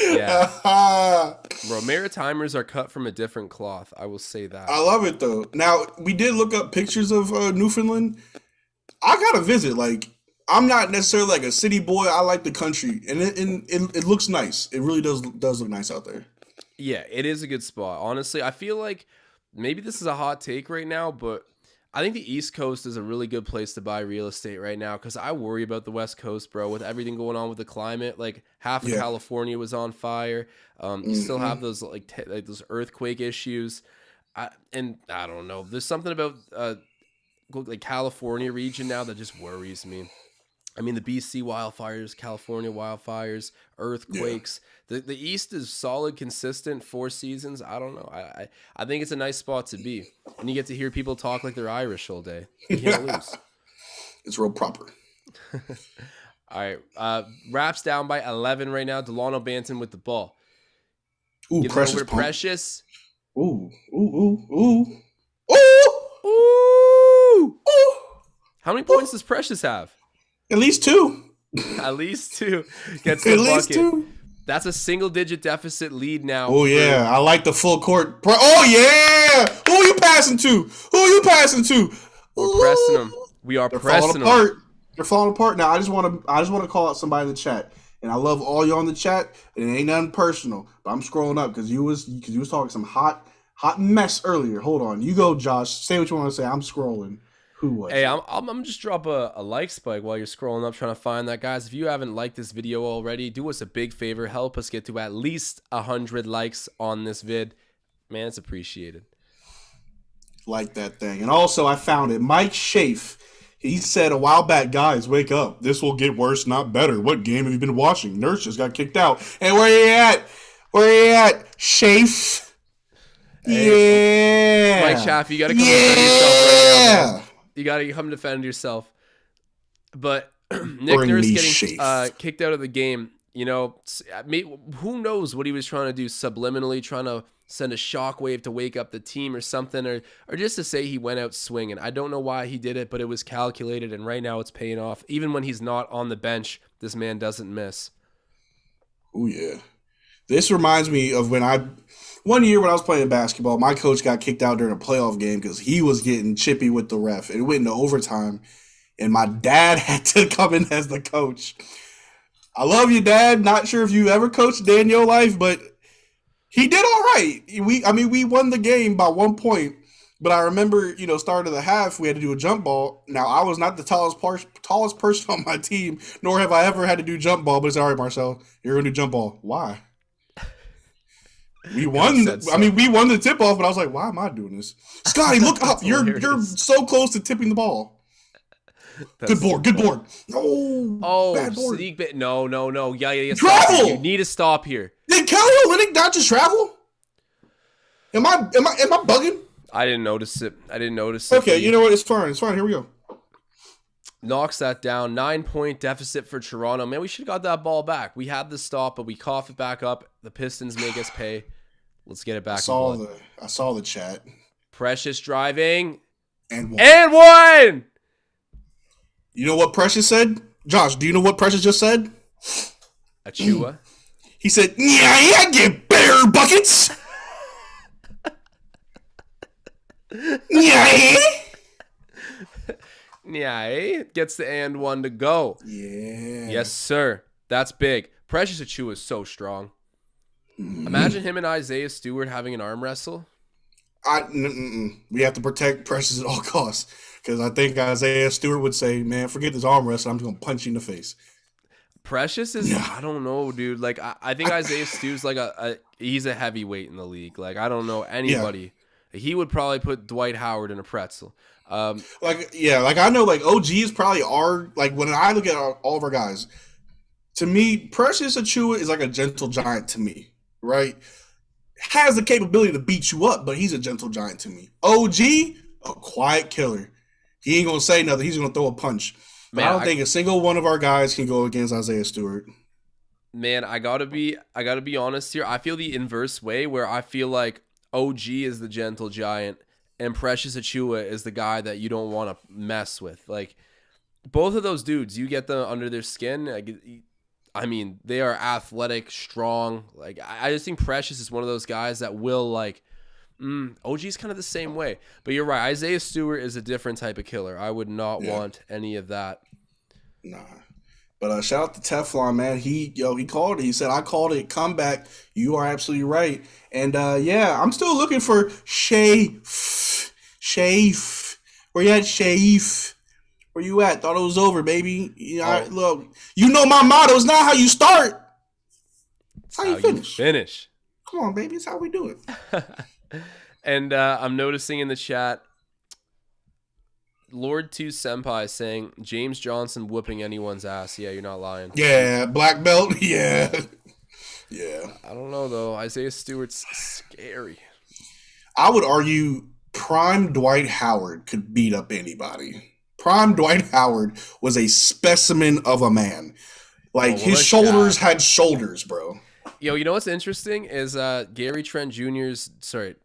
Yeah. Bro, Maritimers are cut from a different cloth. I will say that. I love it though. Now we did look up pictures of Newfoundland. I gotta visit. Like, I'm not necessarily like a city boy. I like the country, and it looks nice. It really does look nice out there. Yeah, it is a good spot. Honestly, I feel like maybe this is a hot take right now, but I think the East Coast is a really good place to buy real estate right now because I worry about the West Coast, bro, with everything going on with the climate. Like half of Yeah. California was on fire. You still have those like those earthquake issues. And I don't know. There's something about like California region now that just worries me. I mean, the BC wildfires, California wildfires, earthquakes. The East is solid, consistent, 4 seasons. I don't know. I think it's a nice spot to be. And you get to hear people talk like they're Irish all day. You can't lose. It's real proper. All right. Raps down by 11 right now. Delano Banton with the ball. Ooh, Gives it Precious over to pump. Precious. Ooh, ooh, ooh, ooh, ooh, Ooh! ooh. How many points does Precious have? At least two. At least 2. Gets the At least bucket. 2. That's a single-digit deficit lead now. Oh yeah, I like the full court. Oh yeah, who are you passing to? Who are you passing to? We're pressing them. We are They're pressing falling them. apart. They're falling apart. Now I just want to call out somebody in the chat, and I love all you on the chat. And it ain't nothing personal, but I'm scrolling up because you was talking some hot mess earlier. Hold on, you go, Josh. Say what you want to say. I'm scrolling. Who was? Hey, it? I'm just drop a like spike while you're scrolling up trying to find that, guys. If you haven't liked this video already, do us a big favor. Help us get to at least 100 likes on this vid. Man, it's appreciated. Like that thing. And also, I found it. Mike Schaaf. He said a while back, guys, wake up. This will get worse, not better. What game have you been watching? Nurse just got kicked out. And where you at? Where you at, Schaaf? Hey, Yeah. Mike Schaaf, you got to come defend yourself right now, bro. Yeah. You got to come defend yourself. But Nick Bring Nurse me getting Schaaf. kicked out of the game, you know, who knows what he was trying to do subliminally, trying to send a shockwave to wake up the team or something, or just to say he went out swinging. I don't know why he did it, but it was calculated, and right now it's paying off. Even when he's not on the bench, this man doesn't miss. Oh, yeah. This reminds me of one year when I was playing basketball, my coach got kicked out during a playoff game because he was getting chippy with the ref. It went into overtime, and my dad had to come in as the coach. I love you, Dad. Not sure if you ever coached a day in your life, but he did all right. We won the game by 1 point, but I remember, start of the half, we had to do a jump ball. Now, I was not the tallest person on my team, nor have I ever had to do jump ball, but it's all right, Marcel. You're going to do jump ball. Why? We won. We won the tip off, but I was like, why am I doing this? Scotty, look up. You're so close to tipping the ball. Good board. Oh, bad board. sneak bit. No. Yeah. Travel! Stop. You need to stop here. Did Kelly Olynyk not just travel? Am I bugging? I didn't notice it. Okay, you know what? It's fine. Here we go. Knocks that down. 9-point deficit for Toronto. Man, we should have got that ball back. We had the stop, but we cough it back up. The Pistons make us pay. Let's get it back. I saw the chat. Precious driving. And one. You know what Precious said? Josh, do you know what Precious just said? Achua. He said, yeah, I get better buckets. Yeah. Yeah, gets the and one to go. Yeah. Yes, sir. That's big. Precious Achua is so strong. Imagine him and Isaiah Stewart having an arm wrestle. We have to protect Precious at all costs. Because I think Isaiah Stewart would say, man, forget this arm wrestle. I'm just going to punch you in the face. Precious is, I don't know, dude. Like, I think Isaiah Stew's like he's a heavyweight in the league. Like, I don't know anybody. Yeah. He would probably put Dwight Howard in a pretzel. I know, like, OG is probably like, when I look at all of our guys, to me, Precious Achiuwa is like a gentle giant to me, right? Has the capability to beat you up, but he's a gentle giant to me. OG, a quiet killer. He ain't going to say nothing. He's going to throw a punch. But I don't think a single one of our guys can go against Isaiah Stewart. Man, I gotta be honest here. I feel the inverse way, where I feel like OG is the gentle giant and Precious Achiuwa is the guy that you don't want to mess with. Like, both of those dudes, you get them under their skin. I mean, they are athletic, strong. Like, I just think Precious is one of those guys that will, like, OG's kind of the same way. But you're right. Isaiah Stewart is a different type of killer. I would not want any of that. Nah. But shout out to Teflon, man. He called it. He said, I called it. Comeback. You are absolutely right. And, I'm still looking for Shafe. Where you at, Shafe? Where you at? Thought it was over, baby. Look, you know my motto. It's not how you start. It's how you finish. Come on, baby. It's how we do it. And I'm noticing in the chat, Lord 2 Senpai saying, James Johnson whooping anyone's ass. Yeah, you're not lying. Yeah, black belt. Yeah. Yeah. I don't know, though. Isaiah Stewart's scary. I would argue prime Dwight Howard could beat up anybody. Prime Dwight Howard was a specimen of a man. Like, his shoulders had shoulders, bro. Yo, you know what's interesting is Gary Trent Jr.'s... Sorry,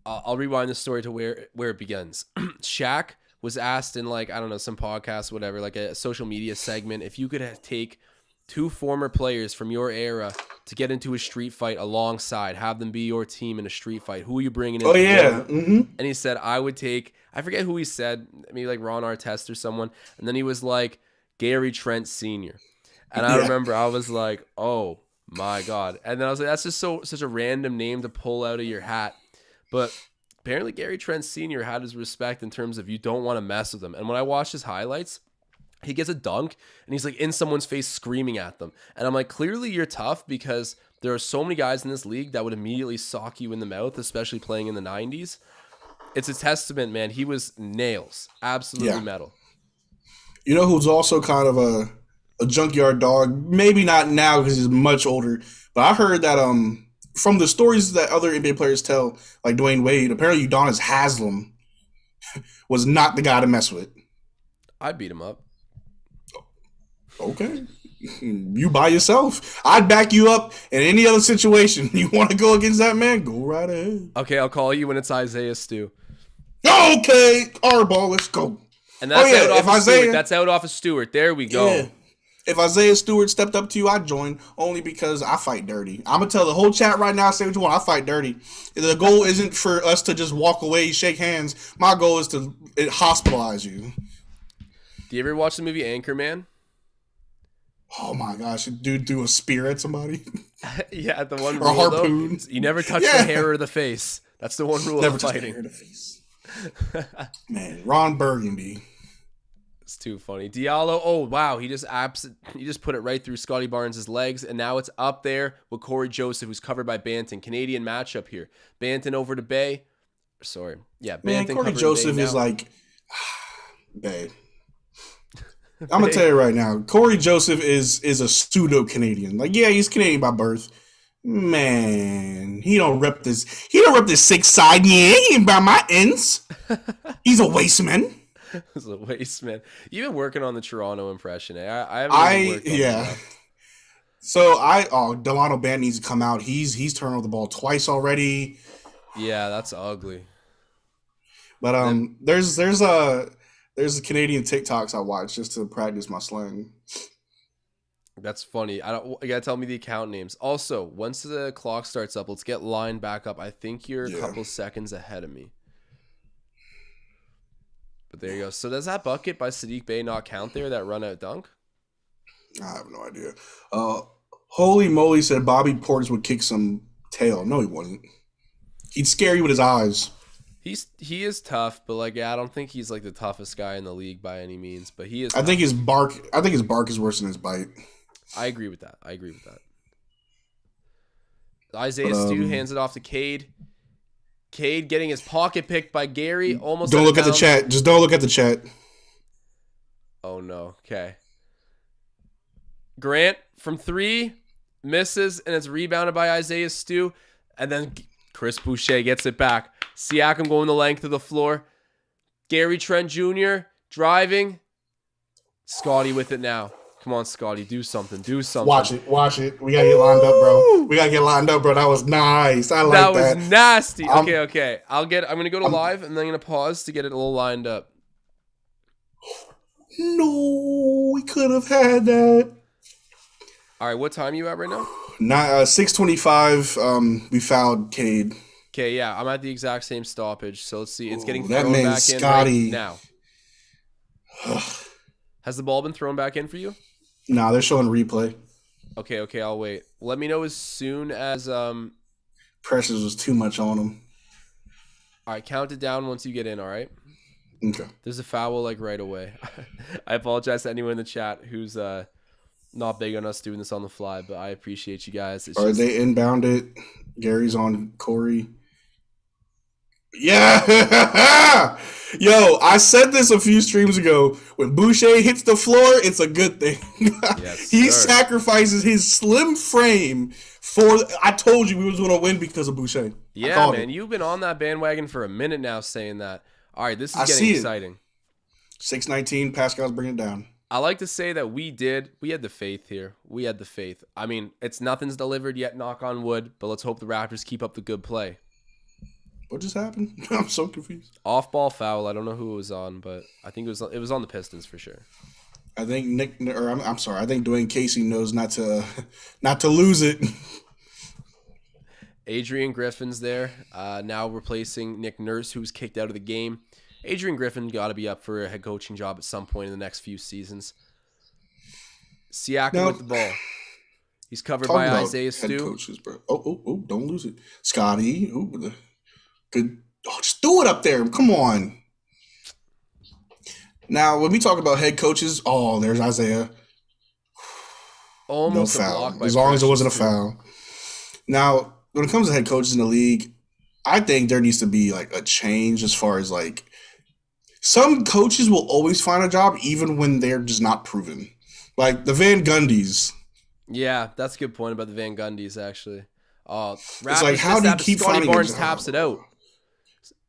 I'll rewind the story to where it begins. Shaq was asked in, like, I don't know, some podcast, whatever, like a social media segment, if you could take two former players from your era to get into a street fight alongside, have them be your team in a street fight, who are you bringing in? Oh, yeah. Mm-hmm. And he said, I would take... I forget who he said, maybe like Ron Artest or someone. And then he was like, Gary Trent Sr. And I remember I was like, oh my God. And then I was like, that's just such a random name to pull out of your hat. But apparently Gary Trent Sr. had his respect in terms of you don't want to mess with him. And when I watched his highlights, he gets a dunk and he's like in someone's face screaming at them. And I'm like, clearly you're tough, because there are so many guys in this league that would immediately sock you in the mouth, especially playing in the 90s. It's a testament, man. He was nails. Absolutely metal. You know who's also kind of a junkyard dog? Maybe not now because he's much older. But I heard that from the stories that other NBA players tell, like Dwayne Wade, apparently Udonis Haslem was not the guy to mess with. I'd beat him up. Okay. You by yourself. I'd back you up in any other situation. You want to go against that man? Go right ahead. Okay, I'll call you when it's Isaiah Stew. Okay, our ball, let's go. And that's out off of Stewart. There we go. Yeah. If Isaiah Stewart stepped up to you, I'd join, only because I fight dirty. I'm going to tell the whole chat right now, say what you want, I fight dirty. The goal isn't for us to just walk away, shake hands. My goal is to hospitalize you. Do you ever watch the movie Anchorman? Oh my gosh, a dude threw a spear at somebody. Yeah, the one rule, or a harpoon. Though, you never touch the hair or the face. That's the one rule never of fighting. Never touch the hair or the face. Man, Ron Burgundy. It's too funny. Diallo, oh wow, he just put it right through Scotty Barnes' legs, and now it's up there with Corey Joseph, who's covered by Banton. Canadian matchup here. Banton over to Bay. Sorry. Yeah, Banton. Man, Corey Joseph is like Bay. I'm gonna tell you right now, Corey Joseph is a pseudo Canadian. Like, yeah, he's Canadian by birth. Man, he don't rep this 6 side. Yeah, he ain't by my ends. He's a waste man. He's a waste man. You've been working on the Toronto impression, eh? I haven't worked on that. So Delano Band needs to come out. He's turned over the ball twice already. Yeah, that's ugly. But there's the Canadian TikToks I watch just to practice my slang. That's funny. You gotta tell me the account names. Also, once the clock starts up, let's get line back up. I think you're a couple seconds ahead of me. But there you go. So does that bucket by Sadiq Bey not count there, that run out dunk? I have no idea. Holy moly said Bobby Portis would kick some tail. No, he wouldn't. He'd scare you with his eyes. He is tough, but I don't think he's like the toughest guy in the league by any means. But he is. I think his bark is worse than his bite. I agree with that. Isaiah Stu hands it off to Cade. Cade getting his pocket picked by Gary. Almost. Don't look at the chat. Just don't look at the chat. Oh, no. Okay. Grant from 3 misses, and it's rebounded by Isaiah Stu. And then Chris Boucher gets it back. Siakam going the length of the floor. Gary Trent Jr. driving. Scotty with it now. Come on, Scotty. Do something. Watch it. We got to get lined up, bro. That was nice. I like that. That was nasty. Okay. I'm going to go to live, and then I'm going to pause to get it a little lined up. No, we could have had that. All right, what time are you at right now? 6:25. We fouled Cade. Okay, yeah, I'm at the exact same stoppage. So let's see. It's getting that thrown man back Scotty. in right now. Has the ball been thrown back in for you? Nah, they're showing replay. Okay, I'll wait. Let me know as soon as Pressures was too much on him. All right, count it down once you get in, all right? Okay. There's a foul like right away. I apologize to anyone in the chat who's not big on us doing this on the fly, but I appreciate you guys. They inbound it? Gary's on Corey. Yeah! Yo, I said this a few streams ago. When Boucher hits the floor, it's a good thing. Yes, he sir. sacrifices his slim frame for... I told you we was going to win because of Boucher. Yeah, man. You've been on that bandwagon for a minute now saying that. All right, this is getting exciting. 6:19, Pascal's bringing it down. I like to say that we had the faith here. We had the faith. I mean, nothing's delivered yet, knock on wood, but let's hope the Raptors keep up the good play. What just happened? I'm so confused. Off-ball foul. I don't know who it was on, but I think it was on the Pistons for sure. I think I'm sorry. I think Dwayne Casey knows not to lose it. Adrian Griffin's there, now replacing Nick Nurse, who's kicked out of the game. Adrian Griffin got to be up for a head coaching job at some point in the next few seasons. Siakam with the ball. He's covered by Isaiah Stu. Coaches, bro. Oh, don't lose it. Scotty. Good. Oh, just throw it up there. Come on. Now, when we talk about head coaches, there's Isaiah. Almost no foul. As long as it wasn't a foul. Now, when it comes to head coaches in the league, I think there needs to be like a change as far as like some coaches will always find a job even when they're just not proven. Like the Van Gundys. Yeah, that's a good point about the Van Gundys, actually. It's like, how do you keep Scotty finding Barnes taps it out.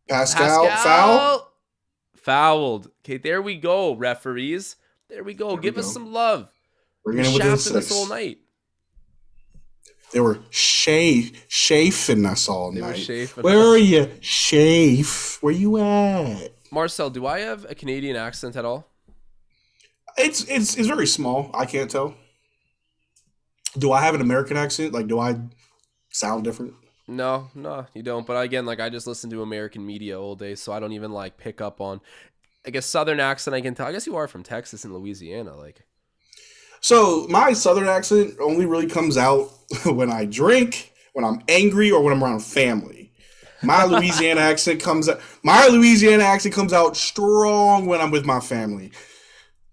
Pascal foul? Fouled. Okay, there we go, referees. There we go. Give us some love. We're going to win this all night. They were chafing us all night. Where us. are you, chafe? Where you at? Marcel, do I have a Canadian accent at all? It's very small. I can't tell. Do I have an American accent? Like, do I sound different? No, you don't. But again, like I just listen to American media all day, so I don't even like pick up on. I guess Southern accent I can tell. I guess you are from Texas and Louisiana, like. So my Southern accent only really comes out when I drink, when I'm angry, or when I'm around family. My Louisiana accent comes out strong when I'm with my family.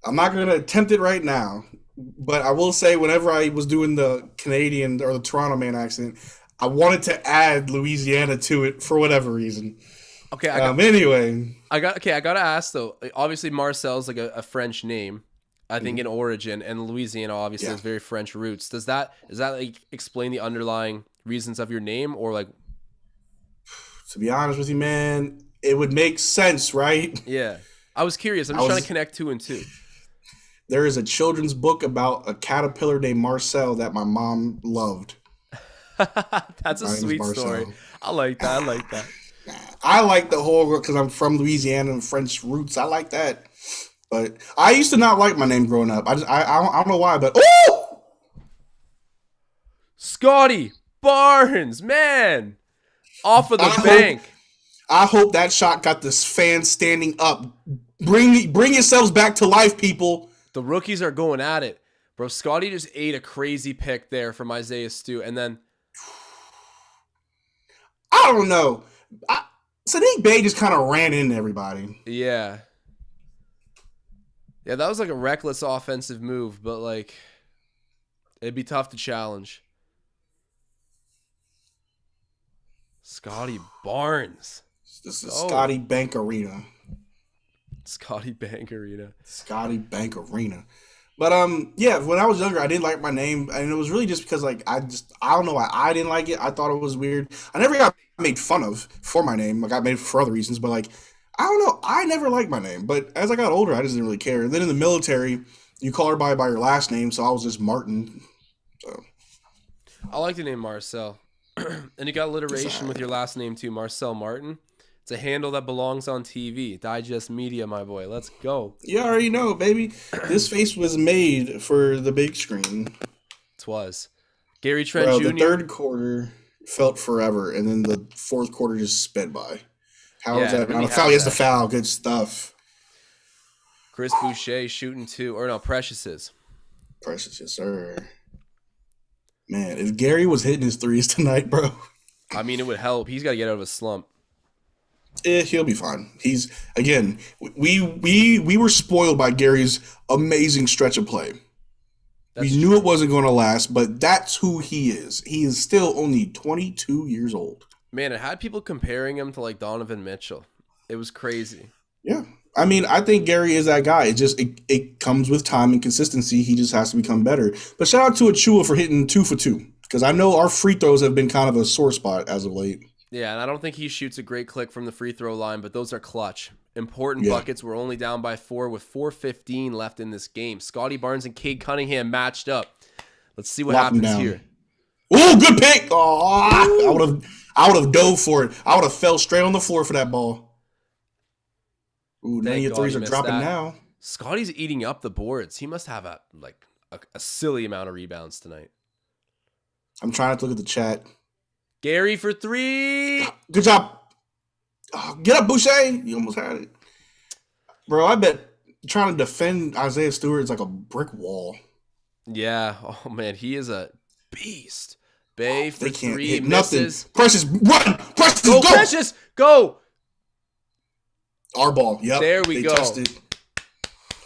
I'm not going to attempt it right now, but I will say whenever I was doing the Canadian or the Toronto man accent, I wanted to add Louisiana to it for whatever reason. Okay. I got to ask though. Obviously, Marcel's like a French name, I think in origin, and Louisiana obviously has very French roots. Does that like explain the underlying reasons of your name, or like? To be honest with you, man, it would make sense, right? Yeah, I was curious. I'm just trying to connect 2 and 2. There is a children's book about a caterpillar named Marcel that my mom loved. That's a sweet story. I like that. I like the whole, because I'm from Louisiana and French roots. I like that. But I used to not like my name growing up. I don't know why, but oh! Scotty Barnes, man. Off of the bank. I hope that shot got this fan standing up. Bring yourselves back to life, people. The rookies are going at it. Bro, Scotty just ate a crazy pick there from Isaiah Stu, and then I don't know. Sadiq Bey just kind of ran into everybody. Yeah, that was like a reckless offensive move, but like It'd be tough to challenge. Scotty Barnes. This is Scotty Bank Arena. Scotty Bank Arena. Scotty Bank Arena. But yeah, when I was younger, I didn't like my name, and it was really just because like I don't know why I didn't like it. I thought it was weird. I never got made fun of for my name. I got made for other reasons, but like I don't know. I never liked my name. But as I got older, I just didn't really care. And then in the military, you call everybody by your last name, so I was just Martin. So I like the name Marcel. And you got alliteration with your last name too, Marcel Martin. It's a handle that belongs on TV. Digest Media, my boy. Let's go. You already know, baby. This face was made for the big screen. Twas. Gary Trent Bro, Jr. The third quarter felt forever, and then the fourth quarter just sped by. How is that not a foul? Yes, the foul. Good stuff. Chris Boucher shooting 2. Or no, Precious is. Precious, yes, sir. Man, if Gary was hitting his threes tonight, bro. I mean, it would help. He's got to get out of a slump. He'll be fine. He's again. We were spoiled by Gary's amazing stretch of play. We knew it wasn't going to last, but that's who he is. He is still only 22 years old. Man, it had people comparing him to like Donovan Mitchell. It was crazy. Yeah, I mean, I think Gary is that guy. It comes with time and consistency. He just has to become better. But shout out to Achua for hitting 2 for 2 because I know our free throws have been kind of a sore spot as of late. Yeah, and I don't think he shoots a great click from the free throw line, but those are clutch. Important buckets. We're only down by 4 with 4:15 left in this game. Scotty Barnes and Cade Cunningham matched up. Let's see what happens here. Ooh, good pick. Oh, I would have dove for it. I would have fell straight on the floor for that ball. Ooh, now your threes are dropping now. Scotty's eating up the boards. He must have a silly amount of rebounds tonight. I'm trying to look at the chat. Gary for 3. Good job. Oh, get up, Boucher. You almost had it. Bro, I bet trying to defend Isaiah Stewart is like a brick wall. Yeah. Oh, man. He is a beast. Bay for 3. Misses. Nothing. Precious, run. Precious, go. Precious, go. Our ball. Yep. There we go. Tested.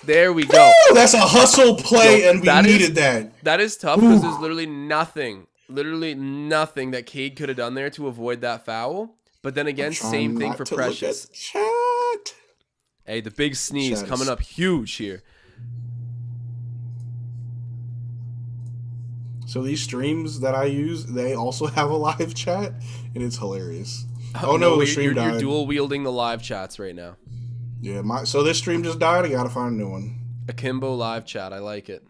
There we go. Woo, that's a hustle play, and we needed that. That is tough because there's literally nothing that Cade could have done there to avoid that foul. But then again, same thing for Precious. Chat. Hey, the big sneeze coming up huge here. So these streams that I use, they also have a live chat, and it's hilarious. Oh no, the stream died. You're dual wielding the live chats right now. Yeah, so this stream just died. I gotta find a new one. Akimbo live chat. I like it.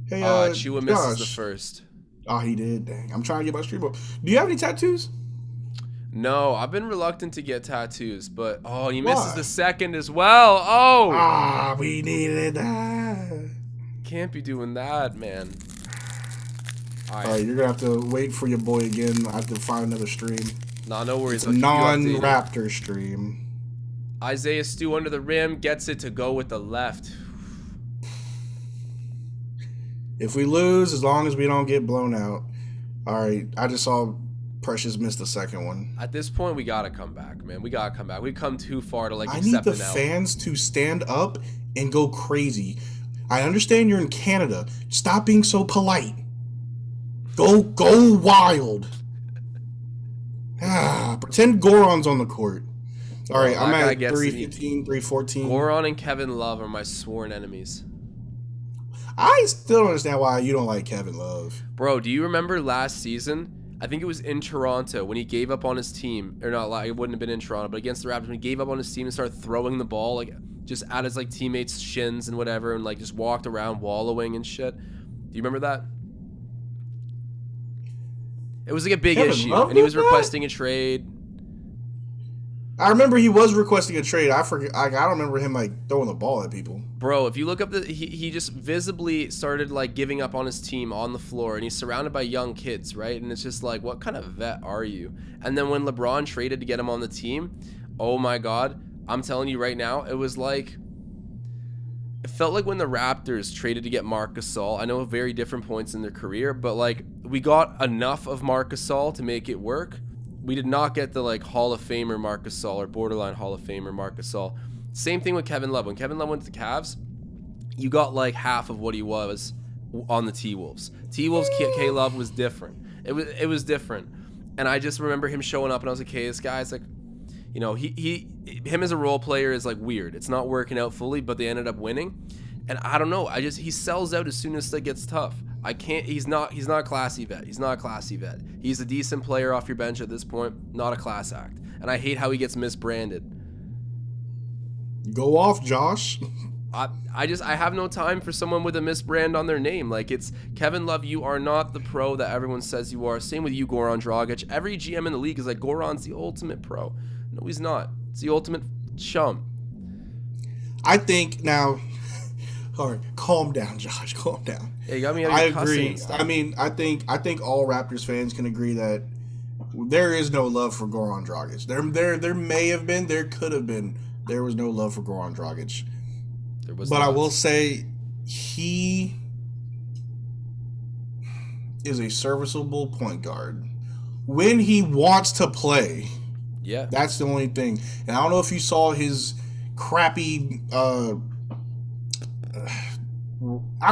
Hey, Chua misses the first. Oh, he did. Dang. I'm trying to get my stream up. Do you have any tattoos? No, I've been reluctant to get tattoos, but he misses the second as well. Oh. We needed that. Can't be doing that, man. All right, you're gonna have to wait for your boy again. I have to find another stream. Nah, no worries. It's a non-Raptor stream. Isaiah Stu under the rim gets it to go with the left. If we lose, as long as we don't get blown out. All right, I just saw Precious miss the second one. At this point, we gotta come back, man. We gotta come back. We've come too far to accept it now. I need the fans to stand up and go crazy. I understand you're in Canada. Stop being so polite. Go wild. Pretend Goron's on the court. All right, I'm at 3:15, 3:14. Goron and Kevin Love are my sworn enemies. I still don't understand why you don't like Kevin Love. Bro, do you remember last season? I think it was in Toronto when he gave up on his team. Or not, it wouldn't have been in Toronto, but against the Raptors when he gave up on his team and started throwing the ball just at his teammates' shins and whatever and just walked around wallowing and shit. Do you remember that? It was a big issue, and he was requesting a trade. I remember he was requesting a trade. I forget. I don't remember him throwing the ball at people. Bro, if you look up he just visibly started giving up on his team on the floor, and he's surrounded by young kids, right? And it's just what kind of vet are you? And then when LeBron traded to get him on the team, oh my God, I'm telling you right now, it was it felt like when the Raptors traded to get Marc Gasol. I know very different points in their career, but we got enough of Marc Gasol to make it work. We did not get the Hall of Famer Marc Gasol or borderline Hall of Famer Marc Gasol. Same thing with Kevin Love. When Kevin Love went to the Cavs, you got like half of what he was on the T-Wolves. T-Wolves K-Love was different. It was different. And I just remember him showing up and I was like, hey, this guy's like, you know, him as a role player is like weird. It's not working out fully, but they ended up winning. And I don't know. He sells out as soon as it gets tough. He's not a classy vet. He's not a classy vet. He's a decent player off your bench at this point, not a class act. And I hate how he gets misbranded. Go off, Josh. I have no time for someone with a misbrand on their name. Like, it's Kevin Love, you are not the pro that everyone says you are. Same with you, Goran Dragic. Every GM in the league is like, Goran's the ultimate pro. No, he's not. It's the ultimate chum. I think now, all right, calm down, Josh. Calm down. Yeah, you got me out I of your agree. cussing. I mean, I think all Raptors fans can agree that there is no love for Goran Dragic. There may have been, there could have been. There was no love for Goran Dragic. But I will say he is a serviceable point guard when he wants to play. Yeah, that's the only thing. And I don't know if you saw his crappy. I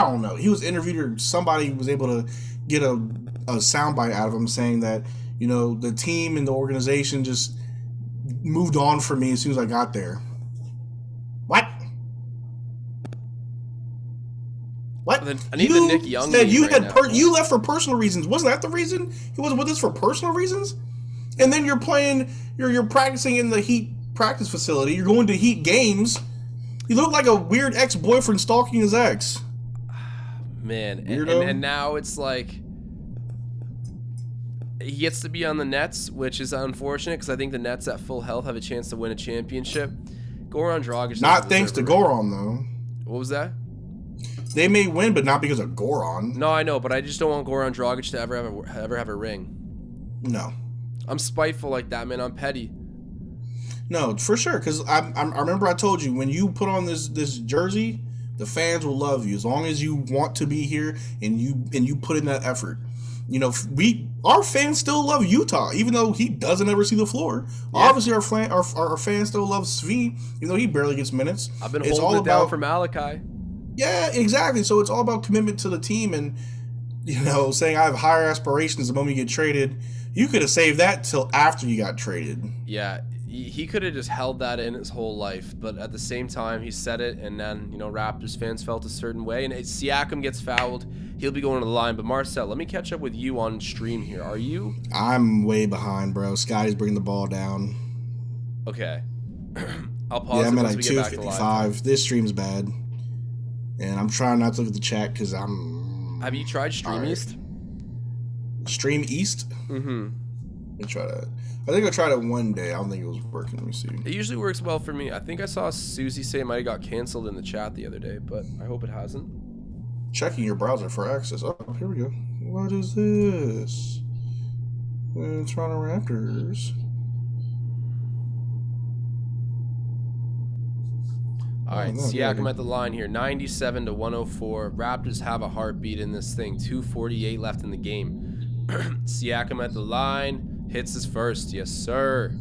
don't know. He was interviewed or somebody was able to get a soundbite out of him saying that, you know, the team and the organization just moved on from me as soon as I got there. What? I need the Nick Young. Said you right had you left for personal reasons. Wasn't that the reason? He wasn't with us for personal reasons. And then you're playing. You're practicing in the Heat practice facility. You're going to Heat games. You look like a weird ex-boyfriend stalking his ex. Man, and now it's like he gets to be on the Nets, which is unfortunate because I think the Nets at full health have a chance to win a championship. Goran Dragic. Not thanks to Goran, though. What was that? They may win, but not because of Goran. No, I know, but I just don't want Goran Dragic to ever have a ring. No. I'm spiteful like that, man. I'm petty. No, for sure. Because I remember I told you, when you put on this jersey, the fans will love you as long as you want to be here and you put in that effort. You know, our fans still love Utah, even though he doesn't ever see the floor. Yeah. Obviously, our fans still love Svi, even though he barely gets minutes. I've been holding it down for Malachi. Yeah, exactly. So it's all about commitment to the team and, you know, saying I have higher aspirations the moment you get traded. You could have saved that till after you got traded. Yeah, he could have just held that in his whole life. But at the same time, he said it, and then, you know, Raptors fans felt a certain way. And Siakam gets fouled. He'll be going to the line. But Marcel, let me catch up with you on stream here. Are you? I'm way behind, bro. Scotty's bringing the ball down. Okay. I'll pause. Yeah, I'm at like 255. This stream's bad. And I'm trying not to look at the chat because I'm... Have you tried Stream East? Stream East? Mm-hmm. Let me try that. I think I tried it one day. I don't think it was working. Let me see. It usually works well for me. I think I saw Susie say it might have got canceled in the chat the other day, but I hope it hasn't. Checking your browser for access. Oh, here we go. What is this? Toronto Raptors. All right, Siakam at the line here, 97 to 104. Raptors have a heartbeat in this thing. 2:48 left in the game. Siakam at the line, hits his first. Yes, sir.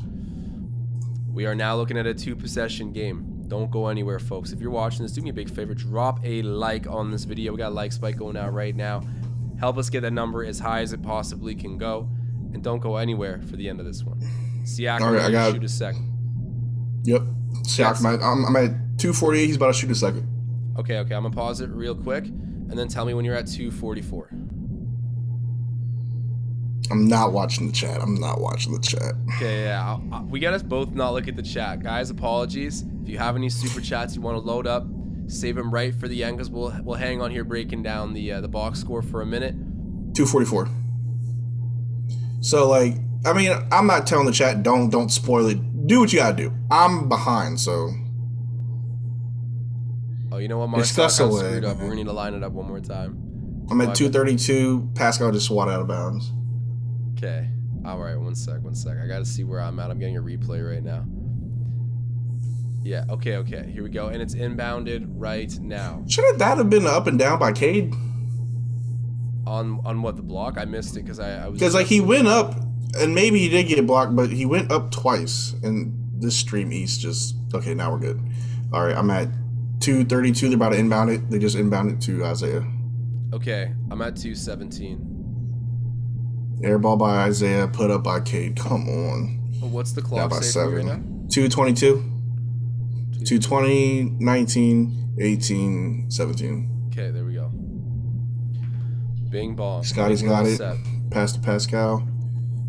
We are now looking at a 2-possession game. Don't go anywhere, folks. If you're watching this, do me a big favor. Drop a like on this video. We got a like spike going out right now. Help us get that number as high as it possibly can go. And don't go anywhere for the end of this one. Siakam, right, I got shoot a second. Yep. Siakam, I'm at 248. He's about to shoot a second. Okay. I'm gonna pause it real quick, and then tell me when you're at 244. I'm not watching the chat. Okay, yeah. We got us both not look at the chat, guys. Apologies. If you have any super chats you want to load up, save them right for the end, because we'll hang on here breaking down the box score for a minute. 244. So like, I mean, I'm not telling the chat don't spoil it. Do what you gotta do. I'm behind, so. Oh, you know what, Mark? Discuss away. Screwed up. We're gonna need to line it up one more time. I'm at 232. Pascal just swat out of bounds. Okay. All right. One sec. I gotta see where I'm at. I'm getting a replay right now. Yeah. Okay. Here we go. And it's inbounded right now. Shouldn't that have been up and down by Cade? On what, the block? I missed it because I was. Because like he went up, and maybe he did get blocked, but he went up twice. And this Stream East just okay. Now we're good. All right. I'm at 2:32. They're about to inbound it. They just inbounded to Isaiah. Okay, I'm at 2:17. Air ball by Isaiah, put up by Cade. Come on. What's the Now clock by say for you right 7. now? 2:22. 2:20, 19, 18, 17. Okay, there we go. Bing bong. Scotty's We're all got it. set. Pass to Pascal.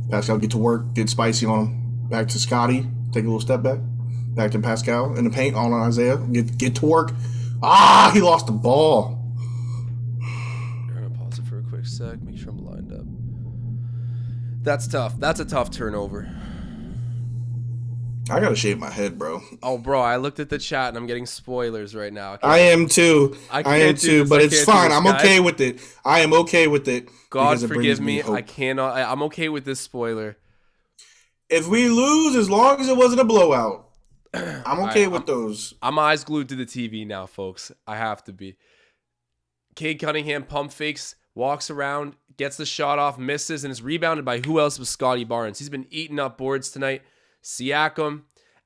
Pascal get to work. Get spicy on him. Back to Scotty. Take a little step back. Back to Pascal in the paint on Isaiah. Get to work. He lost the ball. I'm gonna pause it for a quick sec. Make sure I'm lined up. That's tough. That's a tough turnover. I gotta shave my head, bro. Oh, bro, I looked at the chat and I'm getting spoilers right now. I am too. I am too. But it's fine. I'm okay with it. I am okay with it. God forgive me. I cannot. I'm okay with this spoiler. If we lose, as long as it wasn't a blowout, I'm okay with those. I'm eyes glued to the TV now, folks. I have to be. Cade Cunningham pump fakes, walks around, gets the shot off, misses, and is rebounded by who else but Scotty Barnes. He's been eating up boards tonight. Siakam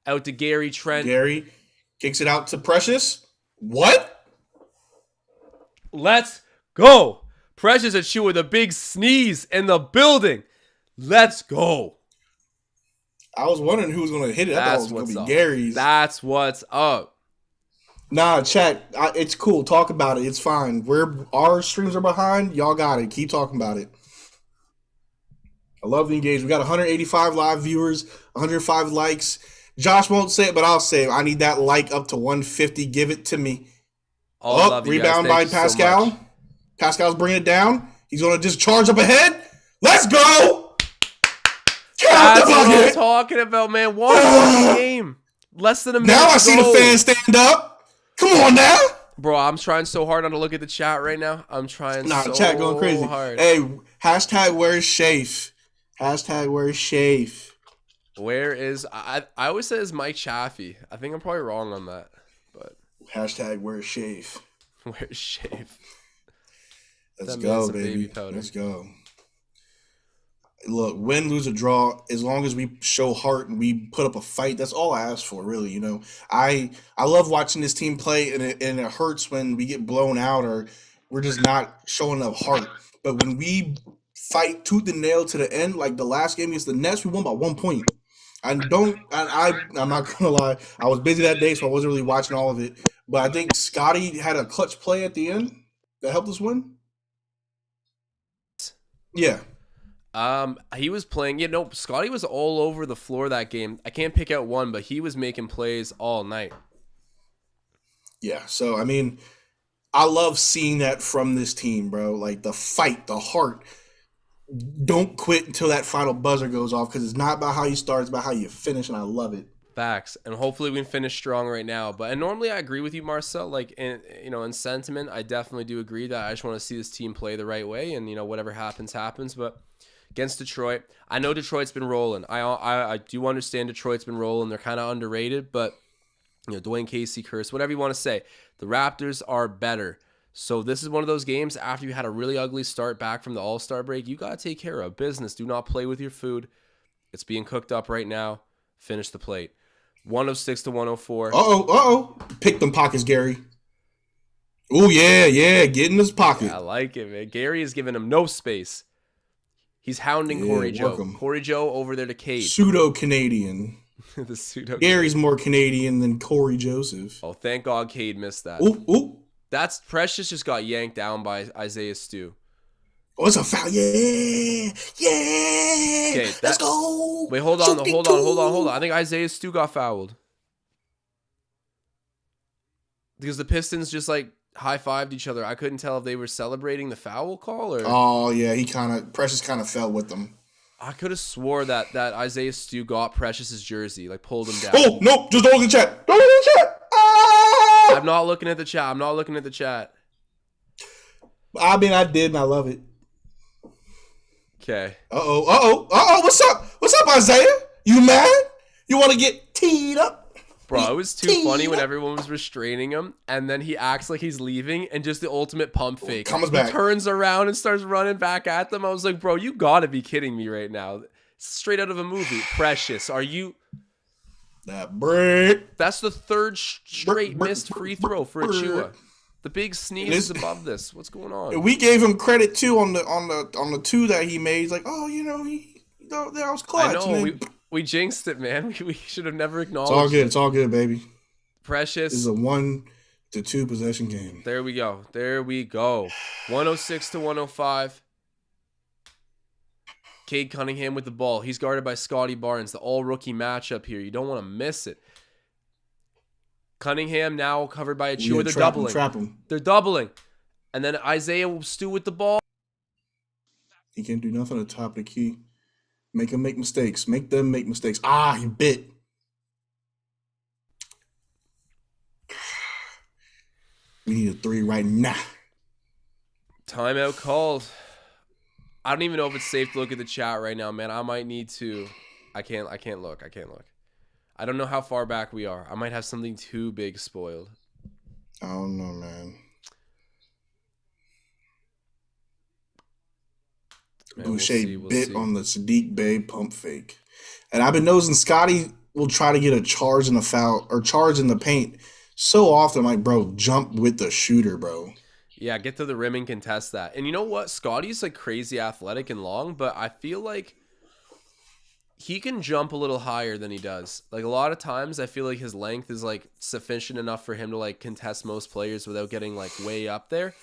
out to Gary Trent. Gary kicks it out to Precious. What? Let's go. Precious at you with a big sneeze in the building. Let's go. I was wondering who was going to hit it. I thought it was going to be Gary's. That's what's up. Nah, chat. It's cool. Talk about it. It's fine. Our streams are behind. Y'all got it. Keep talking about it. I love the engagement. We got 185 live viewers, 105 likes. Josh won't say it, but I'll say it. I need that like up to 150. Give it to me. Rebound by Pascal. So Pascal's bringing it down. He's going to just charge up ahead. Let's go. That's what I'm talking about, man. One game. Less than a minute. Now I see the fans stand up. Come on now. Bro, I'm trying so hard not to look at the chat right now. I'm trying so chat going crazy. hard. Hey, hashtag where's Shafe? Hashtag where's Shafe? Where is... I always say it's Mike Chaffee. I think I'm probably wrong on that. But hashtag where's Shafe? Where's Shafe? Let's go, baby. Let's go. Look, win, lose, or draw, as long as we show heart and we put up a fight, that's all I ask for, really. You know, I love watching this team play, and it hurts when we get blown out or we're just not showing enough heart. But when we fight tooth and nail to the end, like the last game against the Nets, we won by 1 point. I'm not gonna lie, I was busy that day, so I wasn't really watching all of it. But I think Scotty had a clutch play at the end that helped us win. Yeah. He was playing, Scotty was all over the floor that game. I can't pick out one, but he was making plays all night. Yeah, so, I mean, I love seeing that from this team, bro. Like, the fight, the heart. Don't quit until that final buzzer goes off, because it's not about how you start, it's about how you finish, and I love it. Facts. And hopefully we can finish strong right now. And normally I agree with you, Marcel. Like, in sentiment, I definitely do agree that I just want to see this team play the right way, and, whatever happens. But against Detroit, I know Detroit's been rolling. I do understand Detroit's been rolling. They're kind of underrated, but Dwayne Casey curse, whatever you want to say. The Raptors are better. So this is one of those games after you had a really ugly start back from the All-Star break, you got to take care of business. Do not play with your food. It's being cooked up right now. Finish the plate. 106 to 104. Uh-oh. Pick them pockets, Gary. Oh, yeah. Get in his pocket. Yeah, I like it, man. Gary is giving him no space. He's hounding Corey Joe. Corey Joe over there to Cade. Pseudo-Canadian. The pseudo. Gary's more Canadian than Corey Joseph. Oh, thank God Cade missed that. Ooh. That's Precious just got yanked down by Isaiah Stu. Oh, it's a foul. Yeah. Okay, let's go. Wait, hold on. I think Isaiah Stu got fouled. Because the Pistons just high-fived each other. I couldn't tell if they were celebrating the foul call or... Oh, yeah, Precious kind of fell with them. I could have swore that Isaiah Stu got Precious's jersey, pulled him down. Oh, no, just don't look in the chat. I'm not looking at the chat. I mean, I did, and I love it. Okay. Uh-oh. What's up, Isaiah? You mad? You want to get teed up? Bro, it was too funny when everyone was restraining him, and then he acts like he's leaving, and just the ultimate pump fake. Comes back. He turns around and starts running back at them. I was like, bro, you gotta be kidding me right now. Straight out of a movie. Precious, are you... That brick. That's the third straight Brick, missed free throw for Achua. The big sneeze is above this. What's going on? We gave him credit too on the two that he made. He's like, oh, that was clutch. I know then, we jinxed it, man. We should have never acknowledged. It's all good. It's all good, baby. Precious. This is a 1-2 possession game. There we go. 106 to 105. Cade Cunningham with the ball. He's guarded by Scotty Barnes. The all-rookie matchup here. You don't want to miss it. Cunningham now covered by Achua. They're doubling. Trap him. They're doubling. And then Isaiah will stew with the ball. He can't do nothing at the top of the key. Make him make mistakes. Make them make mistakes. He bit. We need a 3 right now. Timeout called. I don't even know if it's safe to look at the chat right now, man. I might need to. I can't look. I don't know how far back we are. I might have something too big spoiled. I don't know, man. Boucher bit on the Sadiq Bey pump fake. And I've been noticing Scotty will try to get a charge in the foul or charge in the paint so often. I'm like, bro, jump with the shooter, bro. Yeah, get to the rim and contest that. And you know what? Scotty's like crazy athletic and long, but I feel like he can jump a little higher than he does. Like a lot of times I feel like his length is like sufficient enough for him to like contest most players without getting like way up there.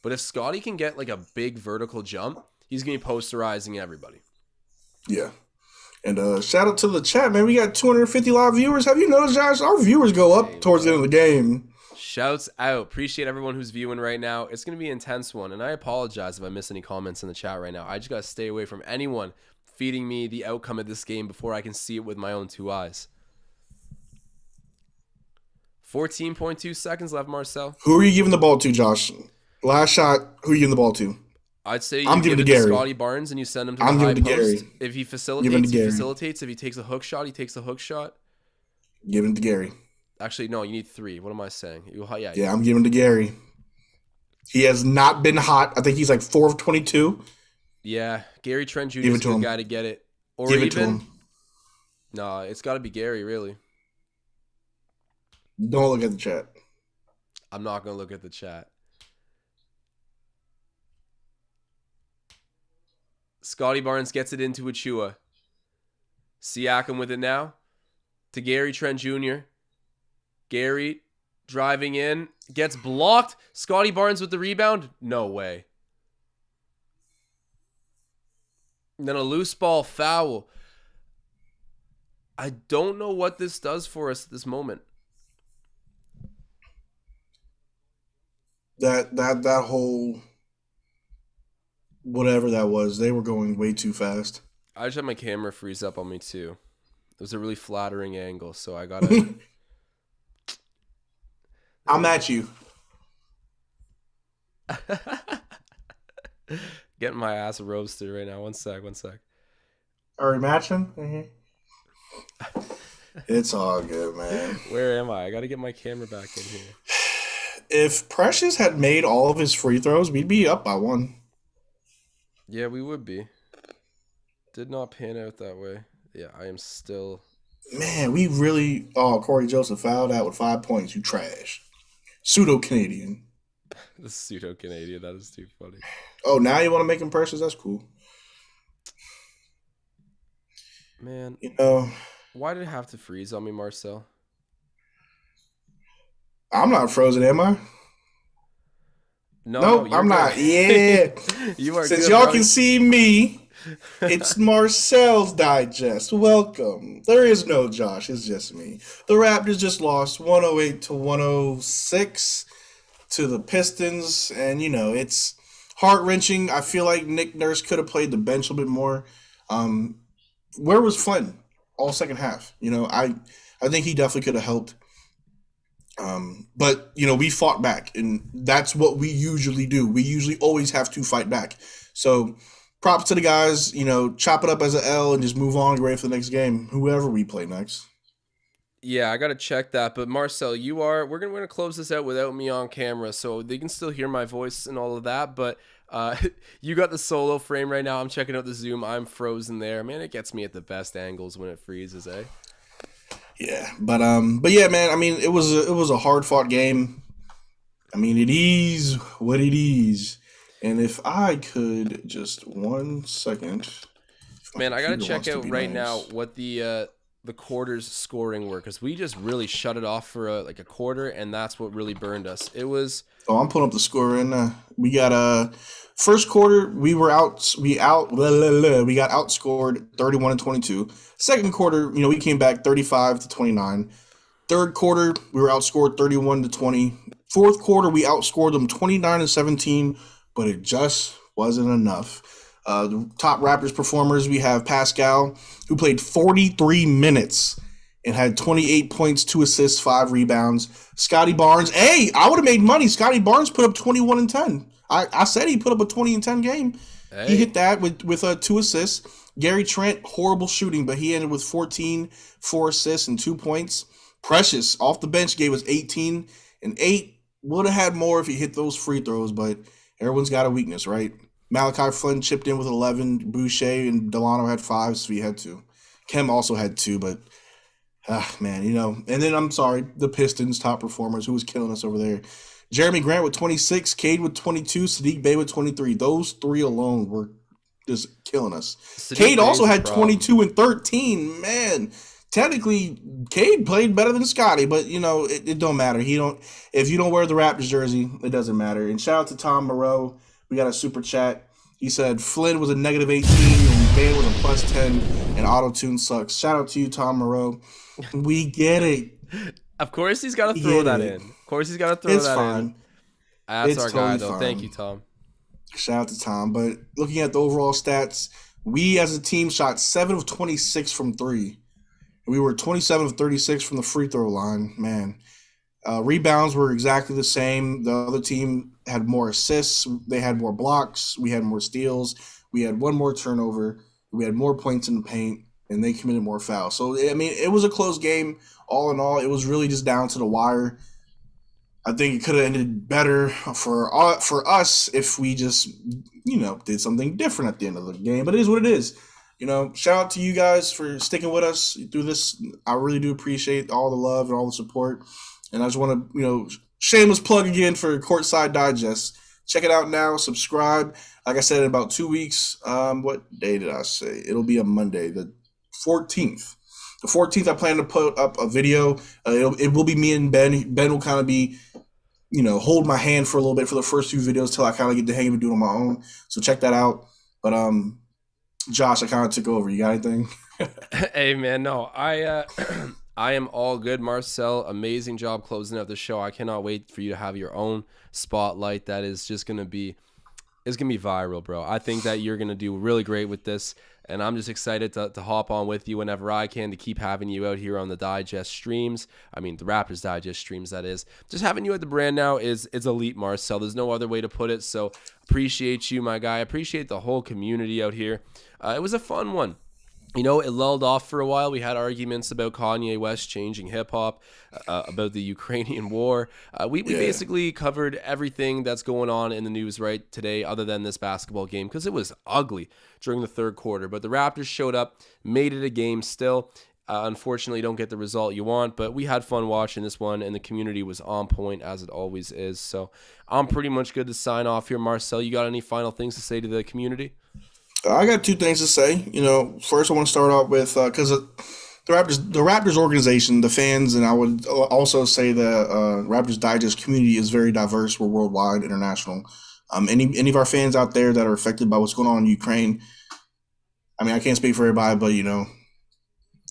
But if Scotty can get like a big vertical jump, he's going to be posterizing everybody. Yeah. And shout out to the chat, man. We got 250 live viewers. Have you noticed, Josh? Our viewers go up towards the end of the game. Shouts out. Appreciate everyone who's viewing right now. It's going to be an intense one. And I apologize if I miss any comments in the chat right now. I just got to stay away from anyone feeding me the outcome of this game before I can see it with my own 2 eyes. 14.2 seconds left, Marcel. Who are you giving the ball to, Josh? Last shot, who are you giving the ball to? I'd say you give it to Scotty Barnes and you send him to the high post. If he facilitates, he facilitates. If he takes a hook shot, he takes a hook shot. Give it to Gary. Actually, no, you need 3. What am I saying? Yeah, I'm giving it to Gary. He has not been hot. I think he's like 4 of 22. Yeah, Gary Trent Jr. is a good guy to get it. Or give it to him. No, it's got to be Gary, really. Don't look at the chat. I'm not going to look at the chat. Scotty Barnes gets it into Achua. Siakam with it now. To Gary Trent Jr. Gary driving in. Gets blocked. Scotty Barnes with the rebound. No way. And then a loose ball foul. I don't know what this does for us at this moment. That whole whatever that was, they were going way too fast. I just had my camera freeze up on me too. It was a really flattering angle, so I gotta. I'm at you. Getting my ass roasted right now. One sec. Are we matching? Mm-hmm. It's all good, man. Where am I? I gotta get my camera back in here. If Precious had made all of his free throws, we'd be up by 1. Yeah, we would be. Did not pan out that way. Yeah, I am still. Man, we really. Oh, Corey Joseph fouled out with 5 points. You trash. Pseudo Canadian. The pseudo Canadian. That is too funny. Oh, now you want to make him Precious? That's cool. Man, why did it have to freeze on me, Marcel? I'm not frozen, am I? No, I'm not. Yeah. You are. Since y'all can see me, it's Marcel's Digest. Welcome. There is no Josh. It's just me. The Raptors just lost 108 to 106 to the Pistons. And, it's heart-wrenching. I feel like Nick Nurse could have played the bench a little bit more. Where was Flynn all second half? I think he definitely could have helped. But we fought back, and that's what we usually do. We usually always have to fight back. So props to the guys, chop it up as an L and just move on and get ready for the next game, whoever we play next. Yeah, I got to check that. But Marcel, we're going to close this out without me on camera, so they can still hear my voice and all of that. But you got the solo frame right now. I'm checking out the Zoom. I'm frozen there. Man, it gets me at the best angles when it freezes, eh? Yeah, but yeah, man. I mean, it was a hard fought game. I mean, it is what it is. And if I could just 1 second, if my Man, I gotta computer check wants to out be right now nice. what the quarters scoring were because we just really shut it off for like a quarter, and that's what really burned us. It was Oh, I'm pulling up the score right now. We got first quarter we were out we out blah, blah, blah, we got outscored 31-22. Second quarter, we came back 35-29. Third quarter, we were outscored 31-20. Fourth quarter, we outscored them 29-17, but it just wasn't enough. The top Raptors performers, we have Pascal, who played 43 minutes and had 28 points, 2 assists, 5 rebounds. Scotty Barnes, hey, I would have made money. Scotty Barnes put up 21 and 10. I said he put up a 20 and 10 game. He hey, hit that with 2 assists. Gary Trent, horrible shooting, but he ended with 14, 4 assists, and 2 points. Precious off the bench gave us 18 and 8. Would have had more if he hit those free throws, but everyone's got a weakness, right? Malachi Flynn chipped in with 11. Boucher and Delano had 5, so he had 2. Khem also had 2, but man, And then I'm sorry, the Pistons top performers who was killing us over there. Jeremy Grant with 26, Cade with 22, Sadiq Bey with 23. Those three alone were just killing us. Sadiq Cade also Bey's a had problem. 22 and 13. Man, technically, Cade played better than Scotty, but it don't matter. He don't. If you don't wear the Raptors jersey, it doesn't matter. And shout out to Tom Moreau. We got a super chat. He said Flynn was a -18 and Bane was a +10, and auto tune sucks. Shout out to you, Tom Moreau. We get it. Of course, he's got to We throw get that it. in. Of course, he's got to throw It's that in. fine. That's It's our guy, totally though. Thank you, fine. Tom. Shout out to Tom. But looking at the overall stats, we as a team shot 7 of 26 from three. We were 27 of 36 from the free throw line. Man, rebounds were exactly the same. The other team had more assists. They had more blocks. We had more steals. We had one more turnover. We had more points in the paint, and they committed more fouls. So I mean, it was a close game. All in all, it was really just down to the wire. I think it could have ended better for us if we just did something different at the end of the game. But it is what it is. Shout out to you guys for sticking with us through this. I really do appreciate all the love and all the support. And I just want to shameless plug again for Courtside Digest. Check it out now. Subscribe. Like I said, in about 2 weeks. What day did I say? It'll be a Monday, the 14th. The 14th, I plan to put up a video. It will be me and Ben. Ben will kind of be hold my hand for a little bit for the first few videos till I kind of get the hang of it doing on my own. So check that out. But Josh, I kind of took over. You got anything? Hey, man, no, I am all good, Marcel. Amazing job closing out the show. I cannot wait for you to have your own spotlight. That is just gonna be It's gonna be viral, bro. I think that you're gonna do really great with this, and I'm just excited to hop on with you whenever I can to keep having you out here on the Digest streams. I mean, the Raptors Digest streams, that is. Just having you at the brand now is elite, Marcel. There's no other way to put it. So appreciate you, my guy. Appreciate the whole community out here. It was a fun one. It lulled off for a while. We had arguments about Kanye West changing hip hop, about the Ukrainian war. We Yeah. basically covered everything that's going on in the news right today, other than this basketball game, because it was ugly during the third quarter. But the Raptors showed up, made it a game still. Unfortunately, don't get the result you want, but we had fun watching this one, and the community was on point, as it always is. So I'm pretty much good to sign off here. Marcel, you got any final things to say to the community? I got two things to say. First I want to start off with because the Raptors organization, the fans, and I would also say the Raptors Digest community is very diverse. We're worldwide, international. Any of our fans out there that are affected by what's going on in Ukraine, I mean, I can't speak for everybody, but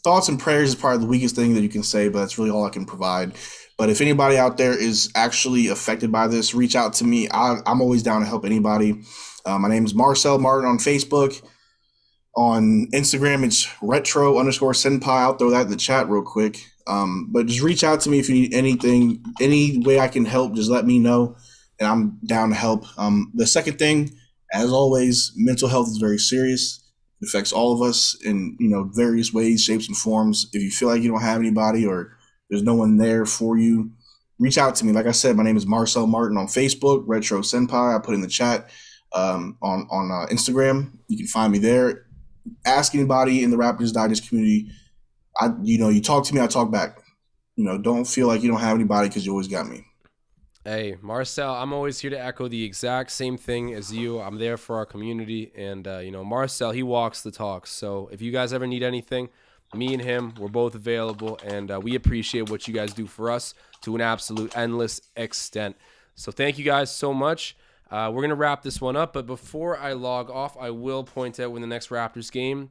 thoughts and prayers is probably the weakest thing that you can say, but that's really all I can provide. But if anybody out there is actually affected by this, reach out to me. I'm always down to help anybody. My name is Marcel Martin on Facebook. On Instagram, it's retro_senpai. I'll throw that in the chat real quick. But just reach out to me if you need anything, any way I can help. Just let me know, and I'm down to help. The second thing, as always, mental health is very serious. It affects all of us in various ways, shapes, and forms. If you feel like you don't have anybody or there's no one there for you, reach out to me. Like I said, my name is Marcel Martin on Facebook, Retro Senpai. I put in the chat on Instagram. You can find me there. Ask anybody in the Raptors Digest community You talk to me, I talk back. Don't feel like you don't have anybody because you always got me. Hey, Marcel, I'm always here to echo the exact same thing as you. I'm there for our community. And, Marcel, he walks the talk. So if you guys ever need anything, me and him, we're both available. And we appreciate what you guys do for us to an absolute endless extent. So thank you guys so much. We're going to wrap this one up. But before I log off, I will point out when the next Raptors game,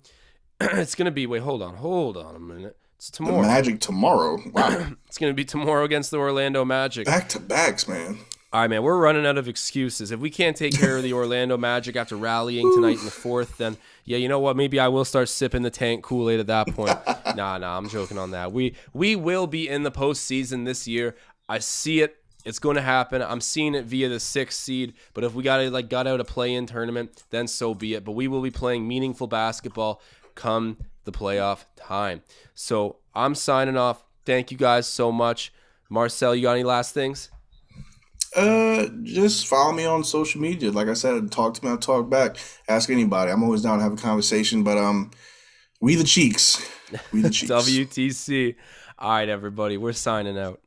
it's going to be, wait, hold on a minute. It's tomorrow. The Magic tomorrow. Wow. It's going to be tomorrow against the Orlando Magic. Back-to-backs, man. All right, man, we're running out of excuses. If we can't take care of the Orlando Magic after rallying tonight in the fourth, then, yeah, you know what? Maybe I will start sipping the tank Kool-Aid at that point. Nah, I'm joking on that. We will be in the postseason this year. I see it. It's going to happen. I'm seeing it via the 6th seed. But if we got out a play-in tournament, then so be it. But we will be playing meaningful basketball come the playoff time. So I'm signing off. Thank you guys so much. Marcel, you got any last things? Just follow me on social media. Like I said, talk to me, I'll talk back. Ask anybody. I'm always down to have a conversation. But we the Cheeks. We the Cheeks. WTC. All right, everybody. We're signing out.